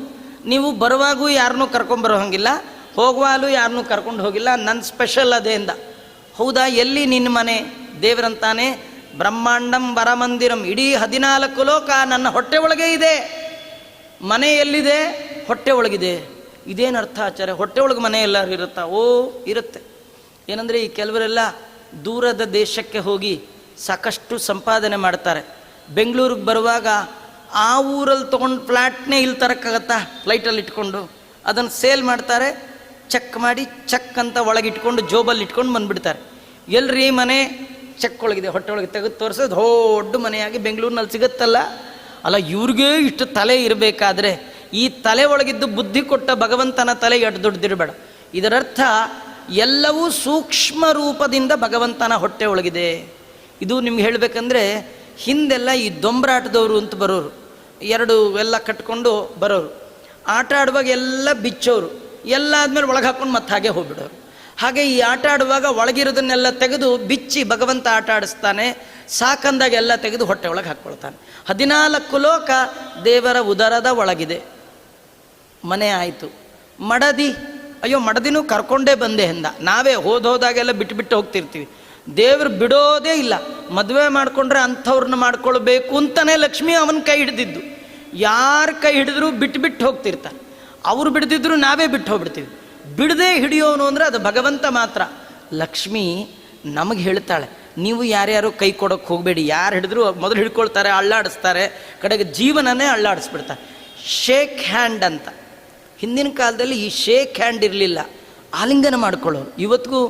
ನೀವು ಬರುವಾಗೂ ಯಾರನ್ನೂ ಕರ್ಕೊಂಬರೋ ಹಂಗಿಲ್ಲ, ಹೋಗುವಾಗಲೂ ಯಾರನ್ನೂ ಕರ್ಕೊಂಡು ಹೋಗಿಲ್ಲ. ನನ್ನ ಸ್ಪೆಷಲ್ ಅದೇ ಅಂದ. ಹೌದಾ? ಎಲ್ಲಿ ನಿನ್ನ ಮನೆ? ದೇವರಂತಾನೆ, ಬ್ರಹ್ಮಾಂಡಂ ವರಮಂದಿರಂ, ಇಡೀ 14 ಲೋಕ ನನ್ನ ಹೊಟ್ಟೆ ಒಳಗೆ ಇದೆ. ಮನೆ ಎಲ್ಲಿದೆ? ಹೊಟ್ಟೆ ಒಳಗಿದೆ. ಇದೇನು ಅರ್ಥ ಆಚಾರ್ಯ? ಹೊಟ್ಟೆ ಒಳಗೆ ಮನೆ ಎಲ್ಲರೂ ಇರುತ್ತಾ? ಓ, ಇರುತ್ತೆ. ಏನಂದರೆ ಈ ಕೆಲವರೆಲ್ಲ ದೂರದ ದೇಶಕ್ಕೆ ಹೋಗಿ ಸಾಕಷ್ಟು ಸಂಪಾದನೆ ಮಾಡ್ತಾರೆ. ಬೆಂಗಳೂರಿಗೆ ಬರುವಾಗ ಆ ಊರಲ್ಲಿ ತೊಗೊಂಡು ಫ್ಲ್ಯಾಟ್ನೇ ಇಲ್ಲಿ ತರೋಕ್ಕಾಗತ್ತಾ? ಫ್ಲೈಟಲ್ಲಿ ಇಟ್ಕೊಂಡು ಅದನ್ನು ಸೇಲ್ ಮಾಡ್ತಾರೆ. ಚೆಕ್ ಮಾಡಿ, ಚೆಕ್ ಅಂತ ಒಳಗಿಟ್ಕೊಂಡು ಜೋಬಲ್ಲಿ ಇಟ್ಕೊಂಡು ಬಂದುಬಿಡ್ತಾರೆ. ಎಲ್ರಿ ಮನೆ? ಚೆಕ್ ಒಳಗಿದೆ, ಹೊಟ್ಟೆ ಒಳಗೆ ತೆಗೆದು ತೋರಿಸೋದು ದೊಡ್ಡ ಮನೆಯಾಗಿ ಬೆಂಗಳೂರಿನಲ್ಲಿ ಸಿಗುತ್ತಲ್ಲ. ಅಲ್ಲ, ಇವ್ರಿಗೆ ಇಷ್ಟು ತಲೆ ಇರಬೇಕಾದ್ರೆ ಈ ತಲೆ ಒಳಗಿದ್ದು ಬುದ್ಧಿ ಕೊಟ್ಟ ಭಗವಂತನ ತಲೆ ಎಷ್ಟು ದೊಡ್ಡದಿರಬೇಡ. ಇದರರ್ಥ ಎಲ್ಲವೂ ಸೂಕ್ಷ್ಮ ರೂಪದಿಂದ ಭಗವಂತನ ಹೊಟ್ಟೆ ಒಳಗಿದೆ. ಇದು ನಿಮ್ಗೆ ಹೇಳಬೇಕಂದ್ರೆ, ಹಿಂದೆಲ್ಲ ಈ ದೊಂಬರಾಟದವರು ಅಂತ ಬರೋರು, ಎರಡು ಎಲ್ಲ ಕಟ್ಕೊಂಡು ಬರೋರು, ಆಟ ಆಡುವಾಗ ಎಲ್ಲ ಬಿಚ್ಚೋರು, ಎಲ್ಲ ಆದಮೇಲೆ ಒಳಗೆ ಹಾಕ್ಕೊಂಡು ಮತ್ತೆ ಹಾಗೆ ಹೋಗ್ಬಿಡೋರು. ಹಾಗೆ ಈ ಆಟ ಆಡುವಾಗ ಒಳಗಿರೋದನ್ನೆಲ್ಲ ತೆಗೆದು ಬಿಚ್ಚಿ ಭಗವಂತ ಆಟ ಆಡಿಸ್ತಾನೆ. ಸಾಕಂದಾಗ ಎಲ್ಲ ತೆಗೆದು ಹೊಟ್ಟೆ ಒಳಗೆ ಹಾಕ್ಕೊಳ್ತಾನೆ. 14 ಲೋಕ ದೇವರ ಉದರದ ಒಳಗಿದೆ. ಮನೆ ಆಯಿತು. ಮಡದಿ, ಅಯ್ಯೋ ಮಡದಿನೂ ಕರ್ಕೊಂಡೇ ಬಂದೆ ಎಂದ. ನಾವೇ ಹೋದಾಗೆಲ್ಲ ಬಿಟ್ಟು ಹೋಗ್ತಿರ್ತೀವಿ. ದೇವರು ಬಿಡೋದೇ ಇಲ್ಲ. ಮದುವೆ ಮಾಡಿಕೊಂಡ್ರೆ ಅಂಥವ್ರನ್ನ ಮಾಡ್ಕೊಳ್ಬೇಕು ಅಂತಲೇ ಲಕ್ಷ್ಮಿ ಅವನ ಕೈ ಹಿಡಿದಿದ್ದು. ಯಾರ ಕೈ ಹಿಡಿದ್ರು ಬಿಟ್ಟು ಹೋಗ್ತಿರ್ತಾರೆ. ಅವರು ಬಿಡ್ದಿದ್ರು ನಾವೇ ಬಿಟ್ಟು ಹೋಗ್ಬಿಡ್ತೀವಿ. ಬಿಡದೆ ಹಿಡಿಯೋನು ಅಂದರೆ ಅದು ಭಗವಂತ ಮಾತ್ರ. ಲಕ್ಷ್ಮಿ ನಮಗೆ ಹೇಳ್ತಾಳೆ, ನೀವು ಯಾರ್ಯಾರು ಕೈ ಕೊಡೋಕ್ಕೆ ಹೋಗಬೇಡಿ, ಯಾರು ಹಿಡಿದ್ರು ಮೊದಲು ಹಿಡ್ಕೊಳ್ತಾರೆ, ಅಳ್ಳಾಡಿಸ್ತಾರೆ, ಕಡೆಗೆ ಜೀವನನೇ ಅಳ್ಳಾಡಿಸ್ಬಿಡ್ತಾರೆ. ಶೇಕ್ ಹ್ಯಾಂಡ್ ಅಂತ. ಹಿಂದಿನ ಕಾಲದಲ್ಲಿ ಈ ಶೇಕ್ ಹ್ಯಾಂಡ್ ಇರಲಿಲ್ಲ, ಆಲಿಂಗನ ಮಾಡ್ಕೊಳ್ಳೋರು. ಇವತ್ತಿಗೂ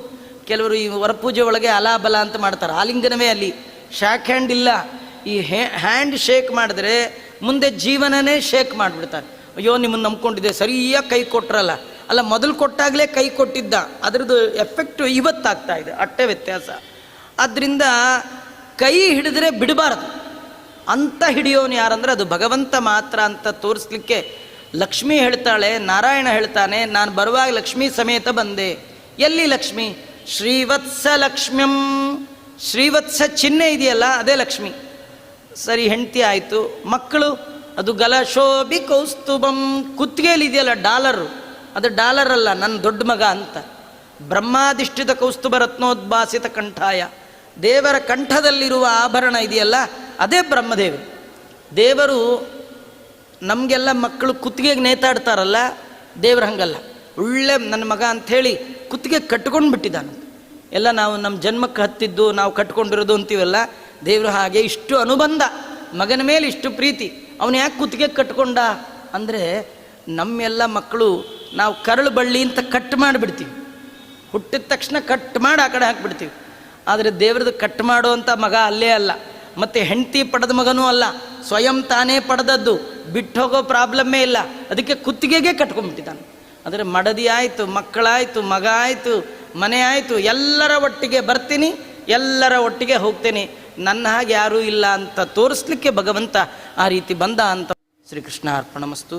ಕೆಲವರು ಈ ವರಪೂಜೆ ಒಳಗೆ ಅಲಾಬಲ ಅಂತ ಮಾಡ್ತಾರೆ, ಆಲಿಂಗನವೇ ಅಲ್ಲಿ. ಶೇಕ್ ಹ್ಯಾಂಡ್ ಇಲ್ಲ. ಈ ಹ್ಯಾಂಡ್ ಶೇಕ್ ಮಾಡಿದ್ರೆ ಮುಂದೆ ಜೀವನನೇ ಶೇಕ್ ಮಾಡಿಬಿಡ್ತಾರೆ. ಅಯ್ಯೋ ನಿಮ್ಮನ್ನು ನಂಬ್ಕೊಂಡಿದ್ದೆ, ಸರಿಯಾಗಿ ಕೈ ಕೊಟ್ರಲ್ಲ. ಅಲ್ಲ, ಮೊದಲು ಕೊಟ್ಟಾಗಲೇ ಕೈ ಕೊಟ್ಟಿದ್ದ, ಅದರದ್ದು ಎಫೆಕ್ಟು ಇವತ್ತಾಗ್ತಾ ಇದೆ, ಅಷ್ಟೇ ವ್ಯತ್ಯಾಸ. ಆದ್ದರಿಂದ ಕೈ ಹಿಡಿದ್ರೆ ಬಿಡಬಾರದು ಅಂತ ಹಿಡಿಯೋನು ಯಾರಂದ್ರೆ ಅದು ಭಗವಂತ ಮಾತ್ರ ಅಂತ ತೋರಿಸ್ಲಿಕ್ಕೆ ಲಕ್ಷ್ಮಿ ಹೇಳ್ತಾಳೆ, ನಾರಾಯಣ ಹೇಳ್ತಾನೆ, ನಾನು ಬರುವಾಗ ಲಕ್ಷ್ಮೀ ಸಮೇತ ಬಂದೆ. ಎಲ್ಲಿ ಲಕ್ಷ್ಮಿ? ಶ್ರೀವತ್ಸ ಲಕ್ಷ್ಮ್ಯಂ. ಶ್ರೀವತ್ಸ ಚಿಹ್ನೆ ಇದೆಯಲ್ಲ, ಅದೇ ಲಕ್ಷ್ಮಿ. ಸರಿ, ಹೆಂಡತಿ ಆಯಿತು. ಮಕ್ಕಳು, ಅದು ಗಲಶೋಭಿ ಕೌಸ್ತುಭಂ. ಕುತ್ತಿಗೆಯಲ್ಲಿದೆಯಲ್ಲ ಡಾಲರು, ಅದು ಡಾಲರ್ ಅಲ್ಲ, ನನ್ನ ದೊಡ್ಡ ಮಗ ಅಂತ. ಬ್ರಹ್ಮಾಧಿಷ್ಠಿತ ಕೌಸ್ತುಭ ರತ್ನೋದ್ಭಾಸಿತ ಕಂಠಾಯ. ದೇವರ ಕಂಠದಲ್ಲಿರುವ ಆಭರಣ ಇದೆಯಲ್ಲ, ಅದೇ ಬ್ರಹ್ಮದೇವರು. ದೇವರು ನಮಗೆಲ್ಲ ಮಕ್ಕಳು ಕುತ್ತಿಗೆಗೆ ನೇತಾಡ್ತಾರಲ್ಲ, ದೇವ್ರ ಹಂಗಲ್ಲ. ಒಳ್ಳೆ ನನ್ನ ಮಗ ಅಂಥೇಳಿ ಕುತ್ತಿಗೆ ಕಟ್ಕೊಂಡು ಬಿಟ್ಟಿದ್ದಾನಂತ. ಎಲ್ಲ ನಾವು ನಮ್ಮ ಜನ್ಮಕ್ಕೆ ಹತ್ತಿದ್ದು ನಾವು ಕಟ್ಕೊಂಡಿರೋದು ಅಂತೀವಲ್ಲ, ದೇವರು ಹಾಗೆ ಇಷ್ಟು ಅನುಬಂಧ, ಮಗನ ಮೇಲೆ ಇಷ್ಟು ಪ್ರೀತಿ. ಅವನು ಯಾಕೆ ಕುತ್ತಿಗೆ ಕಟ್ಕೊಂಡ ಅಂದರೆ, ನಮ್ಮೆಲ್ಲ ಮಕ್ಕಳು ನಾವು ಕರಳು ಬಳ್ಳಿ ಅಂತ ಕಟ್ ಮಾಡಿಬಿಡ್ತೀವಿ. ಹುಟ್ಟಿದ ತಕ್ಷಣ ಕಟ್ ಮಾಡಿ ಆ ಕಡೆ ಹಾಕಿಬಿಡ್ತೀವಿ. ಆದರೆ ದೇವ್ರದ್ದು ಕಟ್ ಮಾಡುವಂಥ ಮಗ ಅಲ್ಲೇ ಅಲ್ಲ, ಮತ್ತು ಹೆಂಡತಿ ಪಡೆದ ಮಗನೂ ಅಲ್ಲ, ಸ್ವಯಂ ತಾನೇ ಪಡೆದದ್ದು. ಬಿಟ್ಟು ಹೋಗೋ ಪ್ರಾಬ್ಲಮ್ಮೇ ಇಲ್ಲ. ಅದಕ್ಕೆ ಕುತ್ತಿಗೆಗೆ ಕಟ್ಕೊಂಡ್ಬಿಟ್ಟಿದ್ದಾನೆ. ಆದರೆ ಮಡದಿ ಆಯಿತು, ಮಕ್ಕಳಾಯಿತು, ಮಗ ಆಯಿತು, ಮನೆ ಆಯಿತು, ಎಲ್ಲರ ಒಟ್ಟಿಗೆ ಬರ್ತೀನಿ, ಎಲ್ಲರ ಒಟ್ಟಿಗೆ ಹೋಗ್ತೇನೆ, ನನ್ನ ಹಾಗೆ ಯಾರೂ ಇಲ್ಲ ಅಂತ ತೋರಿಸ್ಲಿಕ್ಕೆ ಭಗವಂತ ಆ ರೀತಿ ಬಂದ ಅಂತ. ಶ್ರೀಕೃಷ್ಣ ಅರ್ಪಣಮಸ್ತು.